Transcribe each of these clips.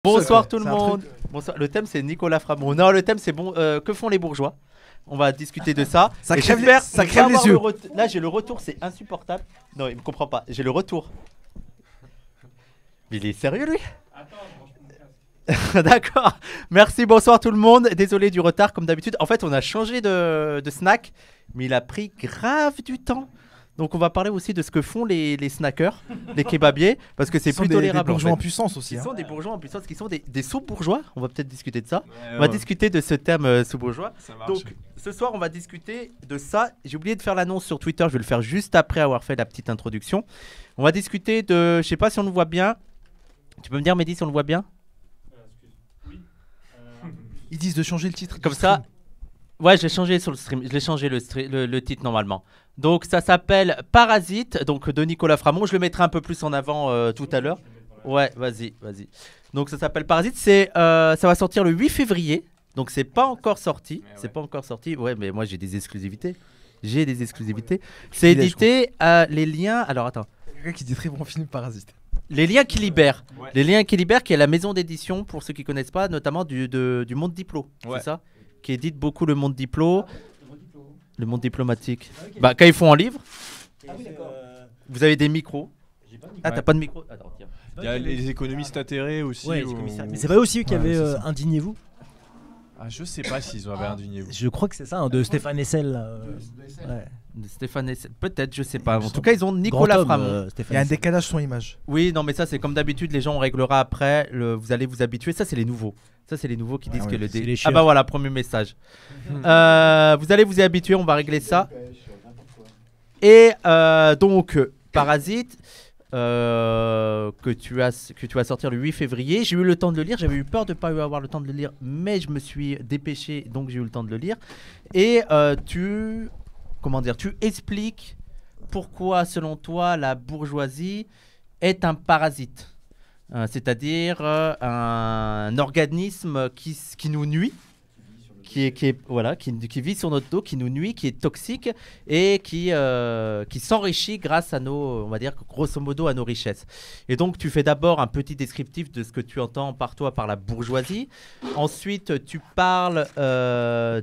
Bonsoir tout le monde. Bonsoir. Le thème c'est Nicolas Framont. Non, le thème c'est bon. Que font les bourgeois? On va discuter de ça. Ça Et crève j'espère ça ne crève pas les avoir yeux. Là j'ai le retour, c'est insupportable. Non, il me comprend pas. J'ai le retour. Mais il est sérieux lui? D'accord. Merci, bonsoir tout le monde. Désolé du retard comme d'habitude. En fait, on a changé de snack, mais il a pris grave du temps. Donc on va parler aussi de ce que font les snackers, les kebabiers, parce que c'est plus tolérable. Des bourgeois en en fait. puissance aussi. Ils Hein. sont des bourgeois en puissance, qui sont des sous-bourgeois. On va peut-être discuter de ça. Ouais, On va discuter de ce thème sous-bourgeois. Ça marche. Donc ce soir, on va discuter de ça. J'ai oublié de faire l'annonce sur Twitter. Je vais le faire juste après avoir fait la petite introduction. On va discuter de... Je sais pas si on le voit bien. Tu peux me dire, Mehdi, si on le voit bien? Ils disent de changer le titre. Comme ça. Ouais, je l'ai changé sur le stream. Je l'ai changé le titre normalement. Donc ça s'appelle Parasite, donc de Nicolas Framont. Je le mettrai un peu plus en avant tout à l'heure. Ouais, vas-y. Donc ça s'appelle Parasite. Ça va sortir le 8 février. Donc c'est pas encore sorti. Ouais. C'est pas encore sorti. Ouais, mais moi j'ai des exclusivités. C'est Il est, édité les liens. Alors attends. Quelqu'un qui dit très bon film Parasite. Les liens qui libèrent. Ouais. Les liens qui libèrent, qui est la maison d'édition pour ceux qui connaissent pas, notamment du Monde Diplo. Ouais. C'est ça? Qui édite beaucoup le Monde Diplo. Le monde diplomatique. Bah, quand ils font en livre, vous avez des micros. Ah, t'as Ouais. pas de micro? Attends, tiens. Il y a les économistes atterrés aussi. Ouais, ou- mais c'est pas aussi eux qui Ouais, avaient c'est ça. Indignez-vous. Ah, je sais pas s'ils avaient indigné. Je crois que c'est ça, de Stéphane Hessel. Là, ouais. Stéphane Hessel, peut-être, je sais pas. En tout cas, ils ont Nicolas Grand homme, Framont. Il Stéphane y a un Hessel. décalage son image. Oui, non, mais ça, c'est comme d'habitude, les gens, on réglera après. Vous allez vous habituer. Ça, c'est les nouveaux. Ça, c'est les nouveaux qui disent Ah que ouais, le c'est les Ah, chefs. bah voilà, premier message. Vous allez vous y habituer, on va régler ça. Et donc, Parasite, que tu vas sortir le 8 février. J'ai eu le temps de le lire. J'avais eu peur de ne pas avoir le temps de le lire, mais je me suis dépêché, donc j'ai eu le temps de le lire. Et tu expliques pourquoi, selon toi, la bourgeoisie est un parasite. C'est-à-dire un organisme qui nous nuit. Qui vit sur notre dos, qui nous nuit, qui est toxique et qui s'enrichit grâce à nos, on va dire grosso modo, à nos richesses. Et donc tu fais d'abord un petit descriptif de ce que tu entends par la bourgeoisie. Ensuite tu parles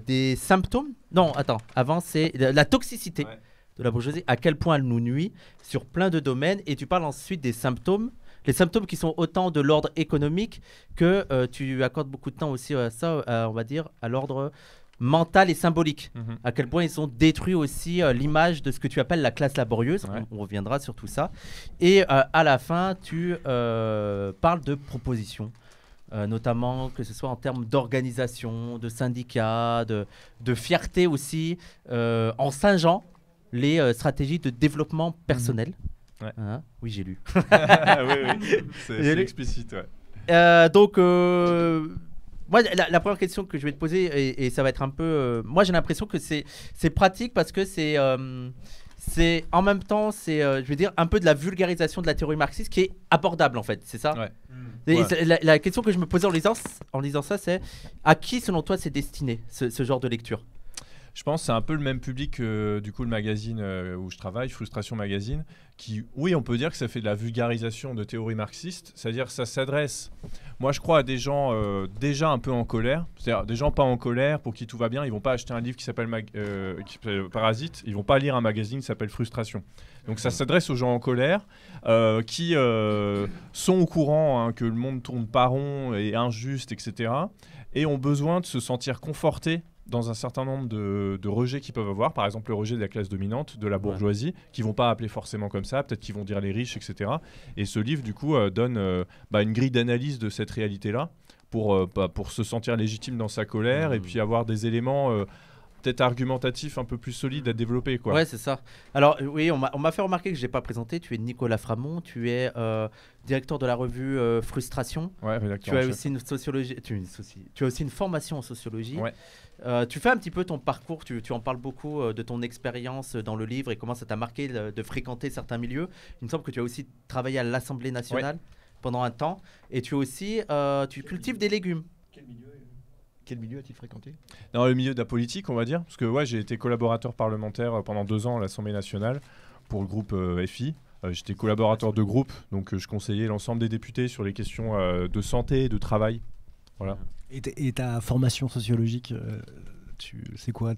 des symptômes. Non, attends, avant c'est la toxicité Ouais. de la bourgeoisie, à quel point elle nous nuit sur plein de domaines. Et tu parles ensuite des symptômes. Les symptômes qui sont autant de l'ordre économique que tu accordes beaucoup de temps aussi à ça, on va dire, à l'ordre mental et symbolique. Mhm. À quel point ils ont détruit aussi l'image de ce que tu appelles la classe laborieuse. Ouais. On reviendra sur tout ça. Et à la fin, tu parles de propositions. Notamment que ce soit en termes d'organisation, de syndicats, de fierté aussi, en singeant les stratégies de développement personnel. Ouais. Hein, oui, j'ai lu. oui, c'est explicite. Ouais. Donc, moi, la première question que je vais te poser, et ça va être un peu... moi, j'ai l'impression que c'est pratique parce que c'est en même temps, je vais dire, un peu de la vulgarisation de la théorie marxiste qui est abordable, en fait. C'est ça? Ouais. Et Ouais. la question que je me posais en lisant ça, c'est à qui, selon toi, c'est destiné, ce genre de lecture? Je pense que c'est un peu le même public que du coup le magazine où je travaille, Frustration Magazine, qui, oui, on peut dire que ça fait de la vulgarisation de théorie marxiste, c'est-à-dire ça s'adresse, moi je crois, à des gens déjà un peu en colère, c'est-à-dire des gens pas en colère, pour qui tout va bien, ils vont pas acheter un livre qui s'appelle Parasite, ils vont pas lire un magazine qui s'appelle Frustration. Donc ça s'adresse aux gens en colère qui sont au courant que le monde tourne pas rond et injuste, etc. et ont besoin de se sentir confortés dans un certain nombre de rejets qu'ils peuvent avoir, par exemple le rejet de la classe dominante, de la bourgeoisie, qui vont pas appeler forcément comme ça, peut-être qu'ils vont dire les riches, etc. Et ce livre, du coup, donne une grille d'analyse de cette réalité-là pour se sentir légitime dans sa colère et puis avoir des éléments peut-être argumentatifs un peu plus solides à développer, quoi. Ouais, c'est ça. Alors, oui, on m'a fait remarquer que je n'ai pas présenté. Tu es Nicolas Framont, tu es directeur de la revue Frustration. Ouais, rédacteur Tu en as chef. aussi une sociologie. Tu as aussi une formation en sociologie. Ouais. Tu fais un petit peu ton parcours, tu en parles beaucoup de ton expérience dans le livre et comment ça t'a marqué de fréquenter certains milieux. Il me semble que tu as aussi travaillé à l'Assemblée nationale pendant un temps et tu cultives des légumes. Quel milieu a-t-il fréquenté? Dans le milieu de la politique, on va dire, parce que ouais, j'ai été collaborateur parlementaire pendant 2 ans à l'Assemblée nationale pour le groupe FI. J'étais collaborateur de groupe, donc je conseillais l'ensemble des députés sur les questions de santé et de travail. Voilà. Et ta formation sociologique, c'est quoi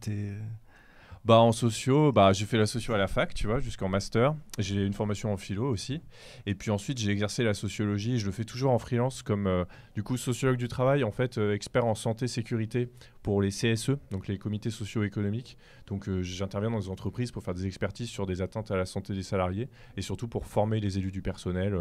En socio, j'ai fait la socio à la fac, tu vois, jusqu'en master. J'ai une formation en philo aussi. Et puis ensuite, j'ai exercé la sociologie. Et je le fais toujours en freelance comme, du coup, sociologue du travail, en fait, expert en santé-sécurité pour les CSE, donc les comités socio-économiques. Donc, j'interviens dans des entreprises pour faire des expertises sur des atteintes à la santé des salariés et surtout pour former les élus du personnel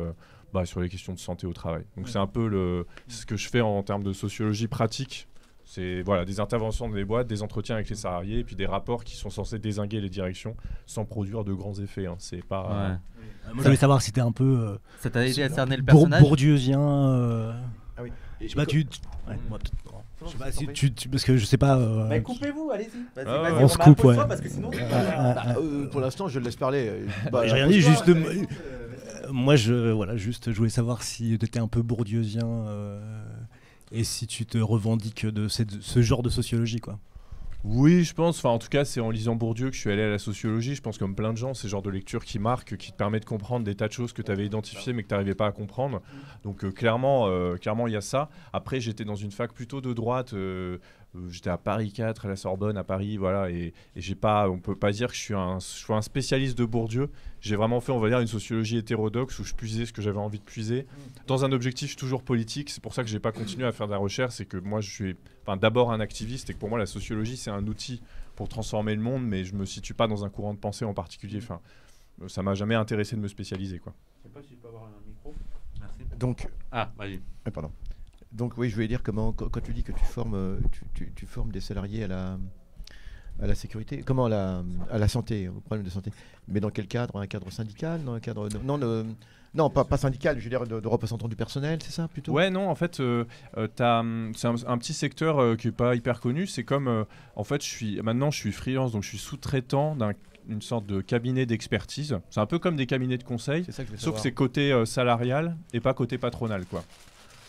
sur les questions de santé au travail. Donc, c'est un peu ce que je fais en termes de sociologie pratique. C'est des interventions dans les boîtes, des entretiens avec les salariés et puis des rapports qui sont censés dézinguer les directions sans produire de grands effets. C'est pas. Moi, je voulais savoir si t'es un peu. Ça t'a aidé à cerner le personnage bourdieusien. Ah oui. Je sais pas, moi, peut-être. Je sais pas si parce que je sais pas. Coupez-vous, allez-y. Vas-y, on se coupe, ouais. Parce que sinon... Pour l'instant, je le laisse parler. J'ai rien dit, juste. Moi, je voulais savoir si t'étais un peu bourdieusien. Et si tu te revendiques de ce genre de sociologie, quoi. Oui, je pense. En tout cas, c'est en lisant Bourdieu que je suis allé à la sociologie. Je pense comme plein de gens, c'est le genre de lecture qui marque, qui te permet de comprendre des tas de choses que tu avais identifiées mais que tu n'arrivais pas à comprendre. Donc clairement, il y a ça. Après, j'étais dans une fac plutôt de droite. J'étais à Paris 4, à la Sorbonne, à Paris, voilà. Et on peut pas dire que je sois un spécialiste de Bourdieu. J'ai vraiment fait, on va dire, une sociologie hétérodoxe où je puisais ce que j'avais envie de puiser. Dans un objectif toujours politique, c'est pour ça que j'ai pas continué à faire de la recherche. C'est que moi, je suis d'abord un activiste et que pour moi, la sociologie, c'est un outil pour transformer le monde, mais je me situe pas dans un courant de pensée en particulier. Ça m'a jamais intéressé de me spécialiser, quoi. Je sais pas si je peux avoir un micro. Merci. Donc. Vas-y. Pardon. Donc oui, je voulais dire quand tu dis que tu formes des salariés à la sécurité, à la santé, aux problèmes de santé, mais dans quel cadre? Un cadre syndical, dans un cadre non, pas syndical, je veux dire de représentant du personnel, c'est ça plutôt? Ouais, non, en fait, c'est un petit secteur qui est pas hyper connu. C'est comme, en fait, maintenant je suis freelance, donc je suis sous-traitant d'une sorte de cabinet d'expertise. C'est un peu comme des cabinets de conseil, sauf que c'est côté salarial et pas côté patronal, quoi.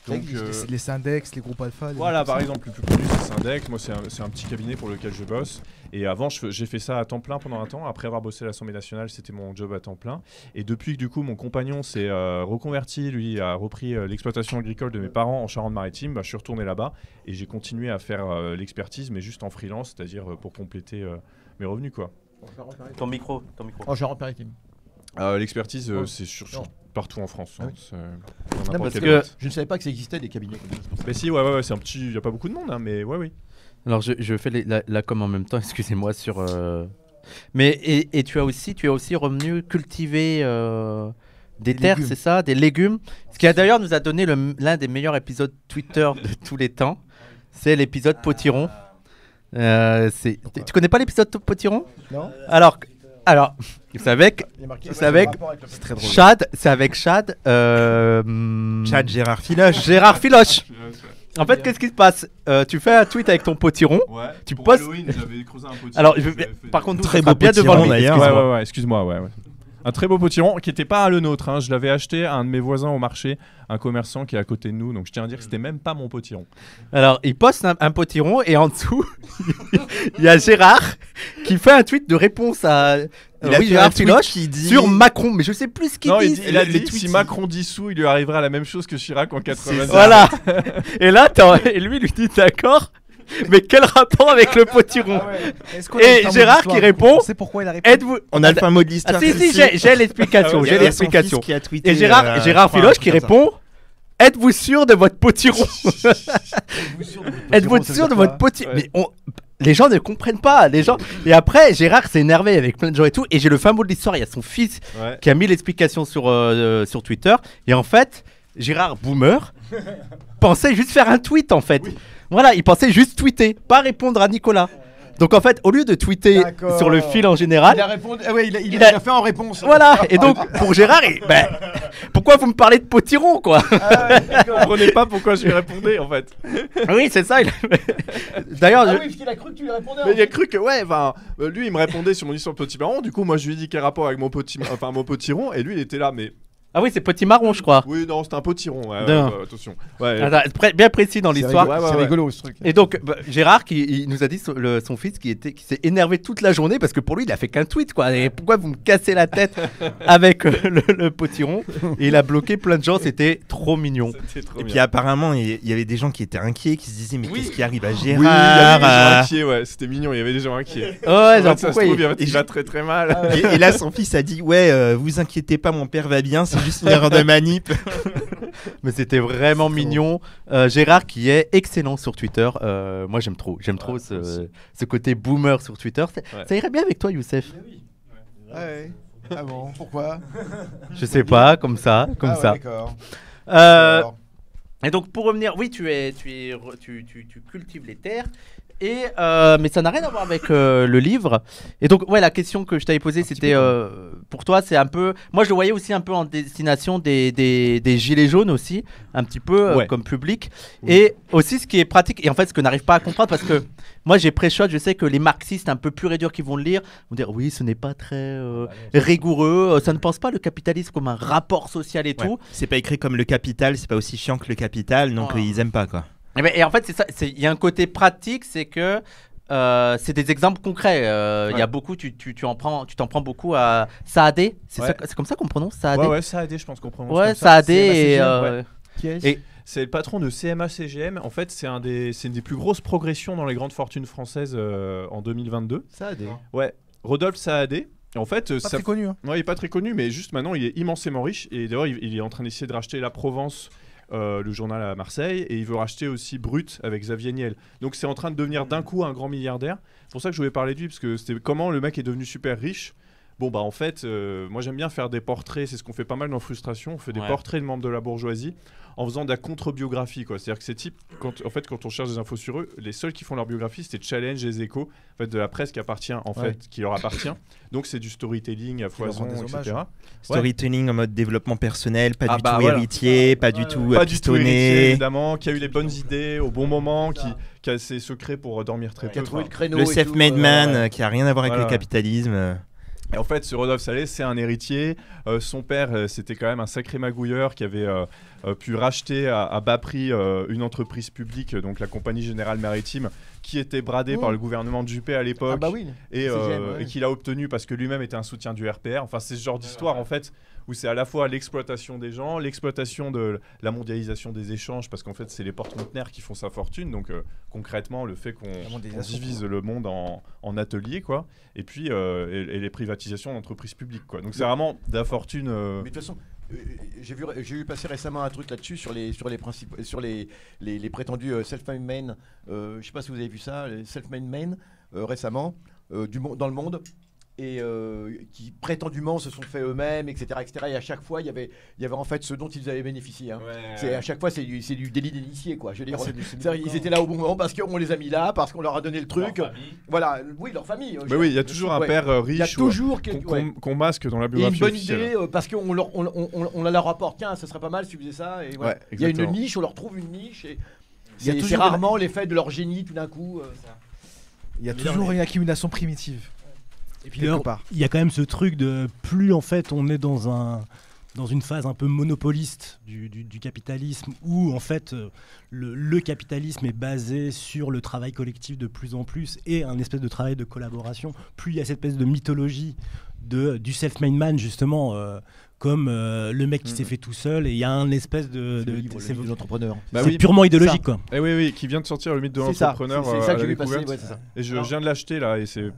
Donc, les Syndex, les groupes Alpha. Voilà, par exemple, le plus connu c'est Syndex. Moi, c'est un petit cabinet pour lequel je bosse. Et avant, j'ai fait ça à temps plein pendant un temps. Après avoir bossé à l'Assemblée nationale, c'était mon job à temps plein. Et depuis que du coup, mon compagnon s'est reconverti, lui a repris l'exploitation agricole de mes parents en Charente-Maritime, je suis retourné là-bas et j'ai continué à faire l'expertise, mais juste en freelance, c'est-à-dire pour compléter mes revenus, quoi. Ton micro. En Charente-Maritime. L'expertise, c'est partout en France. Ah oui. Dans parce quelle que boîte. je ne savais pas que ça existait des cabinets comme ça. Mais si, ouais, c'est un petit. Il n'y a pas beaucoup de monde, hein, mais oui. Alors je fais la com en même temps, excusez-moi sur. Mais et tu as aussi revenu cultiver des terres, légumes. c'est ça, des légumes. Ce qui d'ailleurs nous a donné l'un des meilleurs épisodes Twitter de tous les temps. C'est l'épisode Potiron. Tu connais pas l'épisode Potiron? Non. Alors, c'est avec Chad, Chad Gérard Filoche. Gérard Filoche. En fait, qu'est-ce qui se passe? Tu fais un tweet avec ton potiron. Ouais. Tu pour postes. Halloween, j'avais creusé un potiron. Alors, par contre, Très très beau bien devant potiron, le d'ailleurs. d'ailleurs. Ouais, excuse-moi, ouais. Un très beau potiron qui n'était pas le nôtre, hein. Je l'avais acheté à un de mes voisins au marché, un commerçant qui est à côté de nous. Donc je tiens à dire que c'était même pas mon potiron. Alors, il poste un potiron et en dessous, il y a Gérard qui fait un tweet de réponse à Gérard Filoche qui dit sur Macron. Mais je sais plus ce qu'il Non, dit. il a dit si Macron dissout, il lui arrivera la même chose que Chirac en 80. Voilà. Et là, et lui dit d'accord. Mais quel rapport avec le potiron? Et Gérard qui répond, c'est pourquoi il a répondu. êtes-vous On a le fin mot de l'histoire. si, j'ai l'explication, j'ai l'explication. Qui a tweeté, Et Gérard Filoche qui répond, êtes-vous sûr de votre potiron? Êtes-vous sûr de votre potiron? Mais les gens ne comprennent pas, les gens. Et après, Gérard s'est énervé avec plein de gens et tout. Et j'ai le fin mot de l'histoire. Il y a son fils qui a mis l'explication sur Twitter. Et en fait, Gérard Boomer pensait juste faire un tweet en fait. Voilà, il pensait juste tweeter, pas répondre à Nicolas. Donc en fait, au lieu de tweeter sur le fil en général, Il a répondu. Ah ouais, il a fait en réponse. voilà. Et donc pour Gérard, pourquoi vous me parlez de potiron quoi? Je comprenais pas pourquoi je lui répondais en fait. Oui, c'est ça. D'ailleurs, Ah oui, parce qu'il a cru que tu lui répondais. Mais il a cru que lui il me répondait sur mon histoire de petit baron. Du coup moi je lui ai dit quel rapport avec mon potiron et lui il était là mais Ah oui, c'est petit marron, je crois. Oui, non, c'était un potiron. Attention. Ouais. Attends, bien précis dans l'histoire. C'est rigolo ce truc. Et donc Gérard il nous a dit son fils qui s'est énervé toute la journée parce que pour lui il a fait qu'un tweet quoi. Et pourquoi vous me cassez la tête avec le potiron? Et il a bloqué plein de gens, c'était trop mignon. Et puis apparemment il y avait des gens qui étaient inquiets, qui se disaient mais qu'est-ce qui arrive à Gérard? Oui, il y avait des gens inquiets, ouais, c'était mignon, il y avait des gens inquiets. Ouais, genre ça se pourquoi trouve, il va très très mal. Et là son fils a dit ouais vous inquiétez pas, mon père va bien, c'est juste une erreur de manip. Mais c'était vraiment mignon. Gérard qui est excellent sur Twitter. Moi j'aime trop ce côté boomer sur Twitter. Ça irait bien avec toi, Youssef. Ouais. Ah bon, pourquoi? Je sais pas, comme ça. D'accord. Et donc pour revenir, oui, tu cultives les terres. Mais ça n'a rien à voir avec le livre. Et donc, ouais, la question que je t'avais posée, c'était pour toi, c'est un peu. Moi, je le voyais aussi un peu en destination des gilets jaunes aussi, un petit peu comme public. Oui. Et aussi, ce qui est pratique, et en fait, ce que n'arrive pas à comprendre, parce que moi, j'ai pré-shot, je sais que les marxistes un peu purs et durs qui vont le lire vont dire oui, ce n'est pas très rigoureux, ça ne pense pas le capitalisme comme un rapport social et tout. C'est pas écrit comme le capital, c'est pas aussi chiant que le capital, donc ils aiment pas quoi. Et en fait, c'est ça. Il y a un côté pratique, c'est que c'est des exemples concrets. Il y a beaucoup, tu t'en prends beaucoup à Saadé. C'est comme ça qu'on prononce Saadé. Ouais, Saadé, je pense qu'on prononce. Ouais, comme ça. Saadé. Qui est-ce? C'est le patron de CMA-CGM. En fait, c'est une des plus grosses progressions dans les grandes fortunes françaises en 2022. Saadé. Ouais, Rodolphe Saadé. En fait, pas très connu. Hein. Ouais, il est pas très connu, mais juste maintenant, il est immensément riche. Et d'ailleurs, il est en train d'essayer de racheter La Provence. Le journal à Marseille, et il veut racheter aussi Brut avec Xavier Niel. Donc c'est en train de devenir d'un coup un grand milliardaire. C'est pour ça que je voulais parler de lui, parce que c'était comment le mec est devenu super riche. Bon bah en fait, moi j'aime bien faire des portraits, c'est ce qu'on fait pas mal dans Frustration, on fait des portraits de membres de la bourgeoisie en faisant de la contre-biographie quoi. C'est-à-dire que ces types, quand on cherche des infos sur eux, les seuls qui font leur biographie c'était Challenge, Les Échos, en fait de la presse qui appartient qui leur appartient. Donc c'est du storytelling à foison, etc. Storytelling en mode développement personnel, pas du tout héritier, pas du tout pistonné, évidemment, qui a eu les bonnes idées au bon moment, qui a ses secrets pour dormir très peu. Le self-made man qui a rien à voir avec le capitalisme. Et en fait, ce Rodolphe Saadé, c'est un héritier. Son père, c'était quand même un sacré magouilleur qui avait pu racheter à bas prix une entreprise publique, donc la Compagnie Générale Maritime, qui était bradée par le gouvernement de Juppé à l'époque, et qu'il a obtenu parce que lui-même était un soutien du RPR. Enfin, c'est ce genre d'histoire, en fait, où c'est à la fois l'exploitation des gens, l'exploitation de la mondialisation des échanges, parce qu'en fait, c'est les porte-conteneurs qui font sa fortune. Donc, concrètement, le fait qu'on divise le monde en ateliers, quoi, et puis et les privatisations d'entreprises publiques, quoi. Donc, c'est vraiment de la fortune. Mais de toute façon, j'ai vu passer récemment un truc là-dessus sur les prétendus self-made men. Je sais pas si vous avez vu ça, les self-made men récemment dans le monde. Et qui prétendument se sont fait eux-mêmes, etc., etc. Et à chaque fois, il y avait en fait ce dont ils avaient bénéficié. Hein. À chaque fois, c'est du délit d'initié, quoi. Je veux dire, ils étaient là au bon moment parce qu'on les a mis là, parce qu'on leur a donné le truc. Voilà, oui, leur famille. Mais oui, il y a toujours un père riche. Il y a toujours qu'on masque dans la biographie. Une bonne idée parce qu'on leur rapporte. Tiens, ça serait pas mal si tu faisais ça. Et voilà. Il y a une niche, on leur trouve une niche. Et c'est rarement l'effet de leur génie tout d'un coup. Il y a toujours une accumulation primitive. Et puis il y a quand même ce truc de plus en fait on est dans une phase un peu monopoliste du capitalisme où en fait le capitalisme est basé sur le travail collectif de plus en plus et un espèce de travail de collaboration. Plus il y a cette espèce de mythologie du self-made man justement comme le mec qui s'est fait tout seul, et il y a un espèce de l'entrepreneur. C'est purement idéologique quoi. Et oui, qui vient de sortir le mythe de l'entrepreneur. C'est ça que j'ai vu passer. Et je viens de l'acheter là, et c'est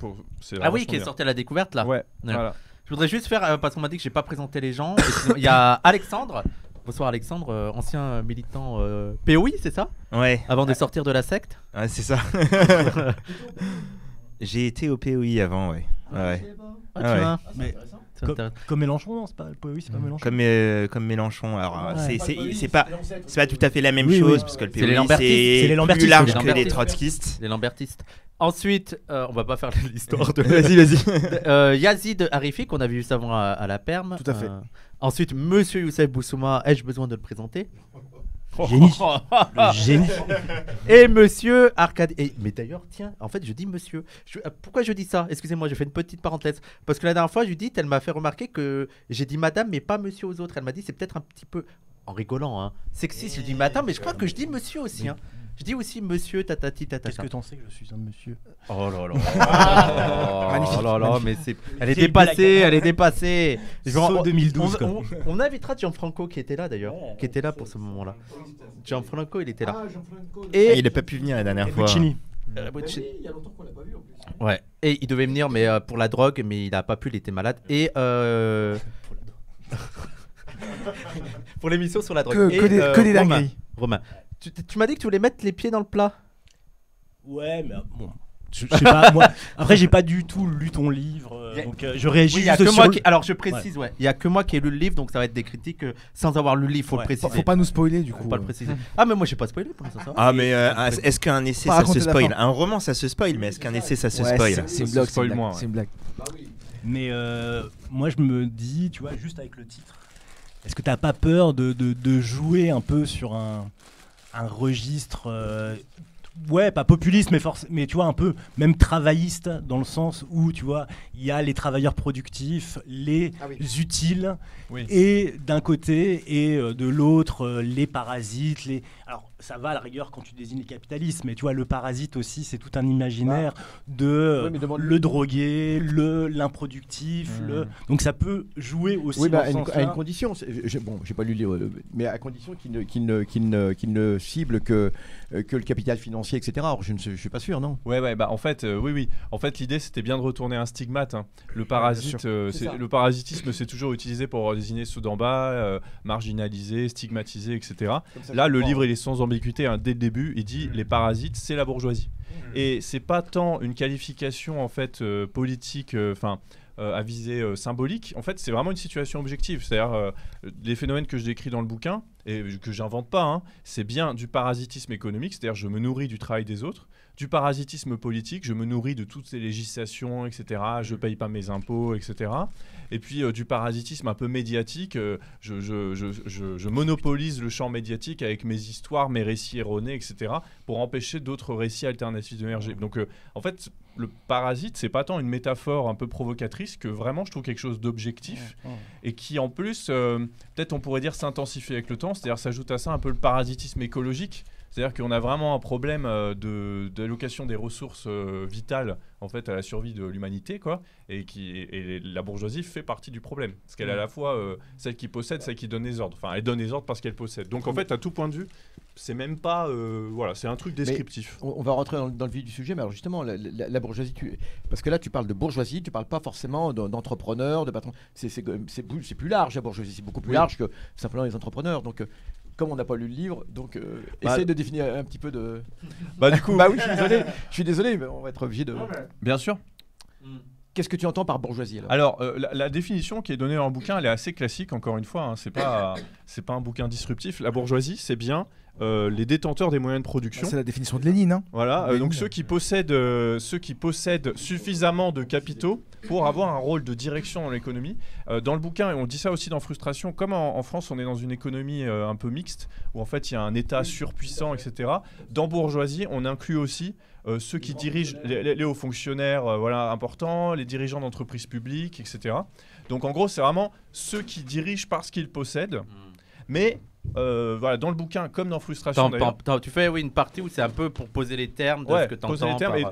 qui est sorti à la découverte là. Ouais. Voilà. Je voudrais juste faire parce qu'on m'a dit que j'ai pas présenté les gens. Il y a Alexandre. Bonsoir Alexandre, ancien militant POI, c'est ça? Ouais. Avant de sortir de la secte. Ouais, c'est ça. J'ai été au POI avant, ouais. Comme Mélenchon, non, c'est pas le POI, c'est pas Mélenchon. Comme Mélenchon. Alors c'est pas tout à fait la même chose parce que le POI c'est plus large que les trotskistes. Les lambertistes. Ensuite, on va pas faire l'histoire de. Vas-y. Yazid Harifi qu'on a vu juste avant à la Perm. Tout à fait. Ensuite, Monsieur Youssef Boussouma. Ai-je besoin de le présenter? Génie. Le génie. Et monsieur Arcade. Mais d'ailleurs, tiens, en fait, je dis monsieur. Pourquoi je dis ça? Excusez-moi, je fais une petite parenthèse. Parce que la dernière fois, Judith, elle m'a fait remarquer que j'ai dit madame, mais pas monsieur aux autres. Elle m'a dit c'est peut-être un petit peu, en rigolant, hein, sexiste. Je dis madame, mais je crois que je dis monsieur aussi. Hein. Je dis aussi monsieur, tatati, tatata. Qu'est-ce que t'en sais que je suis un monsieur? Oh là là. Magnifique. Oh là là, mais c'est. Elle est dépassée, elle est dépassée. Saut 2012. On invitera Gianfranco qui était là d'ailleurs, qui était là pour ce moment-là. Gianfranco, il était là. Et il n'a pas pu venir la dernière fois. Puccini. Il y a longtemps qu'on l'a pas vu en plus. Ouais. Et il devait venir, mais pour la drogue, mais il a pas pu, il était malade. Et pour l'émission sur la drogue. Que des dingueries. Romain, tu m'as dit que tu voulais mettre les pieds dans le plat. Ouais, mais bon. Je sais pas, moi. Après, j'ai pas du tout lu ton livre, donc je réagis Oui, y a juste que sur moi alors, je précise, ouais. Il y a que moi qui ai lu le livre, donc ça va être des critiques sans avoir lu le livre, faut le préciser. Faut pas nous spoiler du coup. Faut pas le préciser. Ah, mais moi, j'ai pas spoilé pour l'instant. Ça va. Ah, mais est-ce qu'un essai ça se spoil? Un roman ça se spoil, mais est-ce qu'un essai ça se spoil? C'est une blague, c'est une blague. Mais moi, je me dis, tu vois, juste avec le titre, est-ce que t'as pas peur de jouer un peu sur un registre ouais, pas populiste, mais tu vois, un peu même travailliste, dans le sens où, tu vois, il y a les travailleurs productifs, les utiles, et d'un côté, et de l'autre, les parasites, Alors, ça va à la rigueur quand tu désignes les capitalistes, mais tu vois, le parasite aussi, c'est tout un imaginaire de le drogué, l'improductif, donc ça peut jouer aussi dans ce sens-là. À une condition, bon, j'ai pas lu le livre, mais à condition qu'il ne cible que le capital financier, etc. Alors, je suis pas sûr, non? Ouais, bah en fait, oui. En fait, l'idée c'était bien de retourner un stigmate. Hein. Le parasite, le parasitisme, c'est toujours utilisé pour désigner ceux d'en bas, marginalisés, stigmatisés, etc. Là, le livre, il est sans ambiguïté. Hein. Dès le début, il dit les parasites, c'est la bourgeoisie. Et c'est pas tant une qualification en fait politique, à visée symbolique. En fait, c'est vraiment une situation objective. C'est-à-dire les phénomènes que je décris dans le bouquin et que j'invente pas, hein, c'est bien du parasitisme économique, c'est-à-dire je me nourris du travail des autres, du parasitisme politique, je me nourris de toutes ces législations, etc. Je paye pas mes impôts, etc. Et puis du parasitisme un peu médiatique, je monopolise le champ médiatique avec mes histoires, mes récits erronés, etc. pour empêcher d'autres récits alternatifs d'émerger. Donc en fait, le parasite, c'est pas tant une métaphore un peu provocatrice que vraiment je trouve quelque chose d'objectif et qui en plus, peut-être on pourrait dire s'intensifie avec le temps, c'est-à-dire s'ajoute à ça un peu le parasitisme écologique. C'est-à-dire qu'on a vraiment un problème d'allocation des ressources vitales en fait, à la survie de l'humanité, quoi, et la bourgeoisie fait partie du problème. Parce qu'elle est à la fois celle qui possède, celle qui donne les ordres. Enfin, elle donne les ordres parce qu'elle possède. Donc en fait, à tout point de vue, c'est même pas... voilà, c'est un truc descriptif. Mais on va rentrer dans le vif du sujet, mais alors justement, la bourgeoisie... Parce que là, tu parles de bourgeoisie, tu parles pas forcément d'entrepreneurs, de patrons. C'est plus large, la bourgeoisie. C'est beaucoup plus large que simplement les entrepreneurs. Donc... comme on n'a pas lu le livre, donc essaye de définir un petit peu de... Bah du coup... bah oui, je suis désolé, mais on va être obligé de... Bien sûr. Qu'est-ce que tu entends par bourgeoisie alors la définition qui est donnée dans le bouquin, elle est assez classique, encore une fois, hein, c'est pas un bouquin disruptif. La bourgeoisie, c'est bien les détenteurs des moyens de production. C'est la définition de Lénine. Hein. Voilà, donc ceux qui possèdent suffisamment de capitaux pour avoir un rôle de direction dans l'économie. Dans le bouquin, et on dit ça aussi dans Frustration, comme en France, on est dans une économie un peu mixte, où en fait il y a un État surpuissant, etc. Dans bourgeoisie, on inclut aussi ceux qui dirigent les hauts fonctionnaires importants, les dirigeants d'entreprises publiques, etc. Donc en gros, c'est vraiment ceux qui dirigent parce qu'ils possèdent. Mais dans le bouquin, comme dans Frustration, tu fais une partie où c'est un peu pour poser les termes de ce que tu entends. Poser les termes, et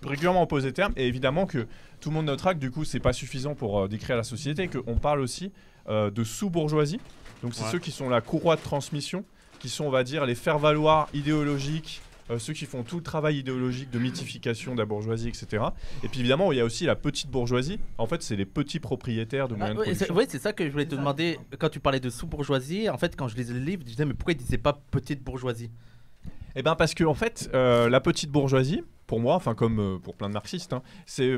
régulièrement on pose des termes. Et évidemment que tout le monde notera que du coup, c'est pas suffisant pour décrire la société, qu'on parle aussi de sous-bourgeoisie. Donc c'est ceux qui sont la courroie de transmission, qui sont, on va dire, les faire-valoir idéologiques, ceux qui font tout le travail idéologique de mythification de la bourgeoisie, etc. Et puis évidemment, il y a aussi la petite bourgeoisie. En fait, c'est les petits propriétaires de moyens de production. Oui, c'est ça que je voulais te demander. Quand tu parlais de sous-bourgeoisie, en fait, quand je lisais le livre, je disais, mais pourquoi il ne disait pas petite bourgeoisie? Eh bien, parce que, en fait, la petite bourgeoisie, pour moi, enfin, comme pour plein de marxistes, hein,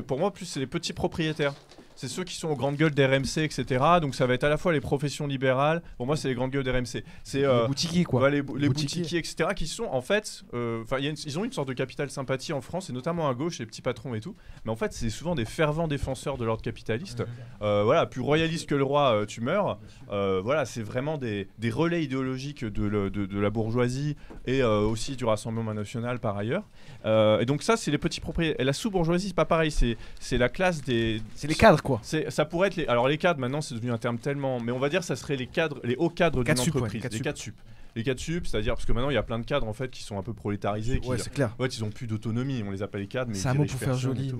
pour moi, plus c'est les petits propriétaires. c'est ceux qui sont aux grandes gueules d'RMC, etc. Donc ça va être à la fois les professions libérales. Pour moi, c'est les grandes gueules d'RMC. C'est les boutiquiers, quoi. Les boutiquiers, etc. Qui sont en fait, ils ont une sorte de capital sympathie en France, et notamment à gauche, les petits patrons et tout. Mais en fait, c'est souvent des fervents défenseurs de l'ordre capitaliste. Voilà, plus royaliste que le roi, tu meurs. Voilà, c'est vraiment des relais idéologiques de la bourgeoisie et aussi du Rassemblement national par ailleurs. Et donc ça, c'est les petits propriétaires. Et la sous-bourgeoisie, c'est pas pareil. C'est la classe des. C'est les cadres, quoi. Ça pourrait être alors les cadres. Maintenant, c'est devenu un terme tellement. Mais on va dire, ça serait les cadres, les hauts cadres d'une entreprise, les cadres sup. Les cadres sup, c'est-à-dire parce que maintenant il y a plein de cadres en fait qui sont un peu prolétarisés, c'est clair. En fait, ils ont plus d'autonomie, on les appelle les cadres, mais c'est un mot pour faire joli.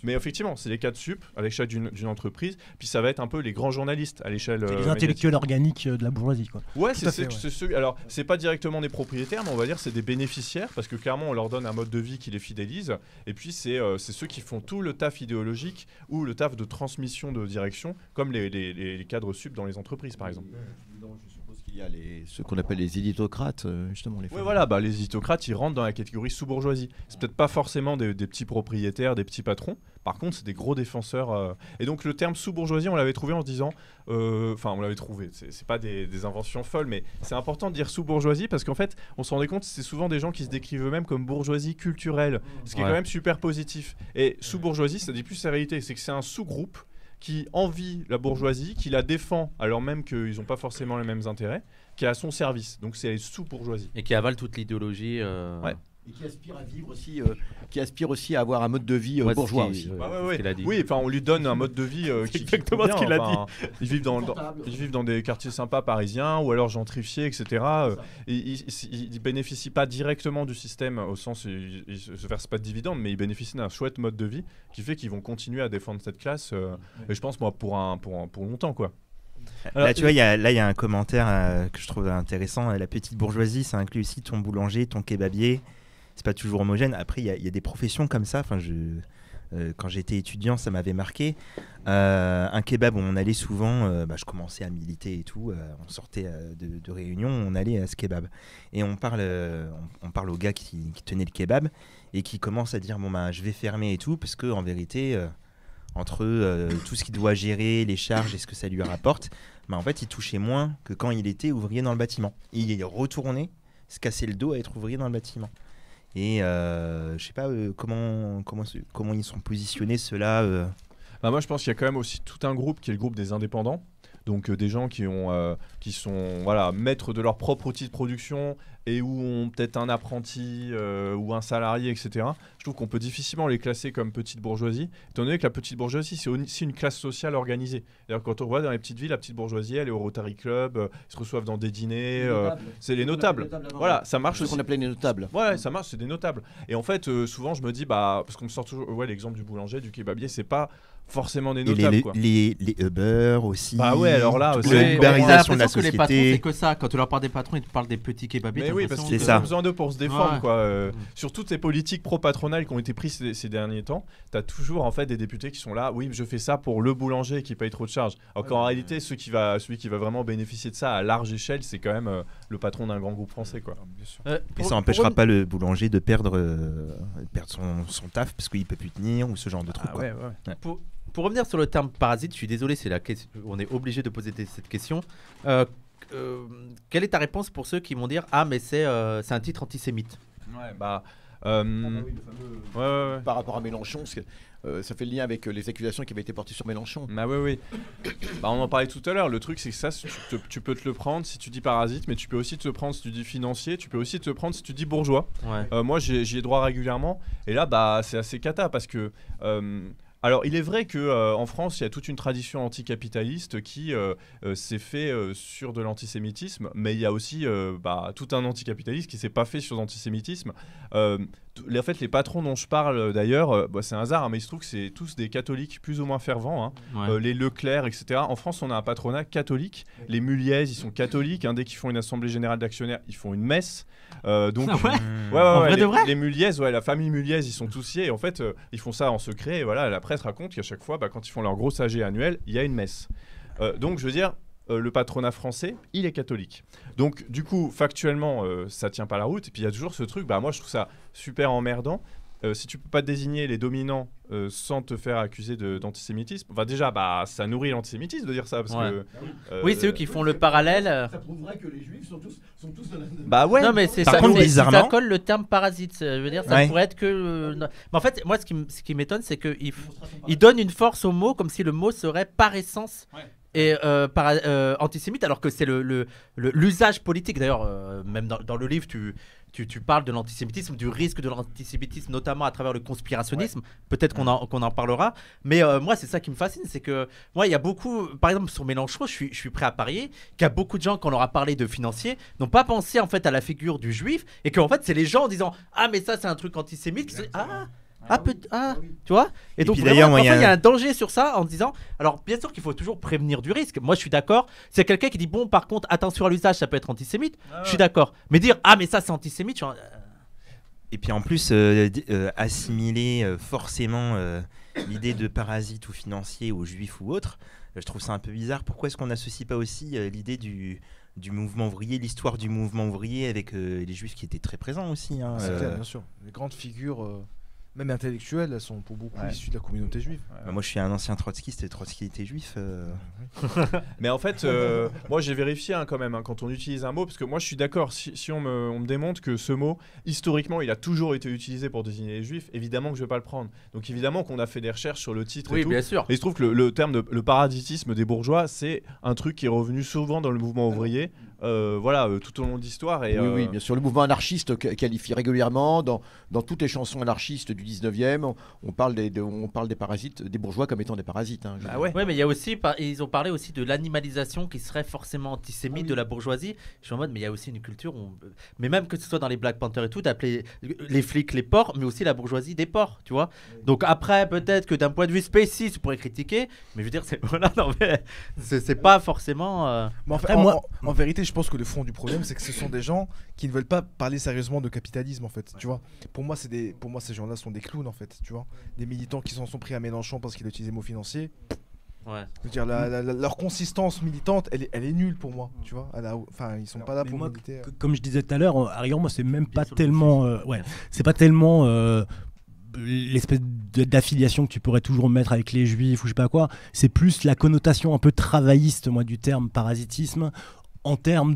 Mais effectivement, c'est les cadres sup à l'échelle d'une entreprise, puis ça va être un peu les grands journalistes à l'échelle. C'est les intellectuels organiques de la bourgeoisie, quoi. Ouais, c'est ceux. Alors, c'est pas directement des propriétaires, mais on va dire c'est des bénéficiaires parce que clairement on leur donne un mode de vie qui les fidélise. Et puis c'est ceux qui font tout le taf idéologique ou le taf de transmission de direction, comme les cadres sup dans les entreprises, par exemple. Il y a ceux qu'on appelle les éditocrates, justement. Oui, voilà, les éditocrates, ils rentrent dans la catégorie sous-bourgeoisie. C'est peut-être pas forcément des petits propriétaires, des petits patrons. Par contre, c'est des gros défenseurs. Et donc, le terme sous-bourgeoisie, on l'avait trouvé en se disant... on l'avait trouvé. C'est pas des inventions folles, mais c'est important de dire sous-bourgeoisie parce qu'en fait, on se rendait compte que c'est souvent des gens qui se décrivent eux-mêmes comme bourgeoisie culturelle, ce qui est quand même super positif. Et sous-bourgeoisie, ça dit plus sa réalité. C'est que c'est un sous-groupe qui envie la bourgeoisie, qui la défend alors même qu'ils n'ont pas forcément les mêmes intérêts, qui est à son service. Donc c'est sous-bourgeoisie. Et qui avale toute l'idéologie. Ouais. Et qui aspire à vivre aussi, qui aspire aussi à avoir un mode de vie bourgeois aussi. Oui, on lui donne un mode de vie qui exactement ce qu'il a dit. Ils vivent dans des quartiers sympas parisiens ou alors gentrifiés, etc. Ils bénéficient pas directement du système au sens ils se versent pas de dividendes, mais ils bénéficient d'un chouette mode de vie qui fait qu'ils vont continuer à défendre cette classe. Et je pense moi pour longtemps quoi. Alors, là, tu vois, il y a un commentaire que je trouve intéressant. La petite bourgeoisie, ça inclut aussi ton boulanger, ton kebabier. C'est pas toujours homogène. Après, il y a des professions comme ça. Enfin, quand j'étais étudiant, ça m'avait marqué. Un kebab où on allait souvent, je commençais à militer et tout. On sortait de réunion, on allait à ce kebab. Et on parle au gars qui tenait le kebab et qui commence à dire je vais fermer et tout, parce qu'en vérité, entre tout ce qu'il doit gérer, les charges et ce que ça lui rapporte, en fait, il touchait moins que quand il était ouvrier dans le bâtiment. Il est retourné, se casser le dos à être ouvrier dans le bâtiment. Et je sais pas comment ils sont positionnés ceux-là. Moi, je pense qu'il y a quand même aussi tout un groupe qui est le groupe des indépendants. Donc des gens qui sont maîtres de leur propre outil de production et où ont peut-être un apprenti ou un salarié, etc. Je trouve qu'on peut difficilement les classer comme petite bourgeoisie, étant donné que la petite bourgeoisie, c'est aussi une classe sociale organisée. D'ailleurs, quand on voit dans les petites villes, la petite bourgeoisie, elle est au Rotary Club, ils se reçoivent dans des dîners, c'est les notables. Voilà, ça marche aussi. C'est ce qu'on appelait les notables. Ouais, ça marche, c'est des notables. Et en fait, souvent, je me dis, parce qu'on me sort toujours l'exemple du boulanger, du kebabier, c'est pas forcément des notables. Les Uber aussi. Bah ouais, alors là, c'est l'ubérisation de la société. Que les patrons, c'est que ça. Quand tu leur parles des patrons, ils te parlent des petits kebabiers. Mais oui, parce qu'ils ont besoin d'eux pour se défendre. Quoi. Sur toutes ces politiques pro-patronales qui ont été prises ces derniers temps, tu as toujours en fait des députés qui sont là. Oui, je fais ça pour le boulanger qui paye trop de charges. Alors qu'en réalité, celui qui va vraiment bénéficier de ça à large échelle, c'est quand même le patron d'un grand groupe français. Quoi. Et ça n'empêchera pas le boulanger de perdre son taf parce qu'il ne peut plus tenir ou ce genre de trucs. Pour revenir sur le terme parasite, je suis désolé, c'est la question. On est obligé de poser cette question. Quelle est ta réponse pour ceux qui vont dire mais c'est un titre antisémite? Par rapport à Mélenchon, parce que ça fait le lien avec les accusations qui avaient été portées sur Mélenchon. On en parlait tout à l'heure. Le truc, c'est que ça, tu peux te le prendre si tu dis parasite, mais tu peux aussi te le prendre si tu dis financier, tu peux aussi te le prendre si tu dis bourgeois. Moi, j'y ai droit régulièrement. Et là, c'est assez cata parce que... Alors, il est vrai qu'en France, il y a toute une tradition anticapitaliste qui s'est fait sur de l'antisémitisme, mais il y a aussi tout un anticapitalisme qui ne s'est pas fait sur l'antisémitisme. En fait, les patrons dont je parle, d'ailleurs, c'est un hasard, mais il se trouve que c'est tous des catholiques plus ou moins fervents. Les Leclerc, etc. En France, on a un patronat catholique. Les Muliez, ils sont catholiques. Dès qu'ils font une assemblée générale d'actionnaires, ils font une messe. Les Muliez, la famille Muliez, ils sont tous liés. Et en fait, ils font ça en secret. Et voilà, la presse raconte qu'à chaque fois, quand ils font leur gros AG annuel, il y a une messe. Donc, je veux dire, le patronat français, il est catholique. Donc, du coup, factuellement, ça tient pas la route. Et puis, il y a toujours ce truc, moi, je trouve ça super emmerdant. si tu peux pas désigner les dominants sans te faire accuser d'antisémitisme, enfin déjà, ça nourrit l'antisémitisme de dire ça. Parce que, oui, c'est eux qui font le parallèle. Ça prouverait que les juifs sont tous dans la... Bah ouais. Non, mais c'est Par ça, contre, ça bizarrement- colle le terme parasite. Je veux dire, ça Ouais. pourrait être que. Mais en fait, moi, ce qui m'étonne, c'est qu'il donne une force au mot comme si le mot serait par essence. Et antisémite, alors que c'est l'usage politique. D'ailleurs, même dans le livre, tu parles de l'antisémitisme, du risque de l'antisémitisme, notamment à travers le conspirationnisme. Peut-être qu'on en parlera. Mais moi, c'est ça qui me fascine, c'est que moi, il y a beaucoup, par exemple sur Mélenchon, je suis prêt à parier qu'il y a beaucoup de gens, quand on leur a parlé de financier, n'ont pas pensé en fait à la figure du juif, et qu'en fait, c'est les gens en disant ah mais ça c'est un truc antisémite. Tu vois. Et donc puis vraiment, d'ailleurs, moi, parfois, il il y y a a un danger sur ça en disant. Alors bien sûr qu'il faut toujours prévenir du risque. Moi je suis d'accord. C'est quelqu'un qui dit bon par contre attention à l'usage, ça peut être antisémite. Je suis d'accord. Mais dire ah mais ça c'est antisémite. Et puis en plus, assimiler forcément l'idée de parasite ou financier aux juifs ou autres, je trouve ça un peu bizarre. Pourquoi est-ce qu'on n'associe pas aussi l'idée du mouvement ouvrier, l'histoire du mouvement ouvrier avec les juifs qui étaient très présents aussi, hein, C'est clair, bien sûr. Les grandes figures, même intellectuelles, elles sont pour beaucoup issues de la communauté juive. Bah, moi je suis un ancien trotskiste et Trotsky était juif. Mais en fait, moi j'ai vérifié quand même quand on utilise un mot, parce que moi je suis d'accord, si on me démontre que ce mot, historiquement, il a toujours été utilisé pour désigner les juifs, évidemment que je vais pas le prendre. Donc évidemment qu'on a fait des recherches sur le titre et Oui tout. bien sûr. Et il se trouve que le terme le parasitisme des bourgeois, c'est un truc qui est revenu souvent dans le mouvement ouvrier, tout au long de l'histoire. Et, Oui, bien sûr. Le mouvement anarchiste qualifie régulièrement, dans toutes les chansons anarchistes du 19e, on parle des parasites, des bourgeois comme étant des parasites. Hein, ouais. Ouais, mais il y a aussi, ils ont parlé aussi de l'animalisation qui serait forcément antisémite de la bourgeoisie. Je suis en mode, mais il y a aussi une culture, mais même que ce soit dans les Black Panthers et tout, d'appeler les flics les porcs, mais aussi la bourgeoisie des porcs, tu vois. Donc après, peut-être que d'un point de vue spéciste, tu pourrais critiquer, mais je veux dire, c'est pas forcément. Mais Après, moi- en vérité, je pense que le fond du problème, c'est que ce sont des gens qui ne veulent pas parler sérieusement de capitalisme, en fait. Tu vois, pour moi, ces gens-là sont des clowns, en fait. Tu vois, des militants qui s'en sont pris à Mélenchon parce qu'il a utilisé le mot financier. Ouais. Je veux dire, leur consistance militante, elle est nulle pour moi. Tu vois, enfin, ils sont pas là Mais pour moi, militer. Comme je disais tout à l'heure, à rigueur, moi, c'est même pas sur le tellement. C'est pas tellement l'espèce d'affiliation que tu pourrais toujours mettre avec les juifs ou je sais pas quoi. C'est plus la connotation un peu travailliste, moi, du terme parasitisme. En termes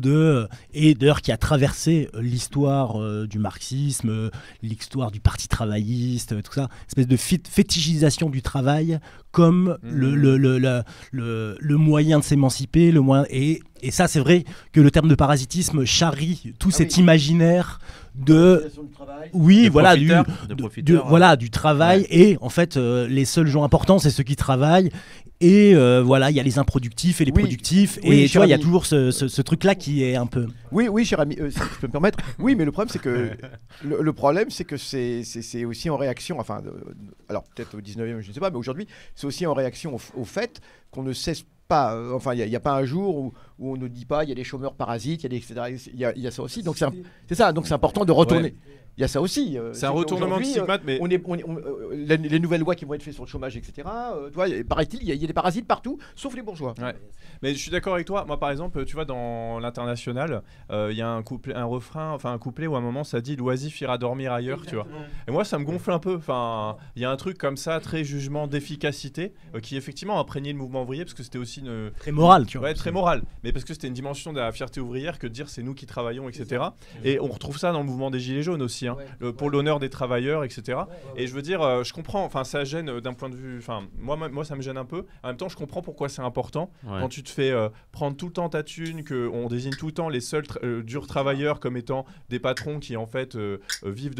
et d'ailleurs qui a traversé l'histoire du marxisme, l'histoire du parti travailliste, tout ça, espèce de fétichisation du travail comme le moyen de s'émanciper, et ça c'est vrai que le terme de parasitisme charrie tout cet imaginaire de du travail, et en fait les seuls gens importants c'est ceux qui travaillent. Et il y a les improductifs et les productifs. Oui, et tu vois, il y a toujours ce truc-là qui est un peu... Oui, cher ami, si je peux me permettre. Oui, mais le problème, c'est que le problème, c'est que c'est aussi en réaction. Enfin, alors peut-être au 19e, je ne sais pas, mais aujourd'hui, c'est aussi en réaction au fait qu'on ne cesse pas. Enfin, il n'y a pas un jour où on ne dit pas il y a des chômeurs parasites, il y a des etc. Il y a ça aussi. Donc c'est ça. Donc c'est important de retourner. Ouais. Il y a ça aussi. C'est un retournement de stigmate, mais les nouvelles lois qui vont être faites sur le chômage, etc. Paraît-il, il y a des parasites partout, sauf les bourgeois. Ouais. Mais je suis d'accord avec toi. Moi, par exemple, tu vois, dans l'International, il y a un couplet où à un moment ça dit l'oisif ira dormir ailleurs, tu vois. Et moi, ça me gonfle un peu. Enfin, il y a un truc comme ça, très jugement d'efficacité, qui effectivement a imprégné le mouvement ouvrier, parce que c'était aussi une très moral, tu vois. Ouais, très moral. Mais parce que c'était une dimension de la fierté ouvrière que de dire c'est nous qui travaillons, etc. Et on retrouve ça dans le mouvement des Gilets jaunes aussi. Pour l'honneur des travailleurs, etc. Et je veux dire, je comprends, enfin ça gêne d'un point de vue, enfin moi ça me gêne un peu. En même temps, je comprends pourquoi c'est important. Quand tu te fais prendre tout le temps ta thune, qu'on désigne tout le temps les seuls durs travailleurs comme étant des patrons qui en fait peuvent vivre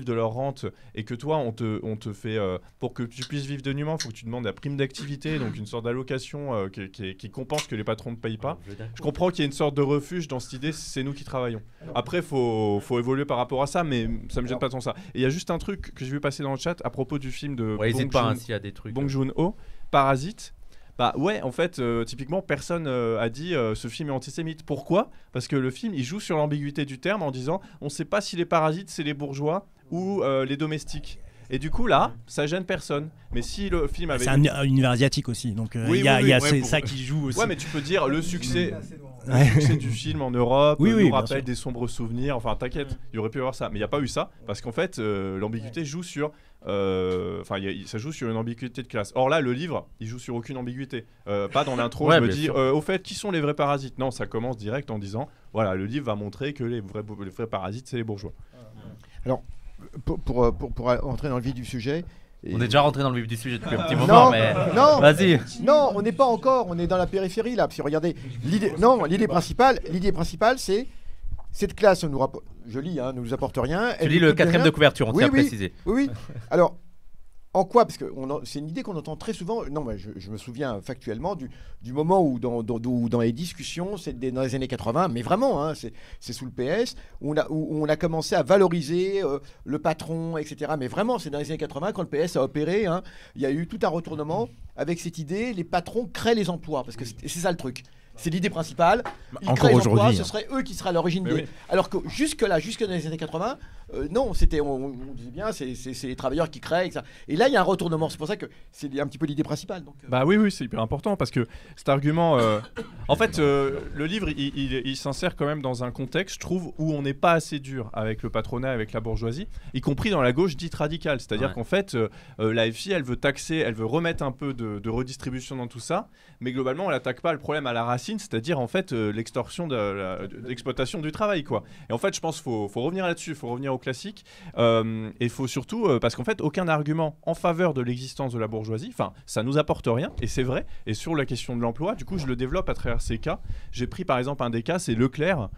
de leur rente, et que toi on te fait, pour que tu puisses vivre dignement, il faut que tu demandes la prime d'activité, donc une sorte d'allocation qui compense que les patrons ne payent pas. Je comprends qu'il y ait une sorte de refuge dans cette idée, c'est nous qui travaillons. Après, faut évoluer par rapport à ça, mais ça me gêne pas tant ça. Et il y a juste un truc que j'ai vu passer dans le chat à propos du film de Bong Joon-ho, Parasite. Bah ouais, en fait, typiquement, personne a dit ce film est antisémite. Pourquoi ? Parce que le film, il joue sur l'ambiguïté du terme en disant on sait pas si les parasites, c'est les bourgeois ou les domestiques. Et du coup, là, ça gêne personne. Mais si le film avait... C'est un univers asiatique aussi, donc il y a ça qui joue aussi. Ouais, mais tu peux dire le succès... le succès du film en Europe Oui, nous bien rappelle sûr. des sombres souvenirs. Enfin, t'inquiète, il y aurait pu y avoir ça, mais il n'y a pas eu ça parce qu'en fait, l'ambiguïté joue sur. Ça joue sur une ambiguïté de classe. Or là, le livre, il joue sur aucune ambiguïté. Pas dans l'intro, Ouais, je me bien dis, sûr. au fait, qui sont les vrais parasites? Non, ça commence direct en disant, voilà, le livre va montrer que les vrais parasites, c'est les bourgeois. Pour entrer dans le vif du sujet. On est déjà rentré dans le vif du sujet depuis un petit Non, moment, mais non, vas-y. non, on n'est pas encore, on est dans la périphérie là. Parce que regardez, l'idée principale, c'est cette classe je lis, ne nous apporte rien. Tu lis le 4e de couverture, on tient à Oui. préciser. Oui. Alors, en quoi? Parce que c'est une idée qu'on entend très souvent. Non, mais je me souviens factuellement du moment où dans les discussions, c'est dans les années 80, mais vraiment, c'est sous le PS, où on a commencé à valoriser le patron, etc. Mais vraiment, c'est dans les années 80, quand le PS a opéré, il y a eu tout un retournement avec cette idée, les patrons créent les emplois, parce que c'est ça le truc. C'est l'idée principale. Ils encore créent les emplois, aujourd'hui, ce serait eux qui seraient à l'origine Mais des. oui. Alors que jusque dans les années 80, non, on disait bien, c'est les travailleurs qui créent, etc. Et là, il y a un retournement. C'est pour ça que c'est un petit peu l'idée principale. Donc, Bah oui, c'est hyper important parce que cet argument, en fait, le livre, il s'insère quand même dans un contexte, je trouve, où on n'est pas assez dur avec le patronat, avec la bourgeoisie, y compris dans la gauche dite radicale. C'est-à-dire qu'en fait, la FI, elle veut taxer, elle veut remettre un peu de redistribution dans tout ça, mais globalement, elle n'attaque pas le problème à la racine, c'est-à-dire en fait l'extorsion de l'exploitation du travail, quoi. Et en fait, je pense qu'il faut revenir là-dessus, il faut revenir au classique, et il faut surtout, parce qu'en fait, aucun argument en faveur de l'existence de la bourgeoisie, enfin, ça nous apporte rien, et c'est vrai. Et sur la question de l'emploi, du coup, je le développe à travers ces cas. J'ai pris par exemple un des cas, c'est Leclerc.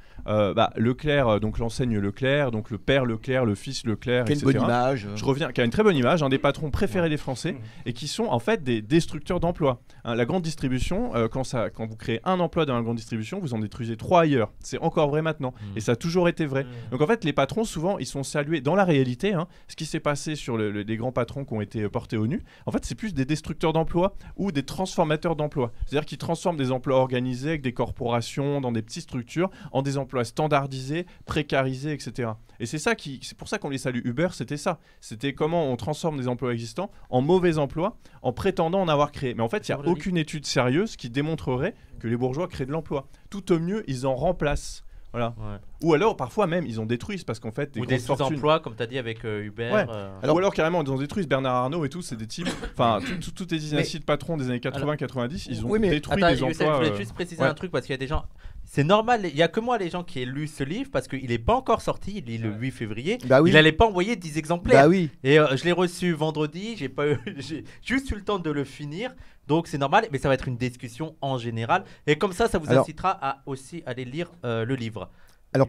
Leclerc, donc l'enseigne Leclerc, donc le père Leclerc, le fils Leclerc, quelle etc. bonne image. Je reviens, qui a une très bonne image, un des patrons préférés des Français, et qui sont en fait des destructeurs d'emplois. La grande distribution, quand vous créez un emploi dans la grande distribution, vous en détruisez 3 ailleurs. C'est encore vrai maintenant, et ça a toujours été vrai. Donc en fait, les patrons, souvent, ils sont salués dans la réalité. Ce qui s'est passé sur les grands patrons qui ont été portés au nu, en fait, c'est plus des destructeurs d'emplois ou des transformateurs d'emplois. C'est-à-dire qu'ils transforment des emplois organisés avec des corporations, dans des petites structures, en des emplois standardisés, précarisés, etc. Et c'est pour ça qu'on les salue. Uber, c'était ça. C'était comment on transforme des emplois existants en mauvais emplois, en prétendant en avoir créé. Mais en fait, il n'y a aucune étude sérieuse qui démontrerait que les bourgeois créent de l'emploi. Tout au mieux, ils en remplacent. Voilà. Ou alors, parfois même, ils en détruisent parce qu'en fait, Ou des sous-emplois, comme tu as dit avec Uber. Ouais. Ou alors carrément, ils en détruisent. Bernard Arnault et tout, c'est des types. Enfin, toutes les dynasties de patrons des années 80-90, ils ont détruit des emplois. Je voulais juste préciser un truc parce qu'il y a des gens. C'est normal, il n'y a que moi, les gens qui aient lu ce livre, parce qu'il n'est pas encore sorti, il est le 8 février. Bah oui. Il n'allait pas envoyer 10 exemplaires. Bah oui. Et je l'ai reçu vendredi, j'ai juste eu le temps de le finir. Donc c'est normal, mais ça va être une discussion en général. Et comme ça vous incitera à aussi aller lire le livre. Alors,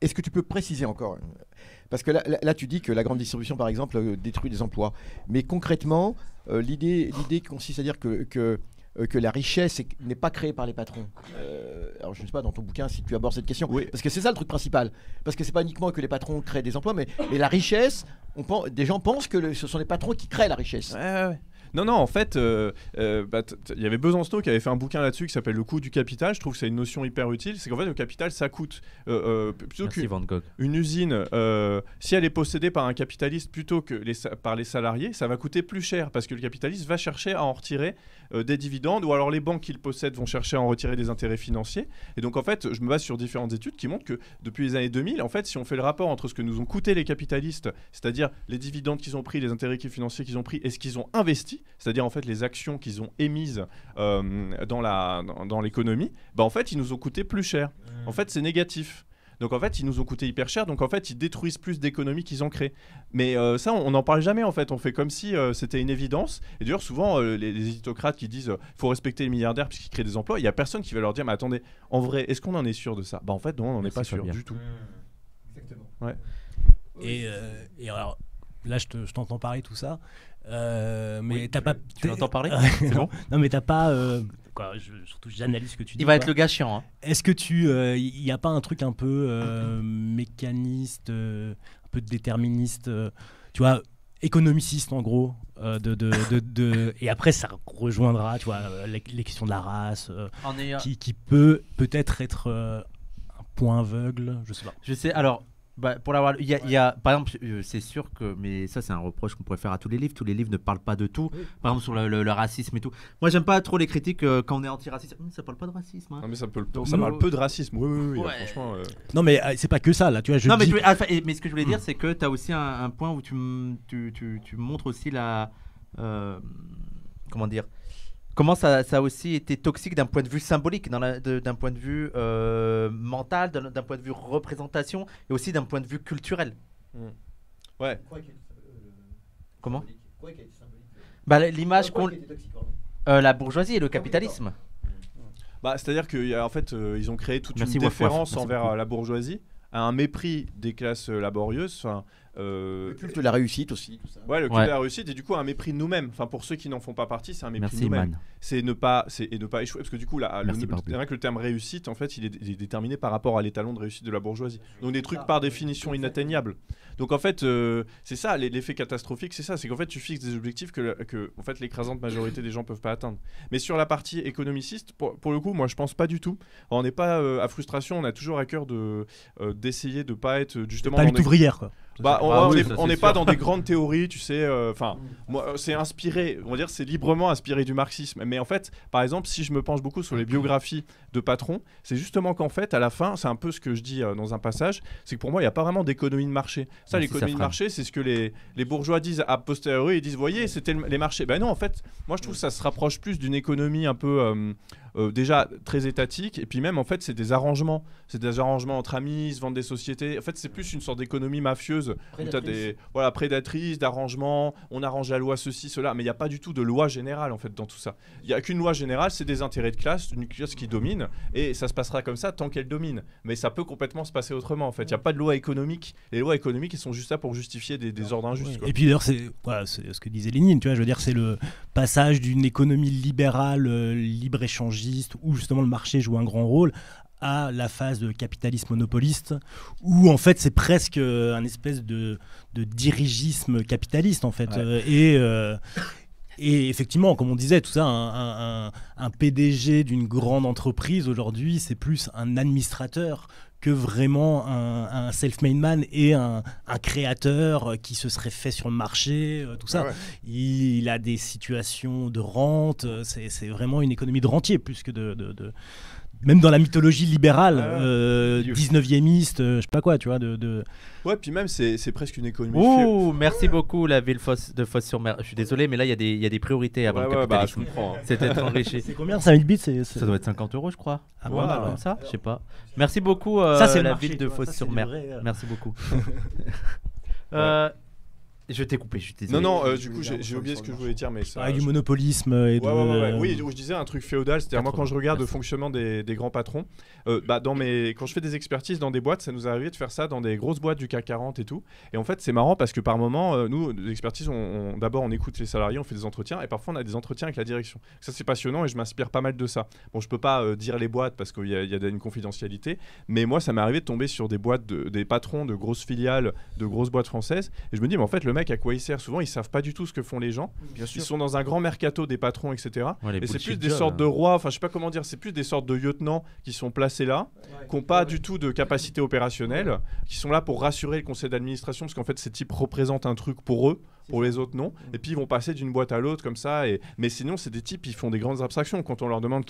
est-ce que tu peux préciser encore? Parce que là, tu dis que la grande distribution, par exemple, détruit des emplois. Mais concrètement, l'idée consiste à dire que la richesse n'est pas créée par les patrons. Alors je ne sais pas dans ton bouquin si tu abordes cette question, parce que c'est ça le truc principal. Parce que c'est pas uniquement que les patrons créent des emplois, mais la richesse, des gens pensent que ce sont les patrons qui créent la richesse. Ouais. Non, en fait, il y avait Besancenot qui avait fait un bouquin là-dessus qui s'appelle Le coût du capital. Je trouve que c'est une notion hyper utile. C'est qu'en fait, le capital, ça coûte. Plutôt qu'une usine, si elle est possédée par un capitaliste plutôt que par les salariés, ça va coûter plus cher parce que le capitaliste va chercher à en retirer des dividendes, ou alors les banques qui le possèdent vont chercher à en retirer des intérêts financiers. Et donc, en fait, je me base sur différentes études qui montrent que depuis les années 2000, en fait, si on fait le rapport entre ce que nous ont coûté les capitalistes, c'est-à-dire les dividendes qu'ils ont pris, les intérêts financiers qu'ils ont pris, et ce qu'ils ont investi, c'est-à-dire en fait les actions qu'ils ont émises dans l'économie, en fait ils nous ont coûté plus cher. En fait c'est négatif. Donc en fait ils nous ont coûté hyper cher, donc en fait ils détruisent plus d'économies qu'ils en créent. Mais ça on n'en parle jamais en fait, on fait comme si c'était une évidence. Et d'ailleurs souvent les éditocrates qui disent faut respecter les milliardaires puisqu'ils créent des emplois, il n'y a personne qui va leur dire mais attendez, en vrai est-ce qu'on en est sûr de ça? En fait non, on n'en est pas sûr du tout. Exactement. Ouais. Et alors là je t'entends parler tout ça. Mais t'as pas. Tu l'entends parler? C'est bon. Non, mais t'as pas. Surtout, j'analyse ce que tu dis. Il va être le gars chiant. Est-ce que il n'y a pas un truc un peu mécaniste, un peu déterministe, tu vois, économiciste en gros, et après ça rejoindra, tu vois, les questions de la race, qui peut-être être un point aveugle, je sais pas. Je sais. Alors, Bah, pour l'avoir, il y a, par exemple, c'est sûr que, mais ça c'est un reproche qu'on pourrait faire à tous les livres. Tous les livres ne parlent pas de tout. Par exemple sur le racisme et tout. Moi j'aime pas trop les critiques quand on est anti-raciste. Ça parle pas de racisme. Hein. Non mais ça parle peu de racisme. Oui, Ouais. franchement. Non, mais c'est pas que ça, là. Tu vois, Non, mais, mais ce que je voulais dire, c'est que tu as aussi un point où tu montres aussi la. Comment dire, comment ça a aussi été toxique d'un point de vue symbolique, d'un point de vue mental, d'un point de vue représentation et aussi d'un point de vue culturel. Ouais. Comment bah, l'image qu'on. La bourgeoisie et le capitalisme. Bah, c'est-à-dire qu'en fait, ils ont créé toute Merci, une Waf, déférence merci envers beaucoup. la bourgeoisie, à un mépris des classes laborieuses. Le culte de la réussite aussi. Tout ça. Ouais, le culte de la réussite et du coup un mépris de nous-mêmes. Enfin, pour ceux qui n'en font pas partie, c'est un mépris de nous-mêmes. C'est ne pas échouer, parce que du coup, là, le terme réussite, en fait, il est déterminé par rapport à l'étalon de réussite de la bourgeoisie. Donc des trucs par définition inatteignables. Donc en fait, c'est ça l'effet catastrophique, c'est ça, c'est qu'en fait tu fixes des objectifs que en fait l'écrasante majorité des gens peuvent pas atteindre. Mais sur la partie économiciste, pour le coup, moi je pense pas du tout. On n'est pas à frustration, on a toujours à cœur d'essayer de pas être justement pas lutte ouvrière, quoi. Bah, on n'est pas dans des grandes théories, tu sais. Enfin, moi, c'est inspiré, on va dire, c'est librement inspiré du marxisme. Mais en fait, par exemple, si je me penche beaucoup sur les biographies de patrons, c'est justement qu'en fait, à la fin, c'est un peu ce que je dis dans un passage, c'est que pour moi, il n'y a pas vraiment d'économie de marché. Ça, l'économie de marché, c'est ce que les bourgeois disent a posteriori. Ils disent, voyez, c'était les marchés. Ben non, en fait, moi, je trouve que ça se rapproche plus d'une économie un peu déjà très étatique. Et puis même, en fait, c'est des arrangements. C'est des arrangements entre amis, se vendent des sociétés. En fait, c'est plus une sorte d'économie mafieuse. Où tu as des prédatrices, d'arrangements, on arrange la loi, ceci, cela. Mais il n'y a pas du tout de loi générale, en fait, dans tout ça. Il n'y a qu'une loi générale, c'est des intérêts de classe, une classe qui domine. Et ça se passera comme ça tant qu'elle domine. Mais ça peut complètement se passer autrement, en fait. Il n'y a pas de loi économique. Les lois économiques, elles sont juste là pour justifier des ordres injustes. Quoi. Et puis d'ailleurs, c'est ce que disait Lénine, tu vois, je veux dire, c'est le passage d'une économie libérale, libre-échangiste, où justement le marché joue un grand rôle, à la phase de capitalisme monopoliste, où en fait c'est presque un espèce de dirigisme capitaliste, en fait. Ouais. Et effectivement, comme on disait, tout ça, un PDG d'une grande entreprise, aujourd'hui, c'est plus un administrateur que vraiment un self-made man et un créateur qui se serait fait sur le marché, tout ça. Ouais. Il a des situations de rente, c'est vraiment une économie de rentier, plus que même dans la mythologie libérale, 19e-iste, je sais pas quoi, tu vois. Ouais, puis même, c'est presque une économie. Ouh, merci beaucoup, la ville de Fos-sur-Mer. Je suis désolé, mais là, il y a des priorités avant le capitalisme. Je comprends. C'était enrichi. C'est combien, 5000 bits Ça doit être 50 €, je crois. Ah, comme ça, je sais pas. Merci beaucoup, ça, c'est la marché, ville de Fos-sur-Mer. Merci beaucoup. Je t'ai coupé, je suis désolé. Non, du coup, j'ai oublié ce que je voulais dire, mais ça. Du monopolisme et Oui, où je disais un truc féodal, c'est-à-dire moi quand je regarde le fonctionnement des grands patrons, quand je fais des expertises dans des boîtes, ça nous est arrivé de faire ça dans des grosses boîtes du CAC 40 et tout. Et en fait, c'est marrant parce que par moment, nous, des expertises, d'abord on écoute les salariés, on fait des entretiens, et parfois on a des entretiens avec la direction. Ça c'est passionnant et je m'inspire pas mal de ça. Bon, je peux pas dire les boîtes parce qu'il y a une confidentialité, mais moi ça m'est arrivé de tomber sur des boîtes, des patrons de grosses filiales, de grosses boîtes françaises, et je me dis, mais en fait, le mec, à quoi il sert? Souvent, ils savent pas du tout ce que font les gens. Ils sont dans un grand mercato des patrons, etc. Et c'est plus des sortes de rois, enfin, je sais pas comment dire, c'est plus des sortes de lieutenants qui sont placés là, qui n'ont pas du tout de capacité opérationnelle, qui sont là pour rassurer le conseil d'administration, parce qu'en fait, ces types représentent un truc pour eux. Pour les autres, non. Et puis, ils vont passer d'une boîte à l'autre comme ça. Mais sinon, c'est des types, ils font des grandes abstractions. Quand on leur demande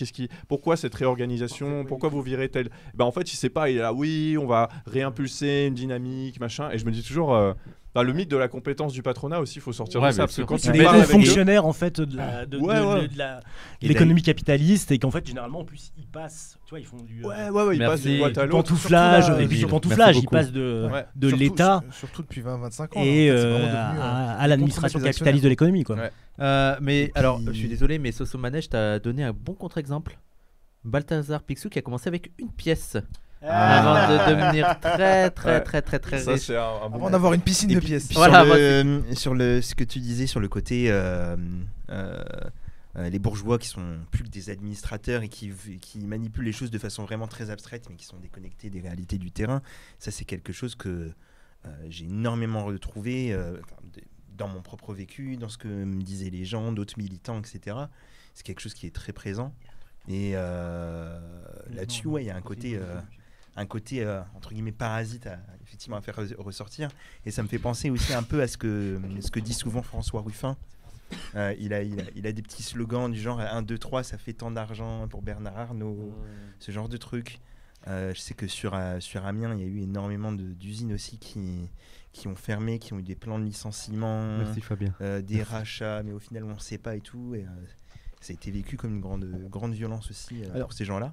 pourquoi cette réorganisation, pourquoi vous virez tel... en fait, il sait pas. Il est là, oui, on va réimpulser une dynamique, machin. Et je me dis toujours... le mythe de la compétence du patronat aussi, il faut sortir de ça. Parce que quand tu parles avec fonctionnaires en fait de l'économie capitaliste et qu'en fait généralement en plus ils passent, tu vois, ils font du ils passent d'une boîte à l'autre. Pantouflage et puis du pantouflage, ils passent de l'État surtout depuis 20-25 ans et à l'administration capitaliste de l'économie, quoi. Mais alors, je suis désolé, mais Soso Manège t'a donné un bon contre-exemple. Balthazar Picsou qui a commencé avec une pièce. Avant de devenir très ça, riche. Avant d'avoir une piscine de pièces. Voilà, sur ce que tu disais sur le côté les bourgeois qui sont plus que des administrateurs et qui manipulent les choses de façon vraiment très abstraite mais qui sont déconnectés des réalités du terrain, ça c'est quelque chose que j'ai énormément retrouvé dans mon propre vécu, dans ce que me disaient les gens, d'autres militants, etc. C'est quelque chose qui est très présent. Et là-dessus, il y a un côté un côté entre guillemets parasite effectivement à faire ressortir. Et ça me fait penser aussi un peu à ce que dit souvent François Ruffin. Il a des petits slogans du genre 1, 2, 3, ça fait tant d'argent pour Bernard Arnault, ce genre de trucs. Je sais que sur Amiens, il y a eu énormément d'usines aussi qui ont fermé, qui ont eu des plans de licenciement, Merci Fabien. des rachats, mais au final on ne sait pas et tout. Et, ça a été vécu comme une grande violence aussi pour ces gens-là.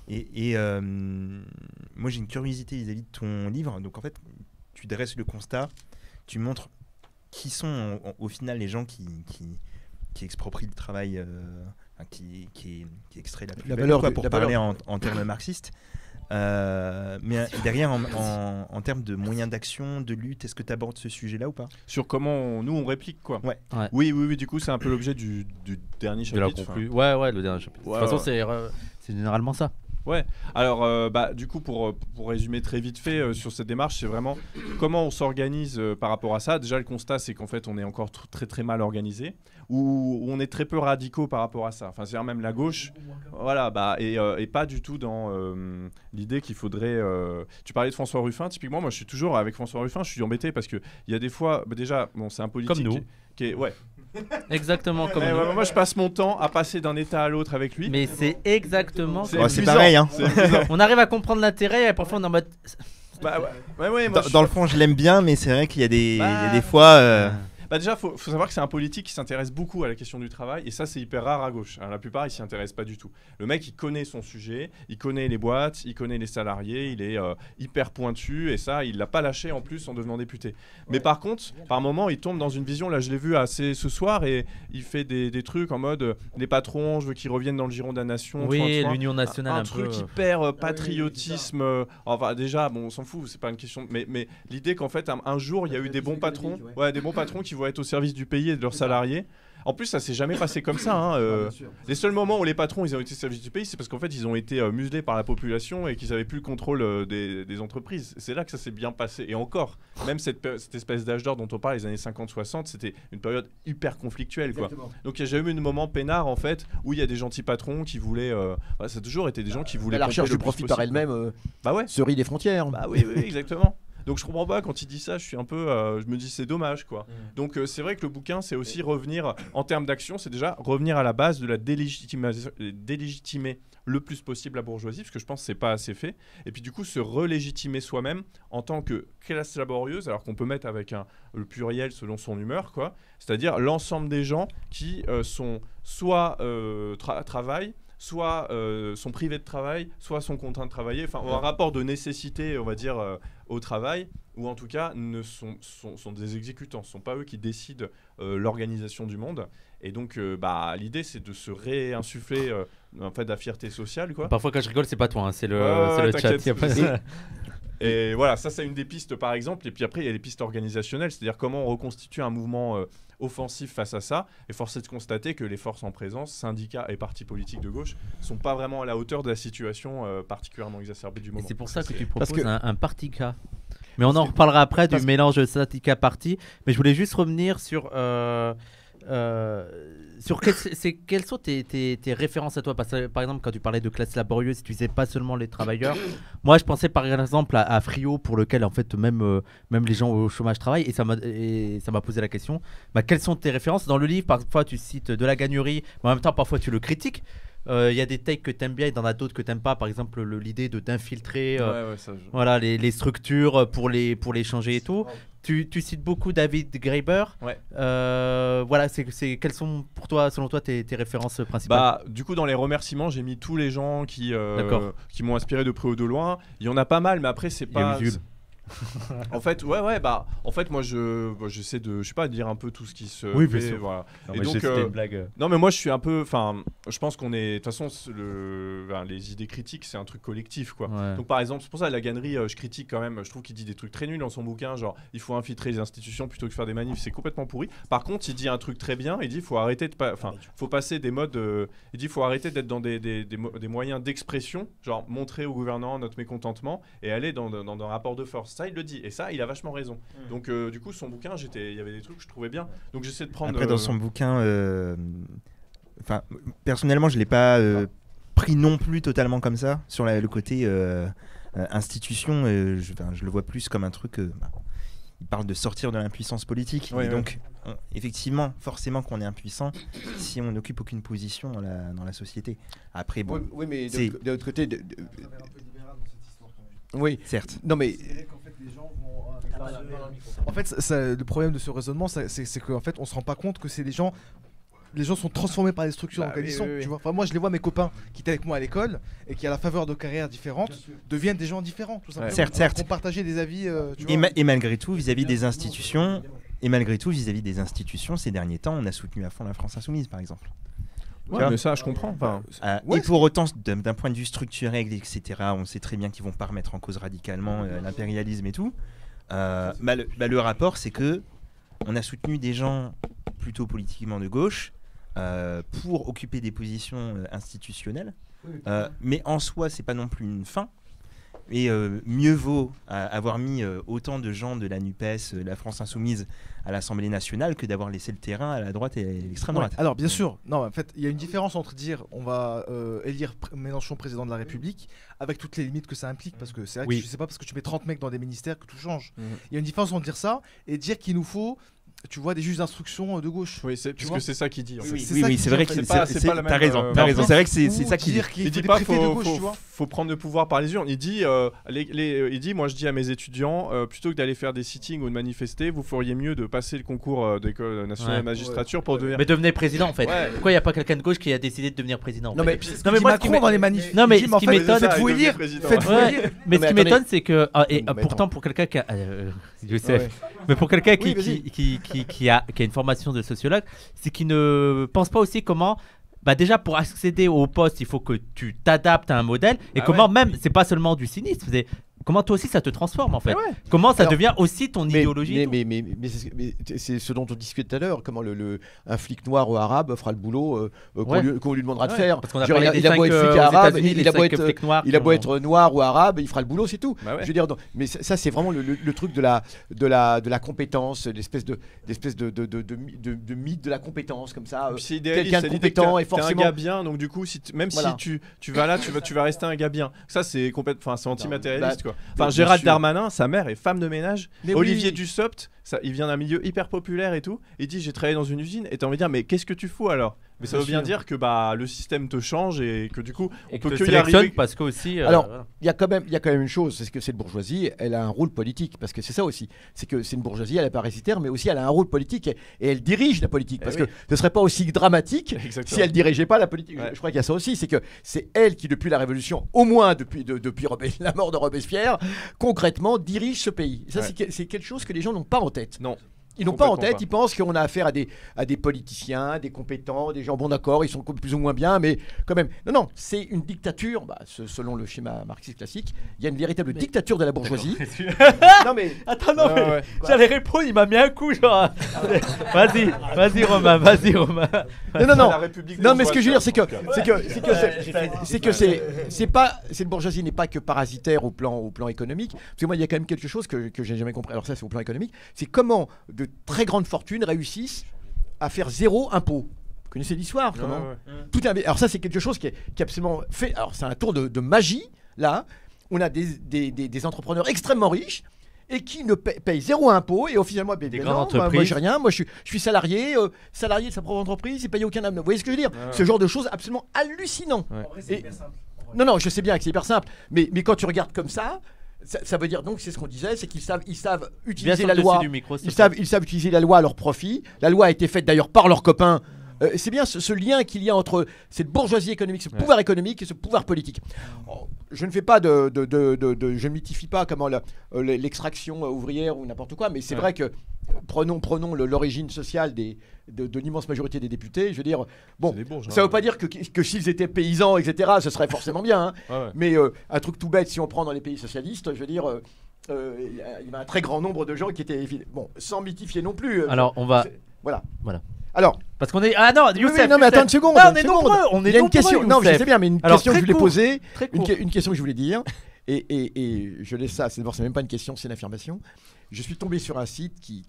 Et moi j'ai une curiosité vis-à-vis de ton livre. Donc en fait, tu dresses le constat, tu montres qui sont au final les gens qui exproprient le travail, qui extrait la valeur pour parler en termes marxistes. Mais derrière, en termes de moyens d'action, de lutte, est-ce que tu abordes ce sujet-là ou pas? Sur comment nous on réplique quoi. Ouais. Oui, du coup c'est un peu l'objet du dernier chapitre. Ouais, le dernier chapitre. De toute façon, c'est généralement ça. Ouais, alors du coup pour résumer très vite fait sur cette démarche, c'est vraiment comment on s'organise par rapport à ça. Déjà le constat c'est qu'en fait on est encore très très mal organisé, ou on est très peu radicaux par rapport à ça. Enfin c'est-à-dire même la gauche, voilà, et pas du tout dans l'idée qu'il faudrait... Tu parlais de François Ruffin, typiquement moi je suis toujours avec François Ruffin, je suis embêté parce qu'il y a des fois, déjà bon, c'est un politique comme nous. Qui est ouais. Exactement comme nous. Moi je passe mon temps à passer d'un état à l'autre avec lui. Mais c'est exactement c'est pareil hein. On arrive à comprendre l'intérêt et parfois on est en mode dans le fond je l'aime bien, mais c'est vrai qu'il y a des fois déjà, faut savoir que c'est un politique qui s'intéresse beaucoup à la question du travail, et ça, c'est hyper rare à gauche. Alors, la plupart, ils s'y intéressent pas du tout. Le mec, il connaît son sujet, il connaît les boîtes, il connaît les salariés, il est hyper pointu, et ça, il l'a pas lâché en plus en devenant député. Ouais. Mais par contre, par moment, il tombe dans une vision, là, je l'ai vu assez ce soir, et il fait des trucs en mode les patrons, je veux qu'ils reviennent dans le giron de la nation. Oui, l'Union nationale, un truc hyper patriotisme. Enfin, déjà, bon, on s'en fout, c'est pas une question. Mais l'idée qu'en fait, un jour, il y a eu des bons patrons, des bons patrons qui vont être au service du pays et de leurs salariés. En plus, ça s'est jamais passé comme ça. Hein. Les seuls moments où les patrons ils ont été au service du pays, c'est parce qu'en fait, ils ont été muselés par la population et qu'ils n'avaient plus le contrôle des entreprises. C'est là que ça s'est bien passé. Et encore, même cette espèce d'âge d'or dont on parle, les années 50-60, c'était une période hyper conflictuelle. Quoi. Donc, il n'y a jamais eu de moment peinard, en fait, où il y a des gentils patrons qui voulaient... ça a toujours été des gens qui voulaient... La recherche du profit par elle-même se rit des frontières. Bah oui, exactement. Donc je comprends pas quand il dit ça, je suis un peu, je me dis c'est dommage quoi. Donc c'est vrai que le bouquin c'est aussi revenir en termes d'action, c'est déjà revenir à la base de la délégitimer le plus possible la bourgeoisie, parce que je pense que c'est pas assez fait. Et puis du coup se relégitimer soi-même en tant que classe laborieuse, alors qu'on peut mettre avec le pluriel selon son humeur quoi. C'est-à-dire l'ensemble des gens qui sont soit travaillent, soit sont privés de travail, soit sont contraints de travailler, enfin ont un rapport de nécessité, on va dire, au travail, ou en tout cas sont des exécutants, ce ne sont pas eux qui décident l'organisation du monde. Et donc l'idée c'est de se réinsuffler en fait, de la fierté sociale. Quoi. Parfois quand je rigole, c'est pas toi, hein, c'est le chat. Et voilà, ça c'est une des pistes par exemple, et puis après il y a les pistes organisationnelles, c'est-à-dire comment on reconstitue un mouvement offensif face à ça, et force est de constater que les forces en présence, syndicats et partis politiques de gauche, sont pas vraiment à la hauteur de la situation particulièrement exacerbée du moment. Et c'est pour ça que tu proposes un parti-cas. Mais on en reparlera après du mélange syndicat-parti, mais je voulais juste revenir sur quelles sont tes références à toi, parce que, par exemple quand tu parlais de classe laborieuse, tu disais pas seulement les travailleurs. Moi je pensais par exemple à Frio, pour lequel en fait même les gens au chômage travaillent, et ça m'a posé la question, quelles sont tes références dans le livre? Parfois tu cites de la Gagnerie, mais en même temps parfois tu le critiques. Il y a des takes que t'aimes bien et t'en as d'autres que t'aimes pas, par exemple l'idée d'infiltrer voilà, les structures pour les changer et tout. Tu cites beaucoup David Graeber. Voilà, quelles sont pour toi, selon toi, tes références principales? Du coup, dans les remerciements, j'ai mis tous les gens qui m'ont inspiré de près ou de loin. Il y en a pas mal, mais après c'est pas... En fait, en fait, moi, j'essaie de, je sais pas, dire un peu tout ce qui se fait, voilà. Non, et donc, c'était une blague. Non, mais moi, je suis un peu, enfin, je pense qu'on est, de toute façon, les idées critiques, c'est un truc collectif, quoi. Ouais. Donc, par exemple, c'est pour ça la Gagnerie, je critique quand même. Je trouve qu'il dit des trucs très nuls dans son bouquin, genre, il faut infiltrer les institutions plutôt que faire des manifs, c'est complètement pourri. Par contre, il dit un truc très bien. Il dit, faut arrêter faut passer des modes. Il dit, faut arrêter d'être dans des moyens d'expression, genre montrer au gouvernement notre mécontentement et aller dans un rapport de force. Ça, il le dit, et ça, il a vachement raison. Donc, du coup, son bouquin, il y avait des trucs que je trouvais bien. Donc, j'essaie de prendre. Après, dans son bouquin, personnellement, je l'ai pas pris non plus totalement comme ça sur le côté institution, je le vois plus comme un truc. Il parle de sortir de l'impuissance politique. Ouais, et donc, effectivement, forcément qu'on est impuissant si on n'occupe aucune position dans la société. Après, bon. Oui, mais c'est- de l'autre côté. Ça avait un peu libéral dans cette histoire, quand même. Oui, Certes. non mais. C'est qu'en fait, les gens vont. En fait, le problème de ce raisonnement, c'est qu'en fait, on se rend pas compte que c'est les gens sont transformés par les structures dans lesquelles ils sont. Tu vois. Enfin, moi, je les vois, mes copains qui étaient avec moi à l'école et qui, à la faveur de carrières différentes, deviennent des gens différents, tout simplement. Certes. Qui ont partagé des avis. Tu Et, vois. et malgré tout, vis-à-vis des institutions, ces derniers temps, on a soutenu à fond la France Insoumise, par exemple. Ouais, mais ça, je comprends. Enfin, Ouais, et pour autant, d'un point de vue structurel, etc., on sait très bien qu'ils vont pas remettre en cause radicalement l'impérialisme et tout. Le rapport, c'est que on a soutenu des gens plutôt politiquement de gauche pour occuper des positions institutionnelles, mais en soi, c'est pas non plus une fin. Et mieux vaut avoir mis autant de gens de la NUPES, la France Insoumise, à l'Assemblée nationale que d'avoir laissé le terrain à la droite et à l'extrême droite. Alors bien sûr, non, en fait, il y a une différence entre dire on va élire Mélenchon président de la République avec toutes les limites que ça implique, parce que c'est vrai que je sais pas parce que tu mets 30 mecs dans des ministères que tout change. Il y a une différence entre dire ça et dire qu'il nous faut, tu vois, des juges d'instruction de gauche. oui, puisque c'est ça qu'il dit. En fait. Oui, c'est vrai que c'est pas la même, t'as raison. C'est vrai que c'est ça qui dit. Il dit pas faut prendre le pouvoir par les urnes. Il dit moi je dis à mes étudiants plutôt que d'aller faire des sittings ou de manifester, vous feriez mieux de passer le concours d'école nationale de magistrature pour devenir. Mais devenez président en fait. Ouais. Pourquoi il n'y a pas quelqu'un de gauche qui a décidé de devenir président en Non, fait mais Non, mais moi, ce qui Macron dans les manifs. Non, mais il dit, ce qui en fait, m'étonne, faites-vous il devient élire. président. Faites-vous Ouais, élire. mais ce mais qui attendez. m'étonne, c'est que mais pourtant attends. pour quelqu'un qui a, Youssef, mais pour quelqu'un Oui, vas-y. qui a une formation de sociologue, c'est qu'il ne pense pas aussi comment. Bah déjà pour accéder au poste, il faut que tu t'adaptes à un modèle et Ah comment même c'est pas seulement du cynisme, c'est comment toi aussi ça te transforme en fait. Comment ça Alors, devient aussi ton idéologie. Mais c'est ce dont on discutait tout à l'heure, comment un flic noir ou arabe fera le boulot qu'on lui demandera de faire. Parce qu'on a Je veux parlé dire, des il a beau 5 être flic aux arabe, États-Unis, il les a beau 5 être flics noirs il a qui beau ont- être noir ou arabe, il fera le boulot, c'est tout. Bah ouais. Je veux dire, mais ça c'est vraiment le truc de la compétence, l'espèce de mythe de la compétence comme ça. Puis c'est idéaliste, Quelqu'un de c'est l'idée que compétent t'es et forcément. un gars bien, donc du coup, même Voilà. si tu vas là, tu vas rester un gars bien. Ça, c'est complètement, c'est antimatérialiste quoi. bien Enfin, Gérald sûr. Darmanin, sa mère est femme de ménage. Mais Olivier oui. Dussopt, il vient d'un milieu hyper populaire et tout. Il dit j'ai travaillé dans une usine et t'as envie de dire mais qu'est-ce que tu fous alors? Mais ça Bien veut bien sûr. dire que bah le système te change et que du coup on Et peut que que y sélectionne arriver. parce que aussi. Alors, voilà. il y a quand même une chose, c'est que cette bourgeoisie, elle a un rôle politique, parce que c'est ça aussi, c'est que c'est une bourgeoisie, elle est parasitaire, mais aussi elle a un rôle politique et elle dirige la politique, parce oui. que ce serait pas aussi dramatique Exactement. si elle dirigeait pas la politique. Ouais. Je crois qu'il y a ça aussi, c'est que c'est elle qui, depuis la Révolution, au moins depuis la mort de Robespierre, concrètement dirige ce pays. Ça, Ouais. c'est quelque chose que les gens n'ont pas en tête. Non. Ils n'ont pas en Complètement tête, ils pensent qu'on a affaire à des politiciens, des compétents, des gens, bon d'accord, ils sont plus ou moins bien, mais quand même. Non, c'est une dictature, selon le schéma marxiste classique, il y a une véritable dictature de la bourgeoisie. Non mais... Attends, non, Ouais, mais ouais. j'allais répondre, il m'a mis un coup, genre. Vas-y, Romain. Non. La République Non, mais ce que je veux dire, bourgeoise, c'est que c'est pas cette bourgeoisie n'est pas que parasitaire au plan économique. Parce que moi, il y a quand même quelque chose que j'ai jamais compris. Alors ça, c'est au plan économique. C'est comment de très grandes fortunes réussissent à faire zéro impôt. Vous connaissez l'histoire, comment Tout alors ça, c'est quelque chose qui est absolument fait. Alors c'est un tour de magie là. On a des entrepreneurs extrêmement riches et qui ne payent zéro impôt et officiellement Des grandes entreprises. moi j'ai rien, moi je suis salarié de sa propre entreprise, il paye aucun impôt. Vous voyez ce que je veux dire? Ce genre de choses absolument hallucinant. Ouais. En vrai, c'est Et- hyper simple. Non, je sais bien que c'est hyper simple, mais quand tu regardes comme ça veut dire donc, c'est ce qu'on disait, c'est qu'ils savent Viens utiliser sur la le loi. dessus du micro, s'il Ils te plaît. savent utiliser la loi à leur profit. La loi a été faite d'ailleurs par leurs copains. C'est bien ce lien qu'il y a entre cette bourgeoisie économique, ce pouvoir économique et ce pouvoir politique. Oh, je ne fais pas je ne mythifie pas comment l'extraction ouvrière ou n'importe quoi, mais c'est vrai que prenons l'origine sociale de l'immense majorité des députés. Je veux dire, bon, C'est des bourges, ça ne hein. veut pas dire que s'ils étaient paysans, etc., ce serait forcément bien. Hein. Mais un truc tout bête, si on prend dans les pays socialistes, je veux dire, il y a un très grand nombre de gens qui étaient, bon, sans mythifier non plus. Alors, on va. Voilà. Voilà. Alors, Parce qu'on est. Ah non, oui, Youssef. non mais attends une seconde. Non, on une est seconde. nombreux. On est Il y a une nombreux, question. Non, je Youssef. sais bien, mais une Alors, question que très je voulais court, poser. Très Une, court. une question que je voulais dire. Et je laisse ça. C'est même pas une question, c'est une affirmation. Je suis tombé sur un site qui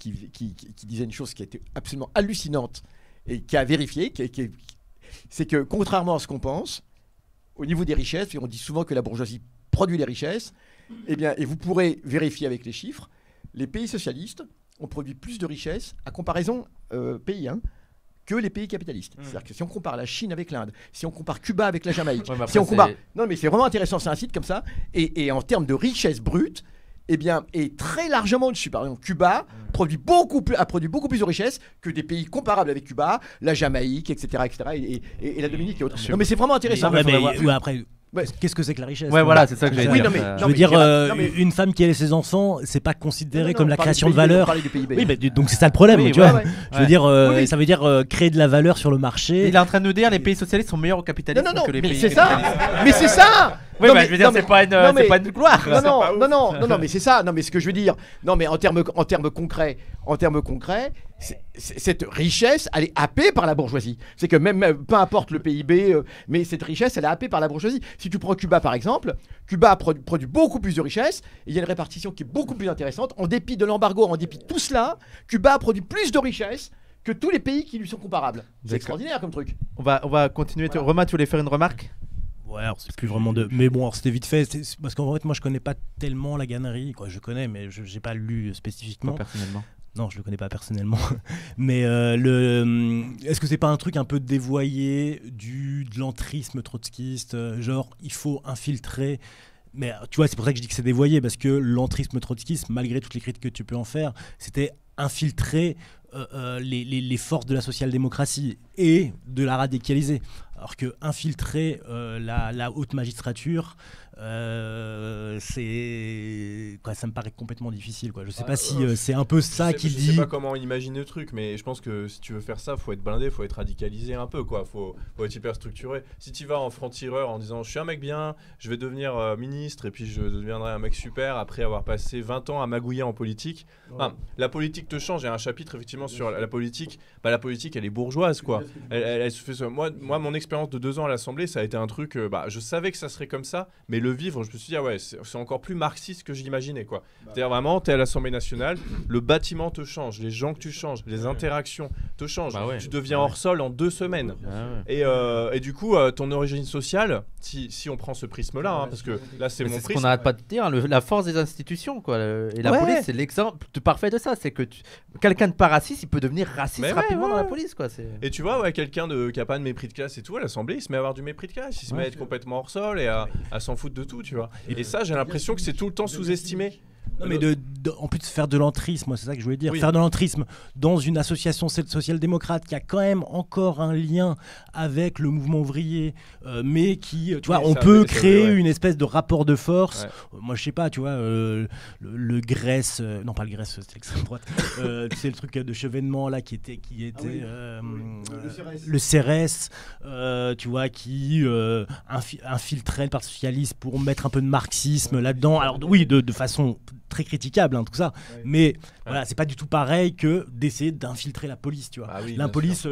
disait une chose qui était absolument hallucinante et qui a vérifié. C'est que contrairement à ce qu'on pense, au niveau des richesses, et on dit souvent que la bourgeoisie produit les richesses, Eh bien, et vous pourrez vérifier avec les chiffres, les pays socialistes ont produit plus de richesses à comparaison pays, que les pays capitalistes. C'est-à-dire que si on compare la Chine avec l'Inde, si on compare Cuba avec la Jamaïque, si on compare... Non, mais c'est vraiment intéressant, c'est un site comme ça. Et en termes de richesse brute, eh bien, est très largement au-dessus. Par exemple, Cuba a produit beaucoup plus de richesses que des pays comparables avec Cuba, la Jamaïque, etc. et la Dominique et autres. Non, mais c'est vraiment intéressant. Après... Qu'est-ce que c'est que la richesse? Ouais, voilà, c'est ça que j'allais dire. Je veux dire, une femme qui élève ses enfants, c'est pas considéré comme la création de valeur. Oui, mais donc c'est ça le problème, tu vois. Je veux dire, ça veut dire créer de la valeur sur le marché. Il est en train de nous dire les pays socialistes sont meilleurs au capitalisme que les pays capitalistes. Mais c'est ça. Oui, je veux dire, c'est pas une gloire. Non, mais c'est ça. Non, mais ce que je veux dire, non, mais en termes concrets, cette richesse, elle est happée par la bourgeoisie. C'est que même, peu importe le PIB, mais cette richesse, elle est happée par la bourgeoisie. Si tu prends Cuba, par exemple, Cuba a produit beaucoup plus de richesses. Il y a une répartition qui est beaucoup plus intéressante. En dépit de l'embargo, en dépit de tout cela, Cuba a produit plus de richesses que tous les pays qui lui sont comparables. C'est extraordinaire comme truc. On va continuer. Voilà. Romain, tu voulais faire une remarque? Ouais, alors c'est plus vraiment de. Mais bon, c'était vite fait. Parce qu'en fait, moi, je connais pas tellement la Gannerie. Je connais, mais je n'ai pas lu spécifiquement. Pas personnellement. Non, je le connais pas personnellement. Mais est-ce que c'est pas un truc un peu dévoyé de l'entrisme trotskiste, genre il faut infiltrer. Mais tu vois, c'est pour ça que je dis que c'est dévoyé, parce que l'entrisme trotskiste, malgré toutes les critiques que tu peux en faire, c'était infiltrer les forces de la social-démocratie et de la radicaliser. Alors que infiltrer la haute magistrature, c'est quoi, ça me paraît complètement difficile, quoi. Je sais pas si c'est un peu ça qu'il dit. Je sais pas comment imaginer le truc, mais je pense que si tu veux faire ça, faut être blindé, faut être radicalisé un peu, quoi. Faut être hyper structuré. Si tu vas en franc-tireur en disant je suis un mec bien, je vais devenir ministre et puis je deviendrai un mec super après avoir passé 20 ans à magouiller en politique. La politique te change. Il y a un chapitre effectivement sur la politique. La politique, elle est bourgeoise, quoi. Elle se fait. Moi, mon expérience de 2 ans à l'Assemblée, ça a été un truc. Je savais que ça serait comme ça, mais le vivre, je me suis dit c'est encore plus marxiste que j'imaginais, quoi. C'est-à-dire vraiment, t'es à l'Assemblée nationale, le bâtiment te change, les gens que tu changes, les interactions te changent. Tu deviens hors sol en 2 semaines. Et du coup, ton origine sociale, si on prend ce prisme-là, parce que là c'est mon prisme. C'est ce qu'on n'arrête pas de dire, la force des institutions, quoi. Et la police, c'est l'exemple parfait de ça. C'est que quelqu'un de pas raciste, il peut devenir raciste rapidement dans la police, quoi. Et tu vois, quelqu'un qui a pas de mépris de classe et tout, à l'Assemblée, il se met à avoir du mépris de classe, il se met à être complètement hors sol et à s'en foutre de tout, tu vois. Et ça, j'ai l'impression que c'est tout le temps sous-estimé. Non, mais en plus de faire de l'entrisme, moi c'est ça que je voulais dire, faire de l'entrisme dans une association social-démocrate qui a quand même encore un lien avec le mouvement ouvrier, mais qui, tu vois, on peut créer une espèce de rapport de force. Moi je sais pas, tu vois, le Grèce, non pas le Grèce, c'était l'extrême droite, c'est le truc de Chevènement là qui était le CRS, tu vois, qui infiltrait le Parti socialiste pour mettre un peu de marxisme là-dedans. Alors oui, de façon très critiquable, tout ça, mais voilà, c'est pas du tout pareil que d'essayer d'infiltrer la police, tu vois.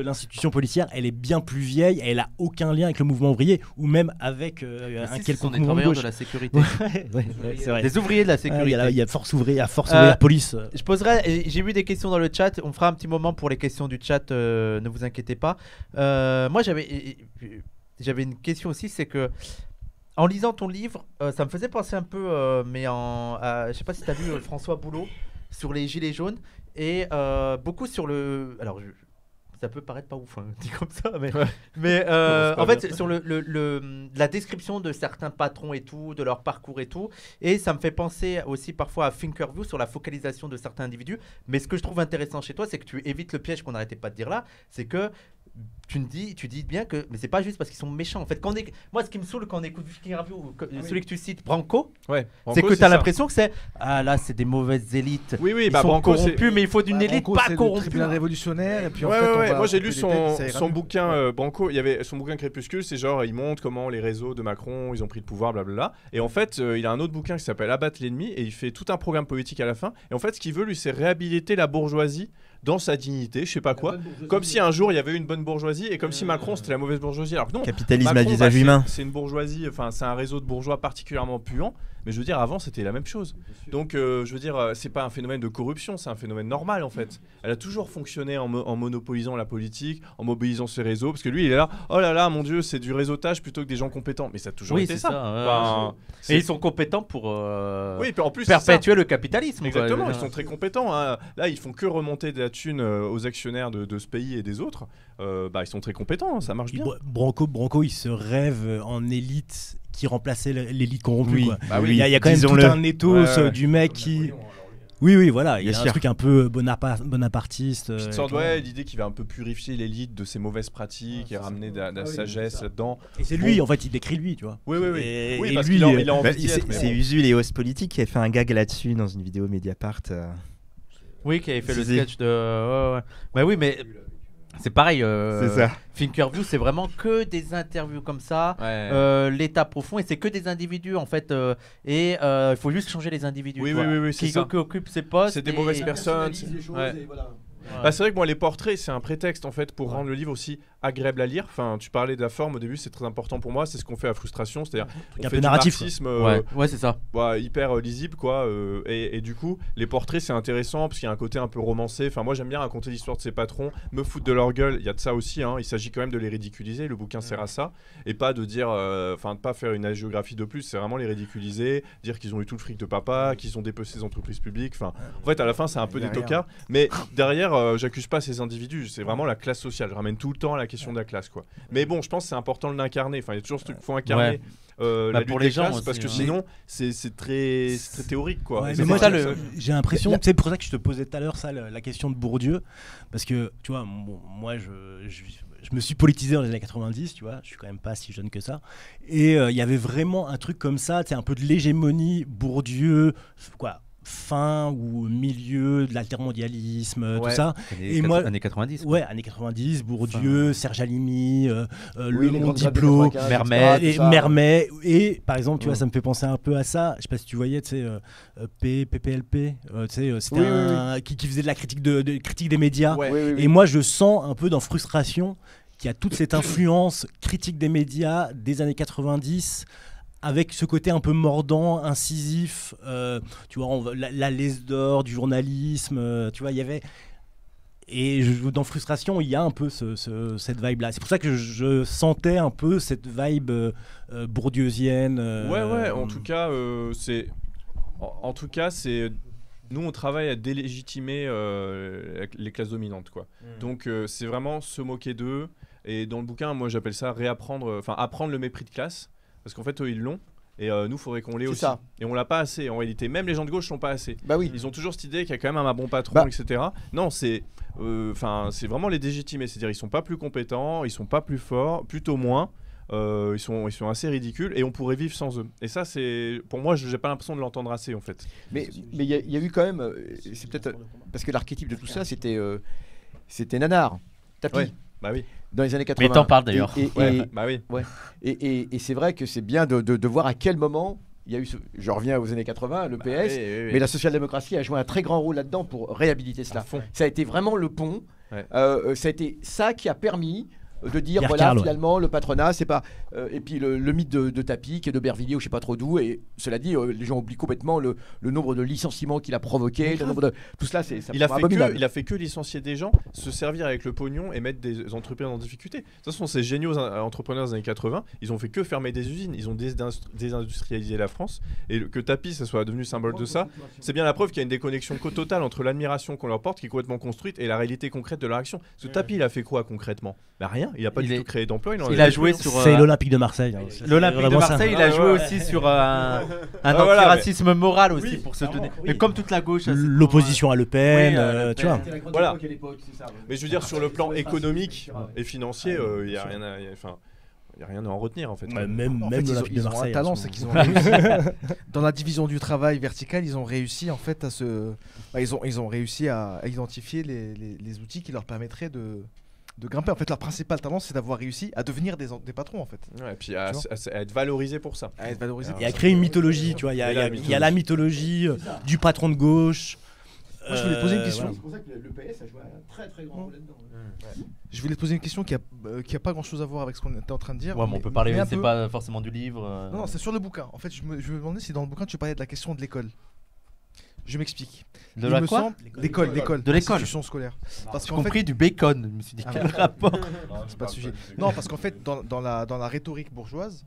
L'institution policière, elle est bien plus vieille, elle a aucun lien avec le mouvement ouvrier ou même avec un quelconque mouvement de gauche. De la sécurité. C'est vrai. Des ouvriers de la sécurité. Il y a force ouvrière, police. Je poserai, j'ai vu des questions dans le chat, on fera un petit moment pour les questions du chat, ne vous inquiétez pas. Moi j'avais une question aussi, c'est que en lisant ton livre, ça me faisait penser un peu, je sais pas si tu as lu François Boulot sur les gilets jaunes et beaucoup sur le. Alors, ça peut paraître pas ouf, dit comme ça, mais en fait, sur la description de certains patrons et tout, de leur parcours et tout, et ça me fait penser aussi parfois à Thinkerview sur la focalisation de certains individus. Mais ce que je trouve intéressant chez toi, c'est que tu évites le piège qu'on n'arrêtait pas de dire là, c'est que tu dis bien que mais c'est pas juste parce qu'ils sont méchants en fait. Moi ce qui me saoule quand on écoute Thinkerview, celui que tu cites, Branco, c'est que tu as l'impression que c'est là c'est des mauvaises élites. Ils sont Branco corrompus, mais il faut d'une élite pas corrompue. C'est le tribunal révolutionnaire et puis moi j'ai lu son bouquin Branco, il y avait son bouquin Crépuscule, c'est genre il montre comment les réseaux de Macron, ils ont pris le pouvoir, blablabla. Et en fait, il a un autre bouquin qui s'appelle Abattre l'ennemi et il fait tout un programme politique à la fin. Et en fait, ce qu'il veut lui, c'est réhabiliter la bourgeoisie dans sa dignité, je sais pas quoi, comme si un jour il y avait une bonne bourgeoisie et comme si Macron c'était la mauvaise bourgeoisie. Alors que non, capitalisme à visage humain. C'est une bourgeoisie, enfin c'est un réseau de bourgeois particulièrement puant, Mais je veux dire, avant, c'était la même chose. Donc, je veux dire, c'est pas un phénomène de corruption, c'est un phénomène normal, en fait. Elle a toujours fonctionné en monopolisant la politique, en mobilisant ses réseaux, parce que lui, il est là, oh là là, mon Dieu, c'est du réseautage plutôt que des gens compétents. Mais ça a toujours été ça. Enfin, et ils sont compétents pour oui, puis en plus, perpétuer le capitalisme. Exactement, ils sont très compétents. Hein. Là, ils font que remonter de la thune aux actionnaires de ce pays et des autres. Ils sont très compétents, hein, ça marche bien. Branco, il se rêve en élite qui remplaçait l'élite corrompue. Oui. Quoi. Bah oui, il y a quand même tout un ethos du mec qui... Oui, voilà, il y a un truc un peu bonapartiste. L'idée qu'il va un peu purifier l'élite de ses mauvaises pratiques et ramener de la sagesse là-dedans. Et c'est lui, en fait, il décrit lui, tu vois. Oui, et parce lui, qu'il a envie d'y être. C'est Usul et Os Politique qui a fait un gag là-dessus dans une vidéo Mediapart. Oui, qui avait fait le sketch de... Bah oui, mais... C'est pareil, c'est ça. Thinkerview, c'est vraiment que des interviews comme ça, l'état profond, et c'est que des individus en fait. Et il faut juste changer les individus qui occupent ces postes. C'est des mauvaises personnes. C'est vrai que moi, les portraits, c'est un prétexte en fait pour rendre le livre aussi agréable à lire. Enfin, tu parlais de la forme au début, c'est très important pour moi. C'est ce qu'on fait à Frustration, c'est-à-dire on fait du marxisme c'est ça. Hyper lisible quoi. Et du coup, les portraits, c'est intéressant parce qu'il y a un côté un peu romancé. Enfin, moi, j'aime bien raconter l'histoire de ces patrons, me foutre de leur gueule. Il y a de ça aussi. Hein. Il s'agit quand même de les ridiculiser. Le bouquin sert à ça et pas de dire, de pas faire une hagiographie de plus. C'est vraiment les ridiculiser, dire qu'ils ont eu tout le fric de papa, qu'ils ont dépecé les entreprises publiques. Enfin, en fait, à la fin, c'est un peu des tocards. Mais derrière, j'accuse pas ces individus. C'est vraiment la classe sociale. Je ramène tout le temps la question de la classe, quoi. Mais bon, je pense que c'est important de l'incarner. Enfin, il y a toujours ce truc qu'il faut incarner. La lutte pour des les gens classes, aussi, parce que sinon c'est très théorique, quoi. Mais moi, j'ai l'impression, c'est pour ça que je te posais tout à l'heure la question de Bourdieu, parce que tu vois, moi je me suis politisé dans les années 90, tu vois, je suis quand même pas si jeune que ça, et il y avait vraiment un truc comme ça, c'est un peu de l'hégémonie Bourdieu, quoi. Fin ou milieu de l'altermondialisme, tout ça. Années 90. Ouais, années 90, Bourdieu, Serge Alimi, Le Monde Diplo, Mermet. Et par exemple, tu vois, ça me fait penser un peu à ça. Je sais pas si tu voyais, tu sais, PPLP, tu sais, c'était qui faisait de la critique, critique des médias. Et moi, je sens un peu dans Frustration qu'il y a toute cette influence critique des médias des années 90. Avec ce côté un peu mordant, incisif, tu vois, la laisse d'or du journalisme, tu vois, il y avait... Et dans Frustration, il y a un peu cette vibe-là. C'est pour ça que je sentais un peu cette vibe bourdieusienne. En tout cas, c'est... En tout cas, c'est... Nous, on travaille à délégitimer les classes dominantes, quoi. Donc, c'est vraiment se moquer d'eux. Et dans le bouquin, moi, j'appelle ça apprendre le mépris de classe. Parce qu'en fait, eux, ils l'ont. Et nous, il faudrait qu'on l'ait aussi. Ça. Et on l'a pas assez, en réalité. Même les gens de gauche sont pas assez. Bah oui. Ils ont toujours cette idée qu'il y a quand même un bon patron, etc. Non, c'est vraiment les dégitimer. C'est-à-dire, ils sont pas plus compétents, ils sont pas plus forts, plutôt moins. Ils sont assez ridicules et on pourrait vivre sans eux. Et ça, c'est pour moi, j'ai pas l'impression de l'entendre assez, en fait. Mais il y a eu quand même... c'est peut-être... Parce que l'archétype de tout ça, c'était Nanar, Tapi. Ouais. Bah oui. Dans les années 80. Mais t'en parles d'ailleurs. Et c'est vrai que c'est bien de voir à quel moment il y a eu je reviens aux années 80, le PS, mais la social-démocratie a joué un très grand rôle là-dedans pour réhabiliter cela. Ça a été vraiment le pont. Ça a été ça qui a permis de dire Pierre voilà Carl, finalement le patronat c'est pas et puis le mythe de Tapi qui est de Bervilliers ou je sais pas trop d'où, et cela dit les gens oublient complètement le nombre de licenciements qu'il a provoqué, le nombre de tout cela il a fait que licencier des gens, se servir avec le pognon et mettre des entreprises en difficulté. De toute façon, ces géniaux entrepreneurs des années 80, ils ont fait que fermer des usines, ils ont désindustrialisé la France, et que Tapi ça soit devenu symbole de ça, c'est bien la preuve qu'il y a une déconnexion totale entre l'admiration qu'on leur porte qui est complètement construite et la réalité concrète de leur action. Ce Tapi il a fait quoi concrètement? Bah rien. Il n'a pas du tout créé d'emploi. Il a joué sur. C'est l'Olympique de Marseille. L'Olympique de Marseille, il a joué aussi sur un antiracisme moral aussi pour se donner. Mais comme toute la gauche. L'opposition à Le Pen, tu vois. Voilà. Mais je veux dire, sur le plan économique et financier, il n'y a rien à. Il n'y a rien à en retenir en fait. Même l'Olympique de Marseille. Ils ont un talent, c'est qu'ils ont réussi. Dans la division du travail vertical, ils ont réussi en fait à ils ont réussi à identifier les outils qui leur permettraient de grimper. En fait, leur principal talent, c'est d'avoir réussi à devenir des patrons en fait. Ouais, et puis à être valorisé pour ça. Et à créer une mythologie, tu vois. Il y a la mythologie du patron de gauche. Moi, je voulais te poser une question. C'est pour ça que le PS a joué un très très grand rôle là-dedans. Je voulais te poser une question qui a pas grand chose à voir avec ce qu'on était en train de dire. Ouais, mais on peut parler, un c'est peu- pas forcément du livre. Non, c'est sur le bouquin. En fait, je me demandais si dans le bouquin tu parlais de la question de l'école. Je m'explique. De Il la me quoi semble- L'école. De l'école. L'institution scolaire. Parce J'ai qu'en compris fait, du bacon. Je me suis dit, quel rapport c'est pas le sujet. Non, parce qu'en fait, dans la rhétorique bourgeoise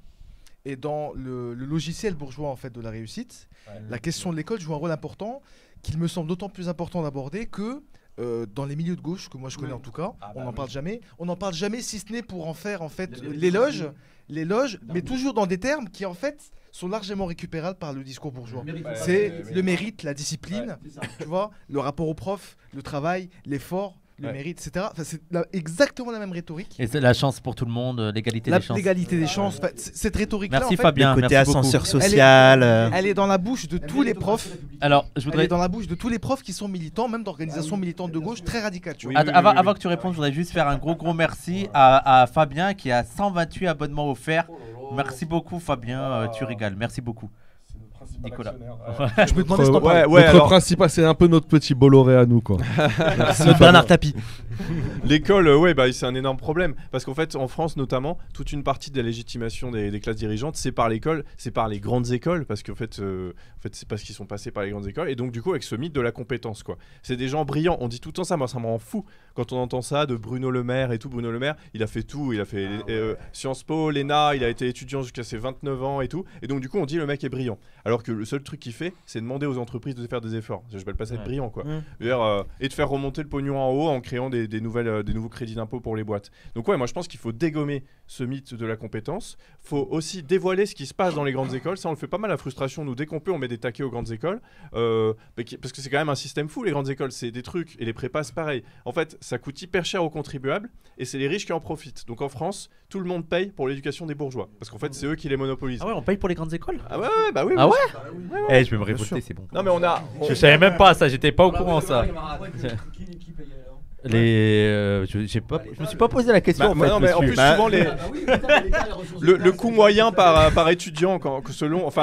et dans le logiciel bourgeois en fait de la réussite, la question de l'école joue un rôle important qu'il me semble d'autant plus important d'aborder que dans les milieux de gauche que moi je connais en tout cas, on n'en parle jamais. On n'en parle jamais si ce n'est pour en faire en fait l'éloge, mais toujours dans des termes qui en fait sont largement récupérables par le discours bourgeois. C'est le mérite, la discipline, tu vois, le rapport au prof, le travail, l'effort, le mérite, etc. Enfin, c'est exactement la même rhétorique. Et c'est la chance pour tout le monde, l'égalité des chances. L'égalité des chances. Enfin, cette rhétorique-là, Merci en fait, Fabien, Le côté merci beaucoup. ascenseur social. elle est dans la bouche de tous les profs. Alors, je Elle voudrais. est dans la bouche de tous les profs qui sont militants, même d'organisations militantes de gauche très radicales. Tu vois. Oui, Avant que tu répondes, je voudrais juste faire un gros merci à Fabien qui a 128 abonnements offerts. Merci beaucoup Fabien, tu régales. Merci beaucoup. Nicolas. Je me demandais si t'en parlais. Ouais, notre alors, principal, c'est un peu notre petit Bolloré à nous, quoi. Notre Bernard Tapie. l'école, c'est un énorme problème. Parce qu'en fait, en France notamment, toute une partie de la légitimation des classes dirigeantes, c'est par l'école, c'est par les grandes écoles. Parce qu'en fait, c'est parce qu'ils sont passés par les grandes écoles. Et donc, du coup, avec ce mythe de la compétence, quoi. C'est des gens brillants. On dit tout le temps ça, moi, ça me rend fou. Quand on entend ça de Bruno Le Maire et tout, Bruno Le Maire, il a fait tout. Il a fait Sciences Po, l'ENA, il a été étudiant jusqu'à ses 29 ans et tout. Et donc, du coup, on dit le mec est brillant. Alors que le seul truc qu'il fait, c'est demander aux entreprises de faire des efforts. Je n'appelle pas ça être brillant, quoi. Et de faire remonter le pognon en haut en créant des nouveaux crédits d'impôt pour les boîtes. Donc ouais, moi je pense qu'il faut dégommer ce mythe de la compétence. Faut aussi dévoiler ce qui se passe dans les grandes écoles. Ça, on le fait pas mal, la frustration. Nous, dès qu'on peut, on met des taquets aux grandes écoles. Parce que c'est quand même un système fou, les grandes écoles. C'est des trucs. Et les prépas, c'est pareil. En fait, ça coûte hyper cher aux contribuables. Et c'est les riches qui en profitent. Donc en France, tout le monde paye pour l'éducation des bourgeois. Parce qu'en fait, c'est eux qui les monopolisent. Ah ouais, on paye pour les grandes écoles. Ah ouais, bah oui. Ah oui. ouais. Je vais me révolter, c'est bon. Non mais on a... Je savais même pas ça, j'étais pas au courant ça. Je me suis pas posé la question en fait. non, mais en plus, souvent le coût moyen par étudiant,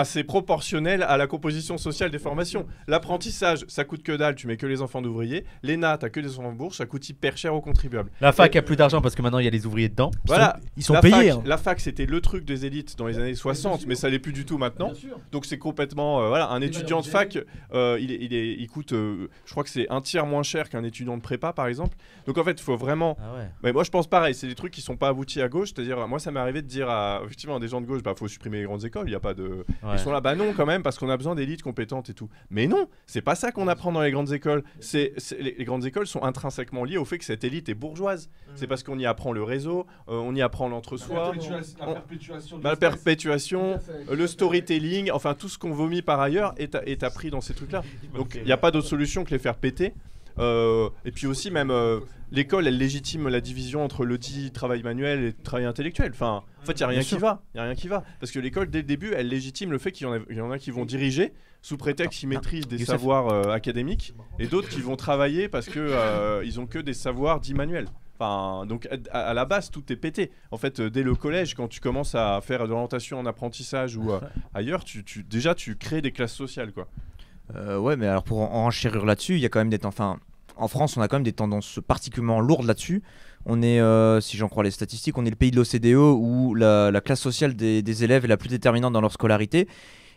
c'est proportionnel à la composition sociale des formations. L'apprentissage, ça coûte que dalle, tu mets que les enfants d'ouvriers. L'ENA, t'as que des enfants de bourse, ça coûte hyper cher aux contribuables. La fac a plus d'argent parce que maintenant il y a les ouvriers dedans. Voilà, Ils sont payés. La fac, c'était le truc des élites dans les années 60, mais ça l'est plus du tout maintenant. Donc c'est complètement un étudiant de fac, il coûte, je crois que c'est un tiers moins cher qu'un étudiant de prépa par exemple. Donc en fait, il faut vraiment. Ah ouais. Mais moi je pense pareil, c'est des trucs qui sont pas aboutis à gauche. C'est-à-dire, moi ça m'est arrivé de dire à effectivement des gens de gauche, faut supprimer les grandes écoles. Il y a pas de. Ils sont là, non quand même parce qu'on a besoin d'élites compétentes et tout. Mais non, c'est pas ça qu'on apprend dans les grandes écoles. Les grandes écoles sont intrinsèquement liées au fait que cette élite est bourgeoise. C'est parce qu'on y apprend le réseau, on y apprend l'entre-soi, la perpétuation, le storytelling, enfin tout ce qu'on vomit par ailleurs est appris dans ces trucs-là. Donc il n'y a pas d'autre solution que les faire péter. Et puis aussi même l'école elle légitime la division entre le dit travail manuel et le travail intellectuel. Enfin, en fait il y a rien qui va parce que l'école dès le début elle légitime le fait qu'il y en a qui vont diriger sous prétexte qu'ils maîtrisent des savoirs académiques et d'autres qui vont travailler parce que ils ont que des savoirs dits manuels. Enfin, donc à la base tout est pété. En fait dès le collège quand tu commences à faire de l'orientation en apprentissage ou ailleurs tu crées des classes sociales quoi. Ouais, mais alors pour en enchérir là-dessus, il y a quand même en France, on a quand même des tendances particulièrement lourdes là-dessus. On est, si j'en crois les statistiques, on est le pays de l'OCDE où la classe sociale des élèves est la plus déterminante dans leur scolarité.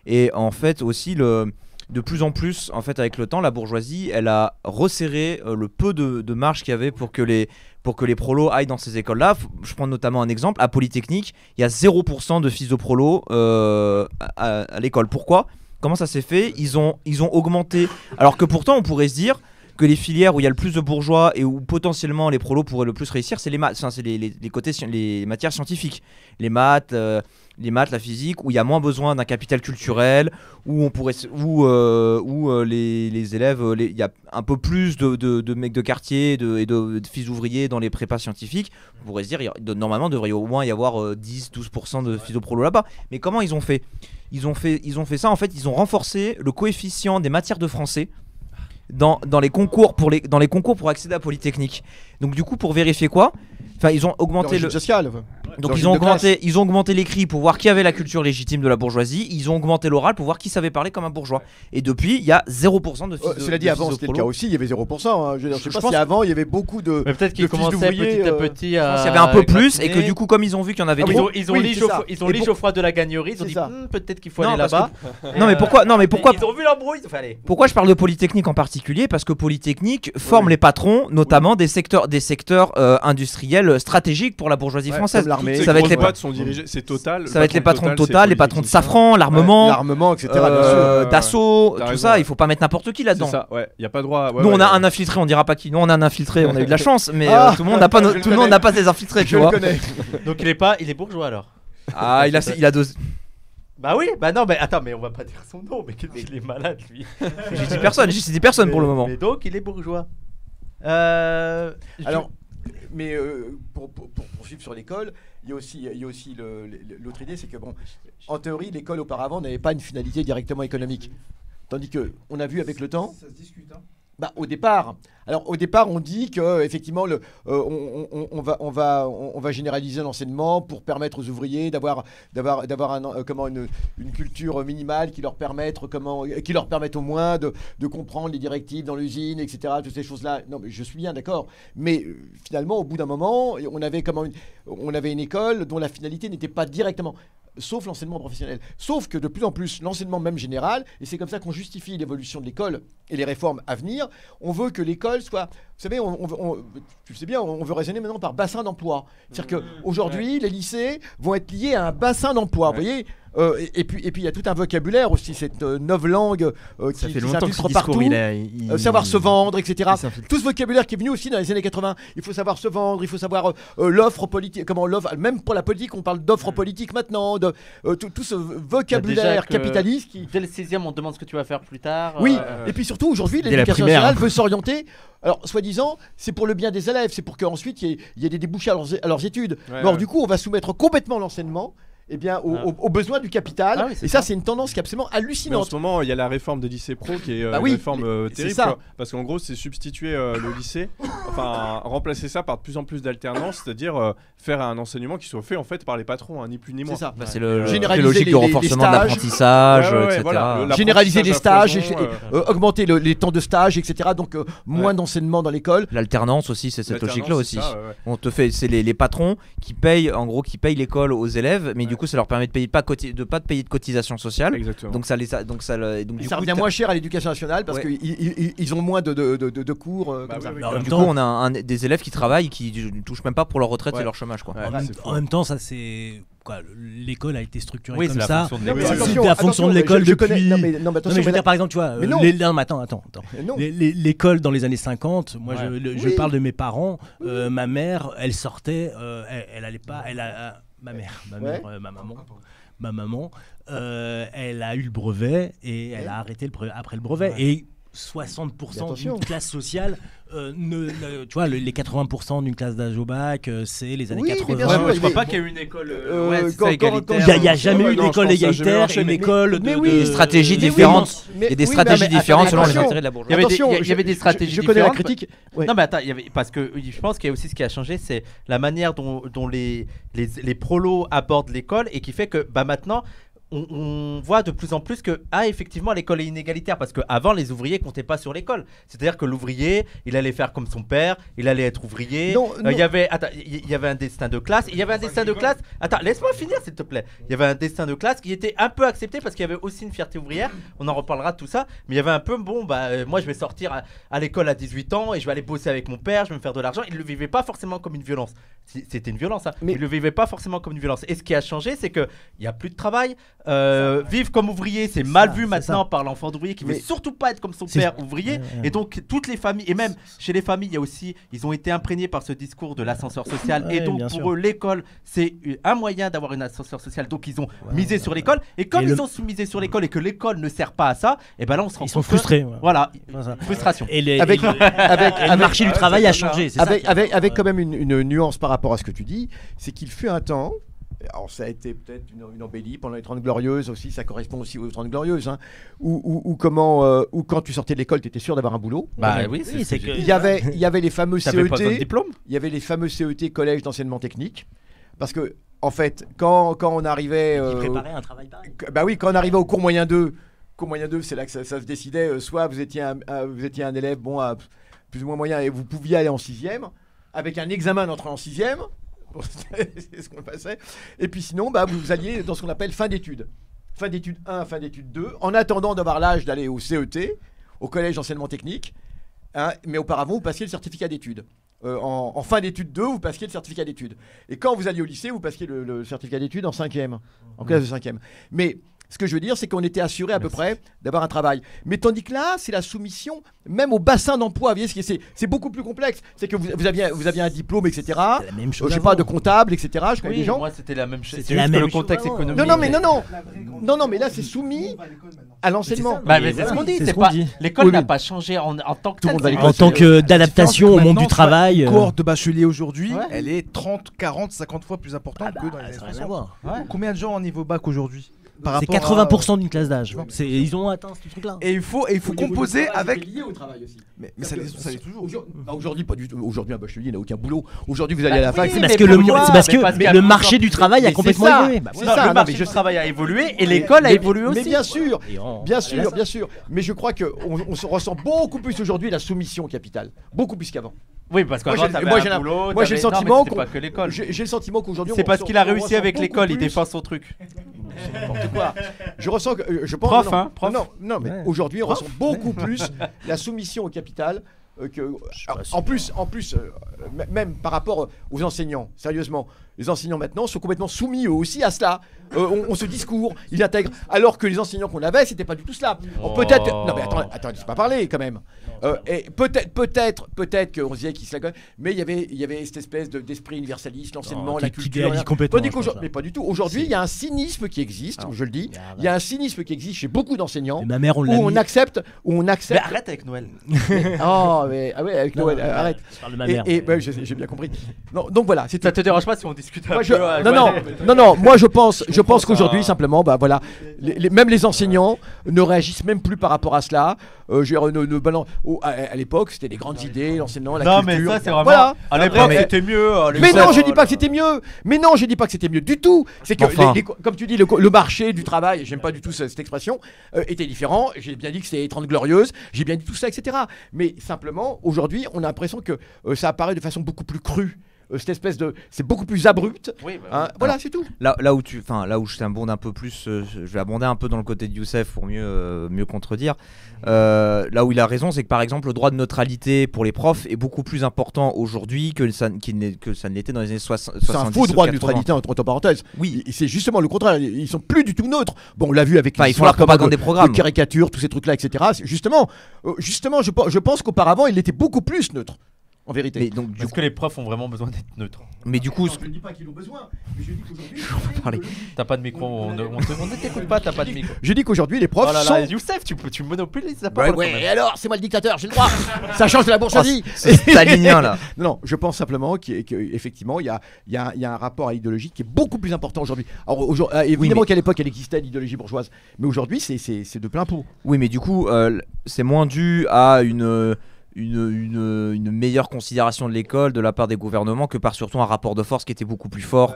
Et en fait aussi, de plus en plus, en fait, avec le temps, la bourgeoisie, elle a resserré le peu de marge qu'il y avait pour que les prolos aillent dans ces écoles-là. Je prends notamment un exemple, à Polytechnique, il y a 0% de fils de prolos à l'école. Pourquoi ? Comment ça s'est fait ? Ils ont augmenté, alors que pourtant on pourrait se dire que les filières où il y a le plus de bourgeois et où potentiellement les prolos pourraient le plus réussir, c'est les maths, c'est les matières scientifiques, les maths, la physique, où il y a moins besoin d'un capital culturel, où les élèves, il y a un peu plus de mecs de quartier et de fils ouvriers dans les prépas scientifiques. On pourrait se dire, normalement, il devrait au moins y avoir 10-12% de fils de prolos là-bas. Mais comment ils ont fait ? Ils ont fait ça, en fait, ils ont renforcé le coefficient des matières de français dans les concours pour accéder à Polytechnique. Donc du coup, pour vérifier quoi ? Enfin, ils ont augmenté social. Donc Dans ils ont une de ils ont augmenté l'écrit pour voir qui avait la culture légitime de la bourgeoisie, ils ont augmenté l'oral pour voir qui savait parler comme un bourgeois. Et depuis, il y a 0% de fils de Cela dit, de avant fils de c'était le prolo. cas aussi, il y avait 0%. Je veux dire, je sais Je pas pense si avant il y avait beaucoup de. Mais peut-être qu'ils de fils commençaient d'ouvriers, petit à petit Je pense à. qu'il y avait un peu plus et que grattiner. du coup, comme ils ont vu qu'il y en avait Ah oui, trop. Ils ont oui, lit c'est chaud- ça. ils ont Et lit pour- chaud-froid de la gagnerie, ils ont C'est dit ça. peut-être qu'il faut Non, aller parce que- là-bas. Non, mais pourquoi Non, mais pourquoi Ils ont vu l'embrouille, il fallait. Pourquoi je parle de Polytechnique en particulier? Parce que Polytechnique forme les patrons, notamment des secteurs industriels stratégiques pour la bourgeoisie Ouais, française. comme l'armée. Ça va être les boîtes sont dirigées, c'est Total. Ça va être les patrons de c'est Total, les patrons de Polytechnique. Safran, l'armement, L'armement, etc. bien sûr. Dassault, T'as tout raison, ça. ouais. Il faut pas mettre n'importe qui C'est là-dedans. ça, ouais. Il y a pas droit. Ouais, Nous, on ouais, a un infiltré, on dira pas qui. Nous, on a un infiltré, on a eu de la chance, mais Ah, tout le monde n'a pas, je le tout le monde connais. n'a pas des infiltrés, tu Je le vois. connais. Donc il est bourgeois alors. Ah, il a deux. Bah oui, bah non, mais attends, mais on va pas dire son nom, mais il est malade lui. J'ai dit personne pour le moment. Mais donc il est bourgeois. Alors, mais pour poursuivre sur l'école, il y a aussi l'autre idée, c'est que bon, en théorie, l'école auparavant n'avait pas une finalité directement économique, tandis que on a vu avec le temps. Ça se discute, hein. Bah, au départ, on dit que effectivement, on va généraliser l'enseignement pour permettre aux ouvriers d'avoir une culture minimale qui leur permette au moins de comprendre les directives dans l'usine, etc. Toutes ces choses-là. Non, mais je suis bien d'accord. Mais finalement, au bout d'un moment, on avait une école dont la finalité n'était pas directement. Sauf l'enseignement professionnel. Sauf que de plus en plus, l'enseignement même général, et c'est comme ça qu'on justifie l'évolution de l'école et les réformes à venir, on veut que l'école soit... Vous savez, tu sais bien, on veut raisonner maintenant par bassin d'emploi. C'est-à-dire qu'aujourd'hui, les lycées vont être liés à un bassin d'emploi, vous voyez. Et puis il y a tout un vocabulaire aussi, cette langue Ça qui fait longtemps que s'infiltre ce partout. discours, Savoir se vendre, etc. il s'infiltre. Tout ce vocabulaire qui est venu aussi dans les années 80. Il faut savoir se vendre, il faut savoir l'offre politique, même pour la politique, on parle d'offre politique maintenant, de tout ce vocabulaire capitaliste qui... Dès le 6e, on te demande ce que tu vas faire plus tard. Oui, et puis surtout aujourd'hui, Dès la l'éducation primaire, nationale hein. veut s'orienter. Alors, soi-disant, c'est pour le bien des élèves, c'est pour qu'ensuite il y ait des débouchés à leurs études. Ouais, Alors, ouais. du coup, on va soumettre complètement l'enseignement aux besoins du capital. Ah oui, c'est et ça, ça. c'est une tendance qui est absolument Mais en hallucinante. ce moment, il y a la réforme des lycées pro qui est Bah une oui, réforme c'est terrible. ça. Quoi. Parce qu'en gros, c'est substituer le lycée, enfin remplacer ça par de plus en plus d'alternance, c'est-à-dire faire un enseignement qui soit fait en fait par les patrons, hein, ni plus ni moins. C'est ça. Bah, c'est le Généraliser logique les- de les renforcement de stages. l'apprentissage, Ouais, ouais, etc. voilà, l'apprentissage Généraliser les à stages, foison, augmenter les temps de stage, etc. Donc, moins d'enseignement dans l'école. L'alternance aussi, c'est cette l'alternance, logique-là c'est aussi. ça, ouais, ouais. On te fait, c'est les patrons qui payent, en gros, qui payent l'école aux élèves, mais du coup, ça leur permet de payer pas de payer de cotisation sociale. Exactement. Donc ça du Ça coup, revient moins cher à l'éducation nationale parce Ouais. qu'ils ont moins de cours. Bah comme ça. oui, oui. Alors, en même du temps- coup, on a des élèves qui travaillent, qui ne touchent même pas pour leur retraite Ouais. et leur chômage, quoi. Ouais, c'est fou. En même temps, ça c'est quoi, l'école a été structurée Oui, comme c'est la ça. fonction de Non, mais l'école. attention, C'est la fonction de attention, l'école je connais- depuis. non, mais attention, Non, mais je veux mais dire, par exemple, tu vois, mais non. non, mais attends. Non. L'école dans les années 50, moi Ouais. je Oui. parle de mes parents, ma mère, elle sortait, elle allait pas, ma maman, elle a eu le brevet et elle a arrêté après le brevet. Et 60% Attention. d'une classe sociale, tu vois, les 80% d'une classe d'âge au bac, c'est les années Oui, mais 80. bien sûr, Ouais, je crois mais- pas qu'il y ait eu une école quand- Il n'y a jamais eu Ouais, non, d'école je pense que ça a jamais égalitaire marché, et une mais- école mais de oui, Des stratégies différentes. Mais- Il y a des oui, stratégies mais différentes selon les attention. intérêts de la Il y bourgeoisie. avait Attention, il y avait des stratégies je connais la différentes. critique. Ouais. Non mais attends, parce que je pense qu'il y a aussi ce qui a changé, c'est la manière dont les prolos abordent l'école et qui fait que maintenant on voit de plus en plus que effectivement l'école est inégalitaire parce qu'avant les ouvriers comptaient pas sur l'école. C'est-à-dire que l'ouvrier, il allait faire comme son père, il allait être ouvrier. Non, non. Il y avait un destin de classe. Il y avait un destin de classe. Attends, laisse-moi finir s'il te plaît. Il y avait un destin de classe qui était un peu accepté parce qu'il y avait aussi une fierté ouvrière. On en reparlera de tout ça. Mais il y avait un peu moi je vais sortir à l'école à 18 ans et je vais aller bosser avec mon père, je vais me faire de l'argent. Il le vivait pas forcément comme une violence. C'était une violence, hein. Mais- Il le vivait pas forcément comme une violence. Et ce qui a changé, c'est que il y a plus de travail. Vivre comme ouvrier, c'est mal vu c'est maintenant ça. par l'enfant d'ouvrier qui veut Mais- surtout pas être comme son C'est- père ouvrier. Ouais, ouais. Et donc toutes les familles, et même chez les familles, il y a aussi, ils ont été imprégnés par ce discours de l'ascenseur social. Ouais, Et donc bien pour sûr. eux, l'école, c'est un moyen d'avoir une ascenseur social. Donc ils ont misé sur l'école. Et comme Et ils le- ont misé sur l'école et que l'école ne sert pas à ça, et ben là on se rend Ils sont compte que- frustrés. ouais. Voilà, Voilà. frustration. Et, les- Avec- et- avec- et le marché du travail a changé. c'est ça qui- avec quand même une nuance par rapport à ce que tu dis, c'est qu'il fut un temps, alors ça a été peut-être une embellie pendant les 30 Glorieuses aussi, ça correspond aussi aux 30 Glorieuses, hein, où quand tu sortais de l'école, tu étais sûr d'avoir un boulot. Bah Ouais. oui, Oui, c'est que- Il y avait les fameux T'avais pas besoin de CET, diplôme. il y avait les fameux CET collège d'enseignement technique, parce que en fait, quand on arrivait... Qui préparait un travail pareil. Bah oui, quand on arrivait au cours moyen 2, c'est là que ça se décidait. Soit vous étiez un élève plus ou moins moyen et vous pouviez aller en 6e, avec un examen d'entrée en 6e. C'est ce qu'on passait. Et puis sinon, vous alliez dans ce qu'on appelle fin d'études. Fin d'études 1, fin d'études 2, en attendant d'avoir l'âge d'aller au CET, au collège d'enseignement technique. Hein, mais auparavant, vous passiez le certificat d'études. En fin d'études 2, vous passiez le certificat d'études. Et quand vous alliez au lycée, vous passiez le certificat d'études en 5e, en classe de 5e. Mais ce que je veux dire, c'est qu'on était assuré à peu près d'avoir un travail. Mais tandis que là, c'est la soumission même au bassin d'emploi. Vous voyez, c'est beaucoup plus complexe. C'est que vous aviez un diplôme, etc. C'est la même chose. Je sais pas, de comptable, etc. Je connais des gens. Moi, c'était la même chose. C'était la même le contexte chose. économique. Non, mais là, c'est soumis à l'enseignement. Mais c'est ce qu'on dit. C'est C'est ce qu'on pas dit. l'école Oui, n'a mais- pas changé en tant que Tout le monde va à telle. l'école. En tant que d'adaptation au monde du travail. Une cohorte de bacheliers aujourd'hui, Ouais. elle est 30, 40, 50 fois plus importante que dans les années ça n'a rien à 60. voir. Combien de gens en niveau bac aujourd'hui par C'est rapport à- 80% d'une classe d'âge. Ils ont atteint ce truc-là. Et il faut composer avec. lié au travail aussi. Mais ça l'est toujours. Aujourd'hui, pas du tout. Aujourd'hui, un bachelier n'a aucun boulot. Aujourd'hui, vous allez à la fac. C'est mais parce que le pourquoi c'est parce Mais parce que qu'à le plus marché en- du travail Mais a c'est complètement ça. évolué. C'est Non, ça, le non, marché mais du je- travail a évolué et l'école a évolué aussi. Mais bien sûr, Et on- bien on sûr, laisse- bien sûr. Mais je crois qu'on se ressent beaucoup plus aujourd'hui la soumission au capital. Beaucoup plus qu'avant. Oui, parce que Moi, j'ai- t'avais moi, un j'ai la- boulot, moi, j'ai le t'avais- non, mais sentiment c'était pas que l'école. J'ai le sentiment qu'aujourd'hui. C'est on parce ressent- qu'il a on réussi ressent avec beaucoup l'école, il plus- défend son truc. C'est n'importe quoi. Je ressens que. Je pense, Prof, non, hein, prof. Non, mais Ouais. aujourd'hui, on ressent beaucoup plus la soumission au capital. En plus, même par rapport aux enseignants, sérieusement, les enseignants maintenant sont complètement soumis eux aussi à cela. On se discours, ils intègrent, alors que les enseignants qu'on avait, c'était pas du tout cela. Oh. Peut-être, non mais attends, laisse pas parler quand même. Et peut-être qu'on se disait qu'ils se la connaissent, mais il y avait cette espèce d'esprit universaliste, l'enseignement, la qui culture. idéalise complètement, Tandis je pense, qu'aujourd'hui, mais pas du tout. Aujourd'hui, il y a un cynisme qui existe, je le dis. Il y a un cynisme qui existe chez beaucoup d'enseignants. Et ma mère, on Où l'a on mis. accepte, Mais arrête avec Noël. Oh, mais ah ouais, avec Non, Noël, non, arrête. je parle de ma mère. Ouais, j'ai bien compris. Non, donc voilà, c'est tout. Ça te dérange pas si on discute un Moi, peu non, moi je pense comprends ça. qu'aujourd'hui simplement, voilà, même les enseignants ne réagissent même plus par rapport à cela. À l'époque, c'était les grandes idées, l'enseignement, la Non, mais culture. ça, c'est vraiment. Voilà. À l'époque, Après, c'était mieux. Mais non, je dis pas que c'était mieux. Mais non, je dis pas que c'était mieux du tout. C'est que, Enfin. comme tu dis, le marché du travail, j'aime pas du tout cette expression, était différent. J'ai bien dit que c'était les 30 glorieuses, j'ai bien dit tout ça, etc. Mais simplement, aujourd'hui, on a l'impression que ça apparaît de façon beaucoup plus crue. Cette espèce de, c'est beaucoup plus abrupt. Oui, Hein, voilà, c'est tout. Là où je t'abonde un peu plus, je vais abonder un peu dans le côté de Youssef pour mieux contredire. Là où il a raison, c'est que par exemple le droit de neutralité pour les profs est beaucoup plus important aujourd'hui que ça ne l'était dans les années 70. C'est un faux droit de 80. neutralité entre parenthèses. Oui. C'est justement le contraire. Ils sont plus du tout neutres. Bon, on l'a vu avec Enfin, les ils font la histoires propagande de- des programmes. de caricatures, tous ces trucs-là, etc. Justement, je pense qu'auparavant, il était beaucoup plus neutre, en vérité. Mais donc Parce que les profs ont vraiment besoin d'être neutres. mais du coup, je ne dis pas qu'ils ont besoin, mais je dis qu'aujourd'hui. parler. T'as pas de micro, on ne t'écoute pas, t'as pas de micro. Je dis qu'aujourd'hui, les profs Oh là sont. là, Youssef, tu monopolises la Ouais, parole. ouais, quand même. et alors, c'est moi le dictateur, j'ai le droit. Ça change de la bourgeoisie. c'est stalinien là. Non, je pense simplement qu'effectivement, il y a un rapport à l'idéologie qui est beaucoup plus important aujourd'hui. Alors, évidemment mais- qu'à l'époque, elle existait, l'idéologie bourgeoise. Mais aujourd'hui, c'est de plein pot. Oui, mais du coup, c'est moins dû à une meilleure considération de l'école de la part des gouvernements que par surtout un rapport de force qui était beaucoup plus fort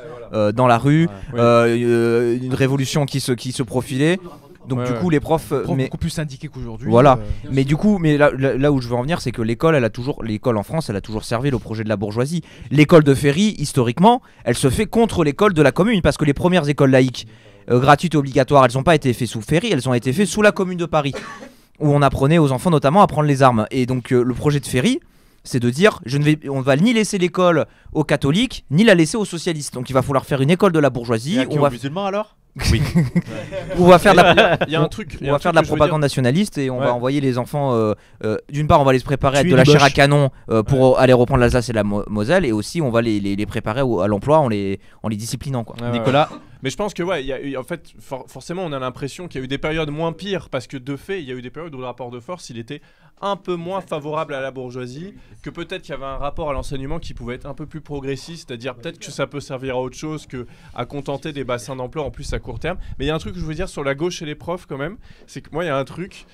dans la rue, une révolution qui se profilait. Donc Ouais, du ouais. coup les profs, mais beaucoup plus syndiqués qu'aujourd'hui. voilà. Mais du coup, là où je veux en venir, c'est que l'école en France, elle a toujours servi le projet de la bourgeoisie. L'école de Ferry, historiquement, elle se fait contre l'école de la commune parce que les premières écoles laïques gratuites et obligatoires, elles n'ont pas été faites sous Ferry, elles ont été faites sous la commune de Paris, où on apprenait aux enfants notamment à prendre les armes. Et donc le projet de Ferry, c'est de dire on va ni laisser l'école aux catholiques, ni la laisser aux socialistes. Donc il va falloir faire une école de la bourgeoisie. On va musulmans alors. Oui. On va faire de la, Il y a un truc. il y on a un va faire truc de la que je veux propagande nationaliste et on Ouais. va envoyer les enfants. D'une part, on va les préparer à Tuer de la les chair à Boches. canon pour aller reprendre l'Alsace et la Moselle, et aussi on va les préparer à l'emploi en les disciplinant quoi. Ouais, Nicolas. Mais je pense que ouais, il y a eu, en fait, forcément, on a l'impression qu'il y a eu des périodes moins pires parce que de fait, il y a eu des périodes où le rapport de force, il était un peu moins favorable à la bourgeoisie, que peut-être qu'il y avait un rapport à l'enseignement qui pouvait être un peu plus progressiste, c'est-à-dire peut-être que ça peut servir à autre chose que à contenter des bassins d'emploi en plus à court terme. Mais il y a un truc que je veux dire sur la gauche et les profs quand même, c'est que moi il y a un truc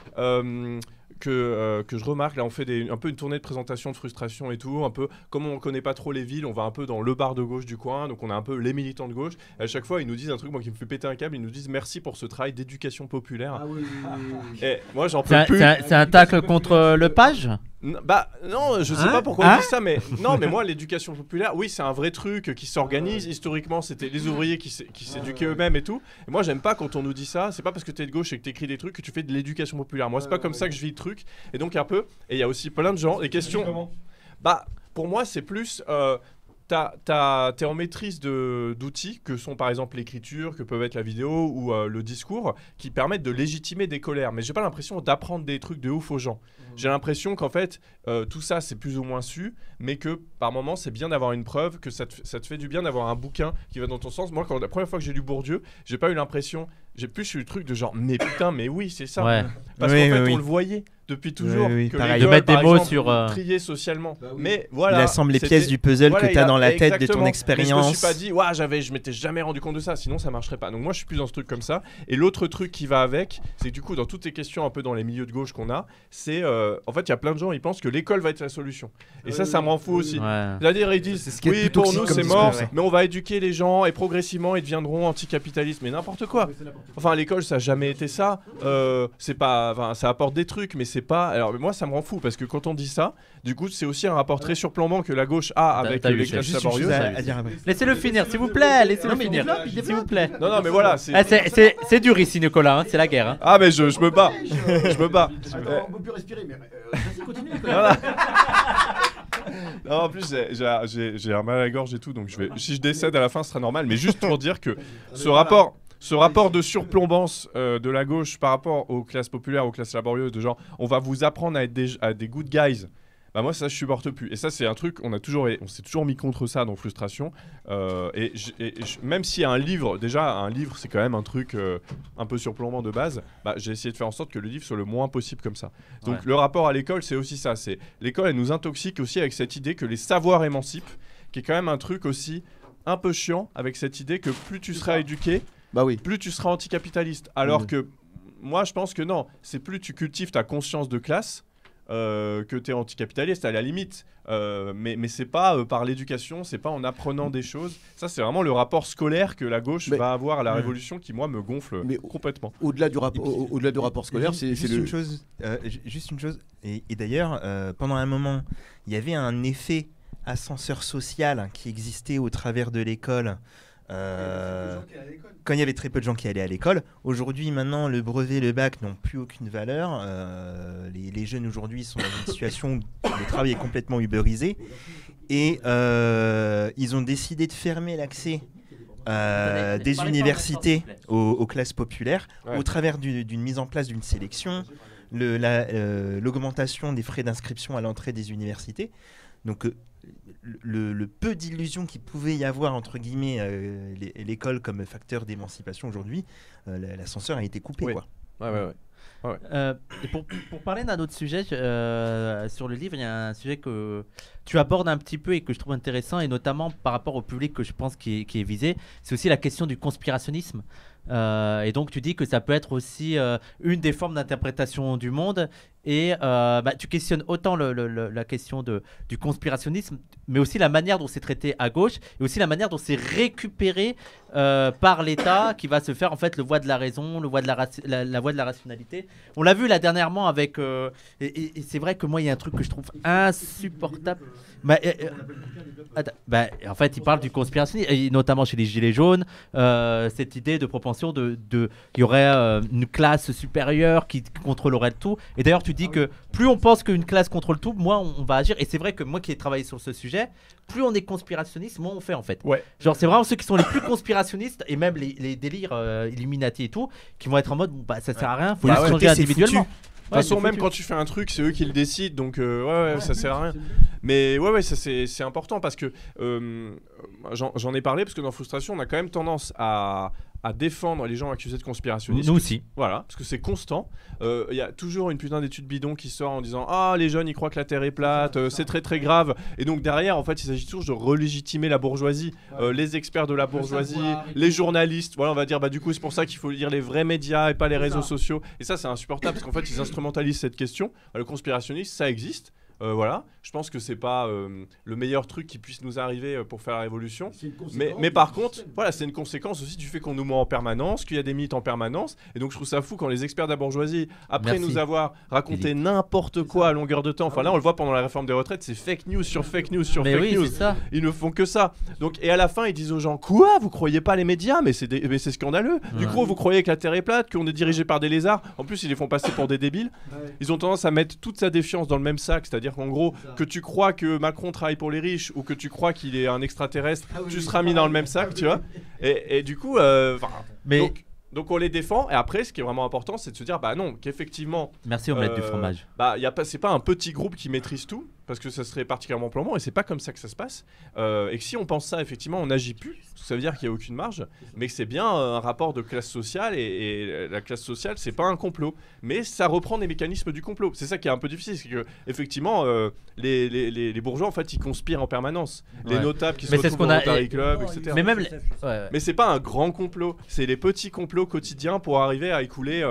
que je remarque, là on fait un peu une tournée de présentation de frustration et tout, un peu comme on connaît pas trop les villes, on va un peu dans le bar de gauche du coin, donc on a un peu les militants de gauche, et à chaque fois ils nous disent un truc moi qui me fait péter un câble, ils nous disent merci pour ce travail d'éducation populaire. Ah oui. Et moi j'en peux plus. C'est un tacle contre le page? Bah non, je sais pas pourquoi on dit ça, mais non, mais moi l'éducation populaire, oui, c'est un vrai truc qui s'organise. Historiquement, c'était les ouvriers qui s'éduquaient eux-mêmes et tout. Et moi, j'aime pas quand on nous dit ça. C'est pas parce que t'es de gauche et que t'écris des trucs que tu fais de l'éducation populaire. Moi, c'est pas comme ça que je vis le truc. Et donc un peu. Et il y a aussi plein de gens. Les questions. Bah, pour moi, c'est plus. T'es en maîtrise d'outils que sont par exemple l'écriture, que peuvent être la vidéo ou le discours, qui permettent de légitimer des colères. Mais j'ai pas l'impression d'apprendre des trucs de ouf aux gens. J'ai l'impression qu'en fait, tout ça c'est plus ou moins su, mais que par moment c'est bien d'avoir une preuve, que ça te fait du bien d'avoir un bouquin qui va dans ton sens. Moi, la première fois que j'ai lu Bourdieu, j'ai pas eu l'impression, j'ai plus eu le truc de genre, mais putain, mais oui, c'est ça. Ouais. Parce qu'en fait, on le voyait depuis toujours. Que pareil, de mettre des mots sur. Trier socialement. Mais voilà. Il assemble les pièces du puzzle que tu as dans la tête de ton expérience. Mais je me suis pas dit, je m'étais jamais rendu compte de ça, sinon ça marcherait pas. Donc moi, je suis plus dans ce truc comme ça. Et l'autre truc qui va avec, c'est que du coup, dans toutes les questions un peu dans les milieux de gauche qu'on a, c'est en fait, il y a plein de gens, ils pensent que l'école va être la solution. Et ça me rend fou aussi. C'est-à-dire, ils disent, oui, pour nous, c'est mort, mais on va éduquer les gens et progressivement, ils deviendront anticapitalistes. Mais n'importe quoi. Enfin, l'école, ça a jamais été ça. C'est pas, enfin, ça apporte des trucs, mais c'est pas. Alors, moi, ça me rend fou parce que quand on dit ça, du coup, c'est aussi un rapport très surplombant que la gauche a avec les classes laborieuses. Laissez-le finir, s'il vous plaait. Laissez-le finir, s'il vous plaît. Non, mais voilà. C'est dur ici, Nicolas. C'est la guerre. Ah, mais je me bats. Je me bats. On peut plus respirer, mais vas-y, continue. Non, en plus, j'ai un mal à la gorge et tout, donc si je décède à la fin, ce sera normal. Mais juste pour dire que ce rapport de surplombance de la gauche par rapport aux classes populaires, aux classes laborieuses, de genre, on va vous apprendre à être des good guys. Bah moi ça je supporte plus, et ça c'est un truc on s'est toujours mis contre ça dans Frustration, même s'il y a un livre c'est quand même un truc un peu surplombant de base, bah, j'ai essayé de faire en sorte que le livre soit le moins possible comme ça. Donc le rapport à l'école c'est aussi ça, c'est l'école elle nous intoxique aussi avec cette idée que les savoirs émancipent, qui est quand même un truc aussi un peu chiant, avec cette idée que plus tu seras éduqué, plus tu seras anticapitaliste, alors que moi je pense que non, c'est plus tu cultives ta conscience de classe que tu es anticapitaliste à la limite, mais c'est pas par l'éducation, c'est pas en apprenant des choses. Ça c'est vraiment le rapport scolaire que la gauche va avoir à la révolution qui moi me gonfle complètement. Au-delà du rapport scolaire, c'est juste une chose, et d'ailleurs pendant un moment il y avait un effet ascenseur social qui existait au travers de l'école. Quand il y avait très peu de gens qui allaient à l'école. Aujourd'hui, maintenant, le brevet, le bac n'ont plus aucune valeur. Les jeunes aujourd'hui sont dans une situation où le travail est complètement uberisé. Et ils ont décidé de fermer l'accès des universités aux classes populaires au travers d'une mise en place d'une sélection, l'augmentation des frais d'inscription à l'entrée des universités. Donc le peu d'illusions qu'il pouvait y avoir entre guillemets l'école comme facteur d'émancipation aujourd'hui, l'ascenseur a été coupé. Quoi. Et pour parler d'un autre sujet sur le livre, il y a un sujet que tu abordes un petit peu et que je trouve intéressant, et notamment par rapport au public que je pense qui est visé, c'est aussi la question du conspirationnisme. Et donc tu dis que ça peut être aussi une des formes d'interprétation du monde, et tu questionnes autant la question du conspirationnisme, mais aussi la manière dont c'est traité à gauche, et aussi la manière dont c'est récupéré par l'État, qui va se faire en fait le voie de la raison, la voie de la rationalité. On l'a vu là dernièrement avec et c'est vrai que moi il y a un truc que je trouve insupportable. En fait il parle du conspirationnisme, et notamment chez les Gilets jaunes, cette idée de propension il y aurait une classe supérieure qui contrôlerait le tout. Et d'ailleurs tu dis que plus on pense qu'une classe contrôle tout, moins on va agir. Et c'est vrai que moi qui ai travaillé sur ce sujet, plus on est conspirationniste, moins on fait en fait. Genre c'est vraiment ceux qui sont les plus conspirationnistes, et même les délires Illuminati et tout, qui vont être en mode ça sert à rien, faut juste changer individuellement. De toute façon, même quand tu fais un truc, c'est eux qui le décident, donc ça sert à rien. Mais ça c'est important parce que j'en ai parlé parce que dans Frustration, on a quand même tendance à défendre les gens accusés de conspirationnisme. Nous aussi. Voilà, parce que c'est constant. Il y a toujours une putain d'étude bidon qui sort en disant ah les jeunes ils croient que la Terre est plate, c'est très très grave. Et donc derrière en fait il s'agit toujours de relégitimer la bourgeoisie, les experts de la bourgeoisie, les journalistes. Voilà, on va dire bah du coup c'est pour ça qu'il faut lire les vrais médias et pas les réseaux sociaux. Et ça c'est insupportable parce qu'en fait ils instrumentalisent cette question. Le conspirationnisme ça existe. Voilà, je pense que c'est pas le meilleur truc qui puisse nous arriver pour faire la révolution. Mais par contre, voilà, c'est une conséquence aussi du fait qu'on nous ment en permanence, qu'il y a des mythes en permanence. Et donc je trouve ça fou quand les experts de la bourgeoisie, après nous avoir raconté n'importe quoi à longueur de temps, enfin là on le voit pendant la réforme des retraites, c'est fake news sur fake news sur fake news. Ça. Ils ne font que ça. Donc, et à la fin ils disent aux gens quoi, vous croyez pas les médias, mais c'est scandaleux. Du coup vous croyez que la Terre est plate, qu'on est dirigé par des lézards. En plus ils les font passer pour des débiles. Ils ont tendance à mettre toute sa défiance dans le même sac, c'est-à-dire qu'en gros, que tu crois que Macron travaille pour les riches ou que tu crois qu'il est un extraterrestre, tu seras mis dans le même sac, tu vois. Et du coup, donc on les défend. Et après, ce qui est vraiment important, c'est de se dire, bah non, qu'effectivement. Merci omelette du fromage. Bah, c'est pas un petit groupe qui maîtrise tout, parce que ça serait particulièrement plombant, et c'est pas comme ça que ça se passe. Et que si on pense ça, effectivement, on n'agit plus. Ça veut dire qu'il n'y a aucune marge, mais que c'est bien un rapport de classe sociale, et la classe sociale, c'est pas un complot, mais ça reprend des mécanismes du complot. C'est ça qui est un peu difficile, c'est que effectivement, les bourgeois, en fait, ils conspirent en permanence. Les notables qui se retrouvent au Rotary Club, etc. Mais même, mais c'est pas un grand complot, c'est les petits complots quotidiens pour arriver à écouler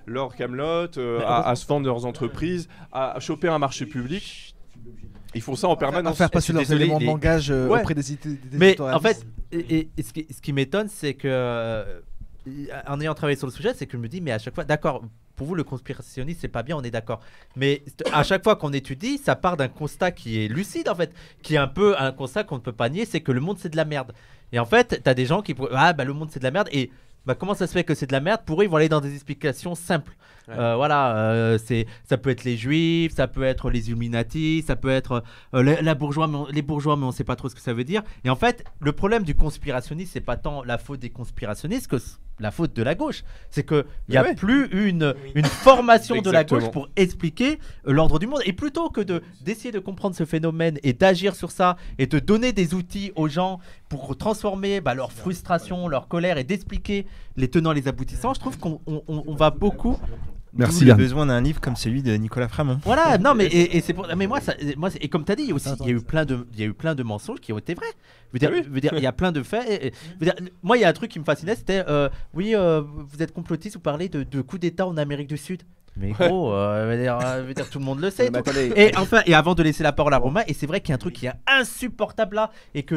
leur camelote, à se vendre leurs entreprises, à choper un marché public. Ils font ça en permanence. À faire passer leurs éléments de langage auprès des mais en fait, ce qui m'étonne, c'est que en ayant travaillé sur le sujet, c'est que je me dis, mais à chaque fois, d'accord, pour vous le conspirationnisme c'est pas bien, on est d'accord, mais à chaque fois qu'on étudie, ça part d'un constat qui est lucide en fait, qui est un peu un constat qu'on ne peut pas nier, c'est que le monde c'est de la merde. Et en fait, t'as des gens qui le monde c'est de la merde, et comment ça se fait que c'est de la merde? Pour eux, ils vont aller dans des explications simples. Voilà, ça peut être les juifs, ça peut être les Illuminati, ça peut être les bourgeois, mais on sait pas trop ce que ça veut dire. Et en fait, le problème du conspirationnisme, c'est pas tant la faute des conspirationnistes que la faute de la gauche. C'est qu'il n'y a plus une formation de la gauche pour expliquer l'ordre du monde. Et plutôt que d'essayer de comprendre ce phénomène et d'agir sur ça et de donner des outils aux gens pour transformer leur frustration, leur colère et d'expliquer les tenants et les aboutissants, je trouve qu'on va beaucoup. Merci. Le besoin d'un livre comme celui de Nicolas Framont. Voilà, non mais c'est pour, mais moi et comme tu as dit, il y a eu plein de mensonges qui ont été vrais. Je veux dire, il y a plein de faits. Moi, il y a un truc qui me fascinait, c'était vous êtes complotiste, vous parlez de coup d'État en Amérique du Sud. Mais gros, je veux dire, tout le monde le sait. Et avant de laisser la parole à Romain, et c'est vrai qu'il y a un truc qui est insupportable là, et que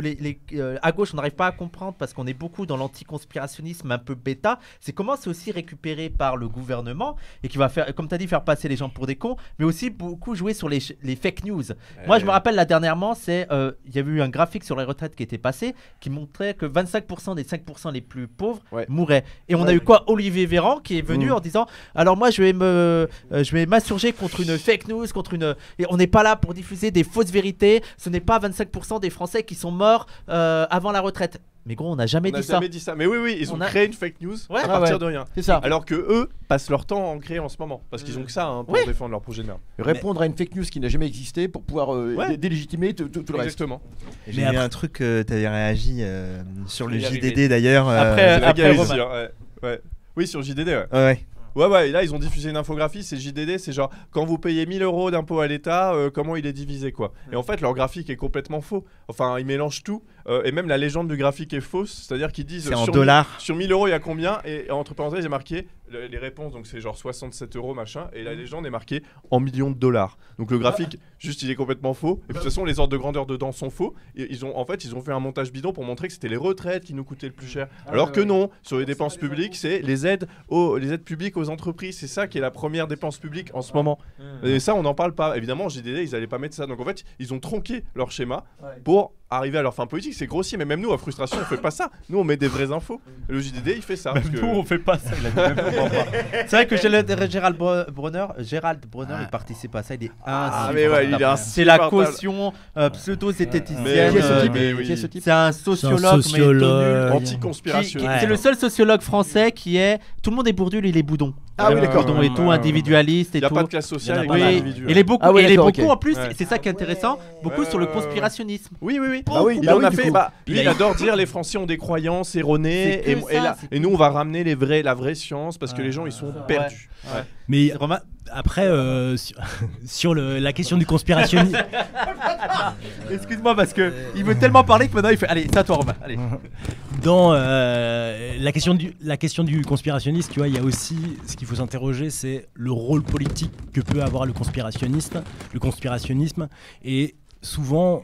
à gauche on n'arrive pas à comprendre parce qu'on est beaucoup dans l'anticonspirationnisme un peu bêta, c'est comment c'est aussi récupéré par le gouvernement et qui va faire, comme tu as dit, faire passer les gens pour des cons, mais aussi beaucoup jouer sur les fake news. Moi je me rappelle là dernièrement, il y avait eu un graphique sur les retraites qui était passé qui montrait que 25% des 5% les plus pauvres mouraient. Et on a eu quoi? Olivier Véran qui est venu en disant alors moi je vais m'insurger contre une fake news, et on n'est pas là pour diffuser des fausses vérités. Ce n'est pas 25% des Français qui sont morts avant la retraite. Mais gros, on n'a jamais dit ça. Mais oui, ils ont créé une fake news à partir de rien. C'est ça. Alors que eux passent leur temps à en créer en ce moment, parce qu'ils ont que ça pour défendre leur projet de merde. Répondre à une fake news qui n'a jamais existé pour pouvoir délégitimer tout le reste. Exactement. J'ai vu un truc, tu avais réagi sur le JDD d'ailleurs. Après oui, sur JDD. Ouais, et là ils ont diffusé une infographie, c'est JDD, c'est genre quand vous payez 1000 € d'impôt à l'État, comment il est divisé quoi. Et en fait leur graphique est complètement faux, enfin ils mélangent tout, et même la légende du graphique est fausse, c'est-à-dire qu'ils disent en dollars. Sur 1000 € il y a combien, et entre parenthèses il y a marqué les réponses, donc c'est genre 67 € machin, et la légende est marquée en millions de dollars. Donc le graphique juste il est complètement faux, et de toute façon les ordres de grandeur dedans sont faux, et ils ont fait un montage bidon pour montrer que c'était les retraites qui nous coûtaient le plus cher, alors que non, sur les dépenses publiques c'est les aides publiques aux entreprises, c'est ça qui est la première dépense publique en ce moment. Et ça on n'en parle pas, évidemment JDD ils allaient pas mettre ça, donc en fait ils ont tronqué leur schéma pour arriver à leur fin politique. C'est grossier, mais même nous à Frustration on fait pas ça, nous on met des vraies infos. Le JDD il fait ça parce que... nous on fait pas ça. C'est vrai que Gérald Bronner il participe à ça, il est c'est la caution pseudo-zététicienne. Qui est ce type? C'est un sociologue anti-conspirationniste. C'est le seul sociologue français qui est tout le monde est Bourdieu, il est Boudon. Ah oui, d'accord. Et tout, individualiste et Il n'y a tout. pas de classe sociale avec Oui, des individus. et les beaucoup, Ah ouais, et les d'accord, beaucoup ok. en plus, Ouais. c'est ça qui est intéressant, beaucoup sur le conspirationnisme. Oui. Bah oui, Il bah en oui, a du fait. coup. Lui, il adore dire les Français ont des croyances erronées C'est que ça, c'est et nous, on va ramener la vraie science parce que les gens, ils sont perdus. Ouais. Mais après, sur la question du conspirationnisme, Excuse-moi parce que il veut tellement parler que maintenant il fait. Allez, c'est à toi Romain. Allez. dans la question du conspirationnisme, tu vois, il y a aussi ce qu'il faut s'interroger, c'est le rôle politique que peut avoir le conspirationnisme, et souvent,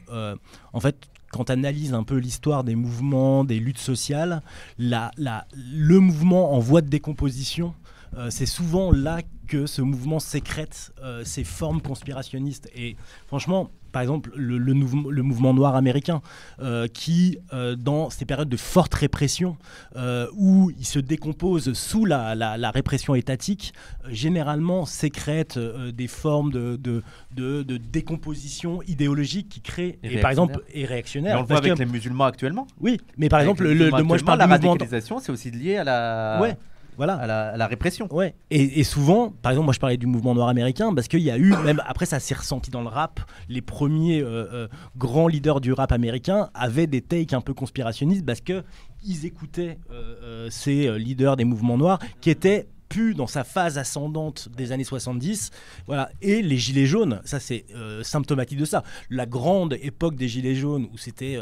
en fait. Quand tu analyses un peu l'histoire des mouvements, des luttes sociales, le mouvement en voie de décomposition, c'est souvent là que ce mouvement sécrète ses formes conspirationnistes. Et franchement, par exemple, le mouvement noir américain, qui, dans ces périodes de forte répression, où il se décompose sous la répression étatique, généralement sécrète des formes de décomposition idéologique qui créent, Et par exemple, réactionnaire. et réactionnaire. Et on le voit avec les musulmans actuellement. Oui, mais par exemple, moi je parle la du mouvement. radicalisation, c'est aussi lié à la. Ouais. Voilà. À la répression. Ouais. Et souvent, par exemple, moi je parlais du mouvement noir américain parce qu'il y a eu, même après ça s'est ressenti dans le rap, les premiers grands leaders du rap américain avaient des takes un peu conspirationnistes parce qu'ils écoutaient ces leaders des mouvements noirs qui étaient plus dans sa phase ascendante des années 70, voilà. Et les gilets jaunes, ça c'est symptomatique de ça. La grande époque des gilets jaunes où c'était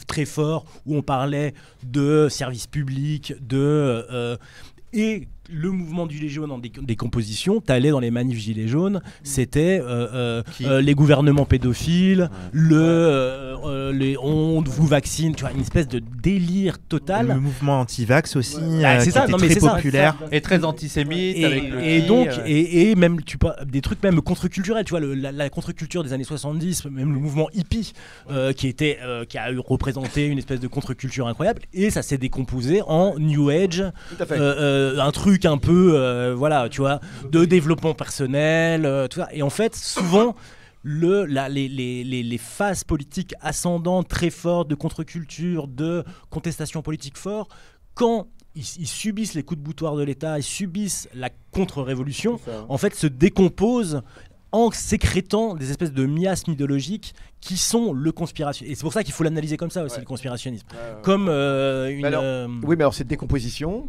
très fort, où on parlait de services publics, et le mouvement du gilet jaune en décomposition, t'allais dans les manifs gilets jaunes, c'était les gouvernements pédophiles, on vous vaccine, tu vois, une espèce de délire total. Le mouvement anti-vax aussi, c'est ça, qui non, était mais très c'est ça, populaire. Et très antisémite. Et même des trucs même contre-culturels, tu vois, la contre-culture des années 70, même le mouvement hippie, qui a représenté une espèce de contre-culture incroyable, et ça s'est décomposé en New Age, un truc un peu, voilà, tu vois, de développement personnel, tout ça. Et en fait, souvent, les phases politiques ascendantes très fortes de contre-culture, de contestation politique forte, quand ils subissent les coups de boutoir de l'État, ils subissent la contre-révolution, en fait, se décomposent en sécrétant des espèces de miasmes idéologiques qui sont le conspirationnisme. Et c'est pour ça qu'il faut l'analyser comme ça aussi, le conspirationnisme. Comme Oui, mais alors cette décomposition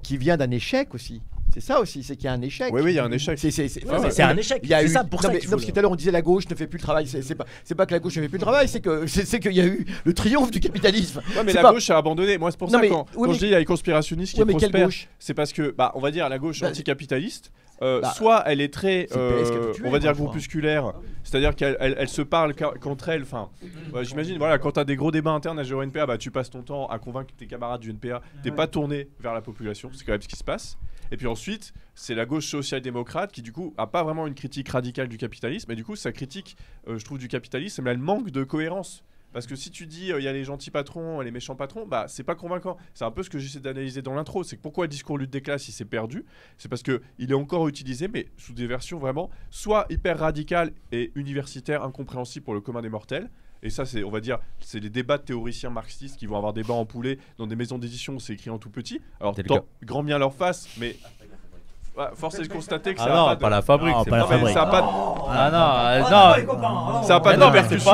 qui vient d'un échec aussi. C'est ça aussi, c'est qu'il y a un échec. Oui, il y a un échec. C'est un échec. C'est ça pour ça qu'il faut. Parce que tout à l'heure on disait la gauche ne fait plus le travail. C'est pas que la gauche ne fait plus le travail, c'est qu'il y a eu le triomphe du capitalisme. Ouais, mais la gauche a abandonné. Moi, c'est pour ça quand je dis il y a les conspirationnistes qui prospèrent, c'est parce que, on va dire, la gauche anticapitaliste. Soit elle est très, on va dire, groupusculaire, c'est-à-dire qu'elle se parle qu'entre elles. Enfin, j'imagine, voilà, quand tu as des gros débats internes à GeoNPA, tu passes ton temps à convaincre tes camarades du NPA, t'es pas tourné vers la population, c'est quand même ce qui se passe. Et puis ensuite, c'est la gauche social-démocrate qui, du coup, a pas vraiment une critique radicale du capitalisme, mais du coup, sa critique, je trouve, du capitalisme, mais elle manque de cohérence. Parce que si tu dis il y a les gentils patrons et les méchants patrons, c'est pas convaincant. C'est un peu ce que j'essaie d'analyser dans l'intro. C'est que pourquoi le discours lutte des classes il s'est perdu. C'est parce qu'il est encore utilisé, mais sous des versions vraiment soit hyper radicales et universitaires, incompréhensibles pour le commun des mortels. Et ça, on va dire, c'est les débats de théoriciens marxistes qui vont avoir des bancs empoulés dans des maisons d'édition où c'est écrit en tout petit. Alors, grand bien leur face, mais... Ouais, force est de constater que ça n'a pas la fabrique. Ça n'a pas de répercussion.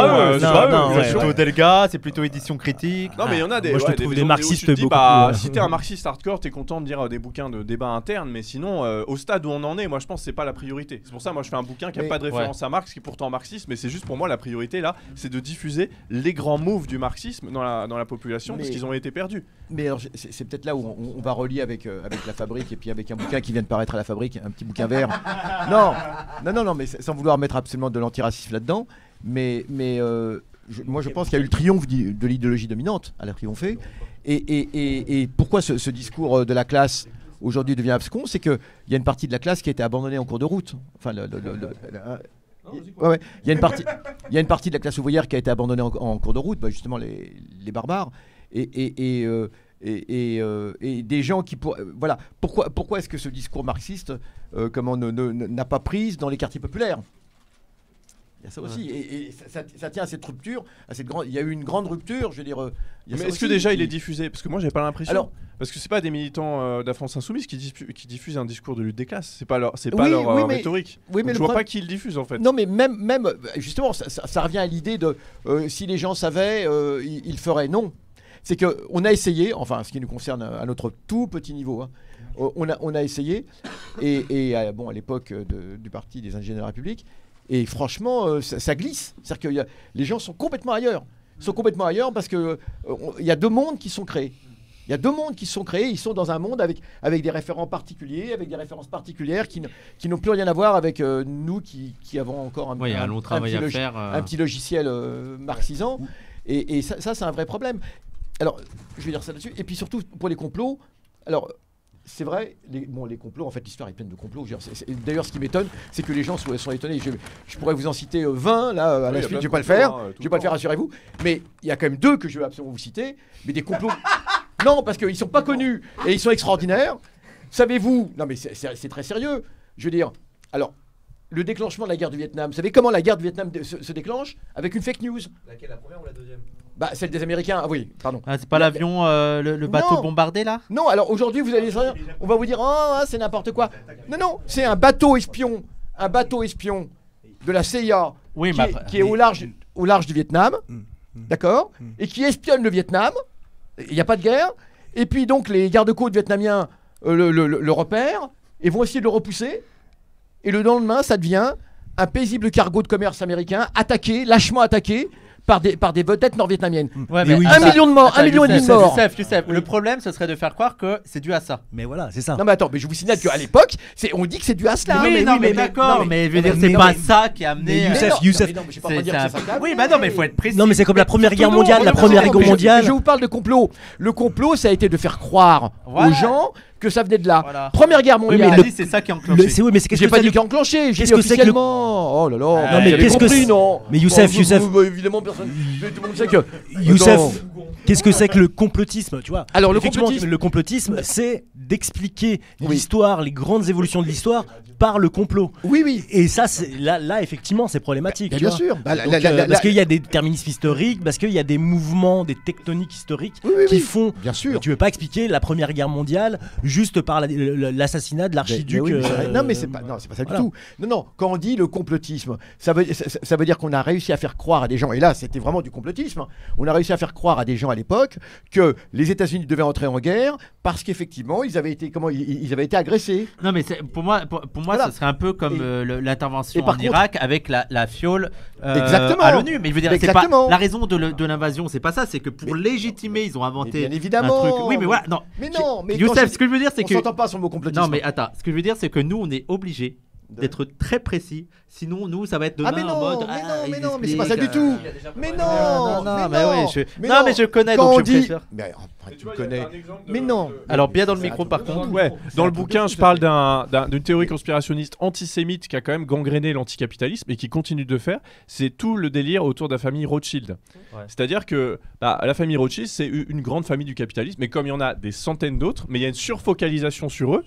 C'est plutôt Delga, c'est plutôt édition critique. Non, mais il y en a des. Moi, je trouve des marxistes beaucoup. Si t'es un marxiste hardcore, t'es content de lire des bouquins de débat interne, mais sinon, au stade où on en est, moi je pense que c'est pas la priorité. C'est pour ça, moi je fais un bouquin qui n'a pas de référence à Marx, qui est pourtant marxiste, mais c'est juste pour moi la priorité là, c'est de diffuser les grands moves du marxisme dans la population parce qu'ils ont été perdus. Mais alors, c'est peut-être là où on va relier avec la fabrique et puis avec un bouquin qui vient de paraître à la fabrique, un petit bouquin vert. Non, mais sans vouloir mettre absolument de l'antiracisme là-dedans, mais moi je pense qu'il y a eu le triomphe de l'idéologie dominante, elle a triomphé, et pourquoi ce discours de la classe aujourd'hui devient abscon, c'est qu'il y a une partie de la classe qui a été abandonnée en cours de route. Enfin, il y a une partie de la classe ouvrière qui a été abandonnée en cours de route, justement les barbares, et des gens qui voilà pourquoi est-ce que ce discours marxiste n'a pas prise dans les quartiers populaires? Il y a ça aussi. Et ça tient à cette rupture, à cette grande. Il y a eu une grande rupture, je veux dire. Mais est-ce que déjà il est diffusé? Parce que moi j'ai pas l'impression. Alors, parce que c'est pas des militants de la France Insoumise qui diffusent un discours de lutte des classes. C'est pas leur rhétorique. Oui, mais je vois pas qui le diffuse en fait. Non, mais même justement, ça revient à l'idée de si les gens savaient, ils feraient. Non, c'est que on a essayé. Enfin, ce qui nous concerne à notre tout petit niveau. Hein, on a essayé. Et à l'époque du Parti des Indigènes de la République. Et franchement, ça glisse. C'est-à-dire que les gens sont complètement ailleurs. Ils sont complètement ailleurs parce qu'il y a deux mondes qui sont créés. Il y a deux mondes qui sont créés. Ils sont dans un monde avec des référents particuliers, avec des références particulières qui n'ont plus rien à voir avec nous qui avons encore un long travail à faire. Un petit logiciel marxisant. Et ça, c'est un vrai problème. Alors, je vais dire ça là-dessus. Et puis surtout, pour les complots, alors... C'est vrai, les complots, en fait, l'histoire est pleine de complots. D'ailleurs, ce qui m'étonne, c'est que les gens sont étonnés. Je pourrais vous en citer 20, là, à la suite, je ne vais pas le faire. Je vais pas le faire, rassurez-vous. Mais il y a quand même 2 que je veux absolument vous citer. Mais des complots... non, parce qu'ils ne sont pas connus et ils sont extraordinaires. Savez-vous... Non, mais c'est très sérieux. Je veux dire... Alors, le déclenchement de la guerre du Vietnam. Vous savez comment la guerre du Vietnam se déclenche? Avec une fake news. Laquelle, la première ou la deuxième? Celle des Américains, oui, pardon. Ah, c'est pas l'avion, le bateau bombardé là? Non, alors aujourd'hui, on va vous dire, c'est n'importe quoi. Non, c'est un bateau espion de la CIA qui est au large du Vietnam, d'accord, et qui espionne le Vietnam. Il n'y a pas de guerre. Et puis donc les gardes-côtes vietnamiens le repèrent et vont essayer de le repousser. Et le lendemain, ça devient un paisible cargo de commerce américain lâchement attaqué. Par des vedettes nord-vietnamiennes. Ouais, mais 1 million de morts, 1,5 million de morts. Youssef, le problème, ce serait de faire croire que c'est dû à ça. Mais voilà, c'est ça. Non, mais attends, mais je vous signale qu'à l'époque, on dit que c'est dû à cela. Oui, mais d'accord, mais je veux dire, c'est pas ça qui a amené. Youssef, oui, bah non, mais il faut être précis. Non, mais c'est comme la Première Guerre mondiale. Je vous parle de complot. Le complot, ça a été de faire croire aux gens que ça venait de là. Voilà. Première Guerre mondiale. Oui, mais c'est ça qui a enclenché. Oui, mais c'est j'ai pas dit qu'il a enclenché. J'ai dit officiellement. Oh là là. Non, mais qu'est-ce que c'est? Non. Mais Youssef. Évidemment, personne. Tout le monde sait que. Youssef. Qu'est-ce que c'est que le complotisme, tu vois? Alors le complotisme, c'est d'expliquer l'histoire, les grandes évolutions de l'histoire par le complot. Oui. Et ça, là, effectivement, c'est problématique. Bien sûr. Parce qu'il y a des déterminismes historiques, parce qu'il y a des mouvements, des tectoniques historiques qui font. Bien sûr. Tu veux pas expliquer la Première Guerre mondiale juste par l'assassinat de l'archiduc. Non, mais c'est pas ça du tout. Non. Quand on dit le complotisme, ça veut dire qu'on a réussi à faire croire à des gens. Et là, c'était vraiment du complotisme. On a réussi à faire croire à des gens à l'époque que les États-Unis devaient entrer en guerre parce qu'effectivement ils avaient été agressés. Non, mais pour moi, ça serait un peu comme l'intervention en Irak avec la fiole à l'ONU. Mais je veux dire, c'est pas la raison de l'invasion, c'est pas ça. C'est que pour légitimer, ils ont inventé bien évidemment. un truc. Oui, mais voilà. Non. Mais Youssef, ce que je veux dire, c'est que on s'entend pas sur le mot complotisme. Non, mais attends. Ce que je veux dire, c'est que nous, on est obligés d'être très précis, sinon nous ça va être demain en mode mais c'est pas ça du tout. Mais je connais quand donc on je préfère. Tu connais. Mais non. Alors bien dans le micro par contre. Ouais. Dans le bouquin, je parle d'une théorie conspirationniste antisémite qui a quand même gangréné l'anticapitalisme et qui continue de faire. C'est tout le délire autour de la famille Rothschild. Ouais. C'est-à-dire que la famille Rothschild, c'est une grande famille du capitalisme, mais comme il y en a des centaines d'autres, mais il y a une surfocalisation sur eux.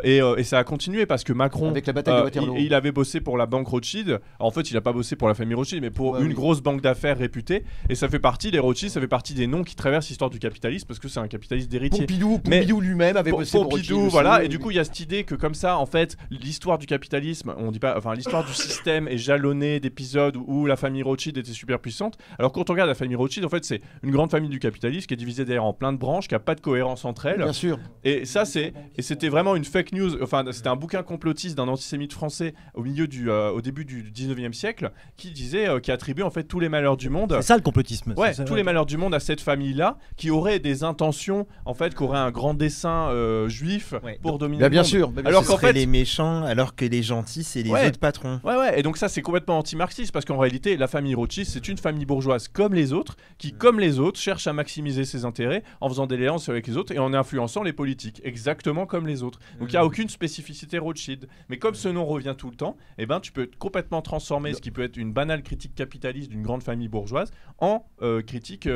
Et ça a continué parce que Macron, avec la bataille de Waterloo, il avait bossé pour la banque Rothschild. Alors, en fait, il n'a pas bossé pour la famille Rothschild, mais pour une grosse banque d'affaires réputée. Et ça fait partie, les Rothschild, ça fait partie des noms qui traversent l'histoire du capitalisme parce que c'est un capitalisme d'héritier. Pompidou lui-même avait bossé pour Rothschild. Voilà. Et du coup, il y a cette idée que comme ça, en fait, l'histoire du capitalisme, on dit pas, enfin, l'histoire du système est jalonnée d'épisodes où la famille Rothschild était super puissante. Alors quand on regarde la famille Rothschild, en fait, c'est une grande famille du capitalisme qui est divisée d'ailleurs en plein de branches, qui a pas de cohérence entre elles. Bien sûr. Et ça, c'était vraiment une fake news. Enfin, c'était un bouquin complotiste d'un antisémite français au début du 19e siècle qui disait, qui attribuait en fait tous les malheurs du monde. C'est ça le complotisme. Ouais, tous les malheurs du monde à cette famille-là, qui aurait des intentions, en fait, qui aurait un grand dessein juif pour dominer. Bien sûr. Alors qu'en fait, les méchants, alors que les gentils, c'est les autres patrons. Ouais. Et donc ça, c'est complètement anti-marxiste parce qu'en réalité, la famille Rothschild, c'est une famille bourgeoise comme les autres, qui, comme les autres, cherche à maximiser ses intérêts en faisant des alliances avec les autres et en influençant les politiques, exactement comme les autres. Donc il y a aucune spécificité Rothschild. Mais comme ce nom revient tout le temps, eh ben, tu peux complètement transformer ce qui peut être une banale critique capitaliste d'une grande famille bourgeoise en critique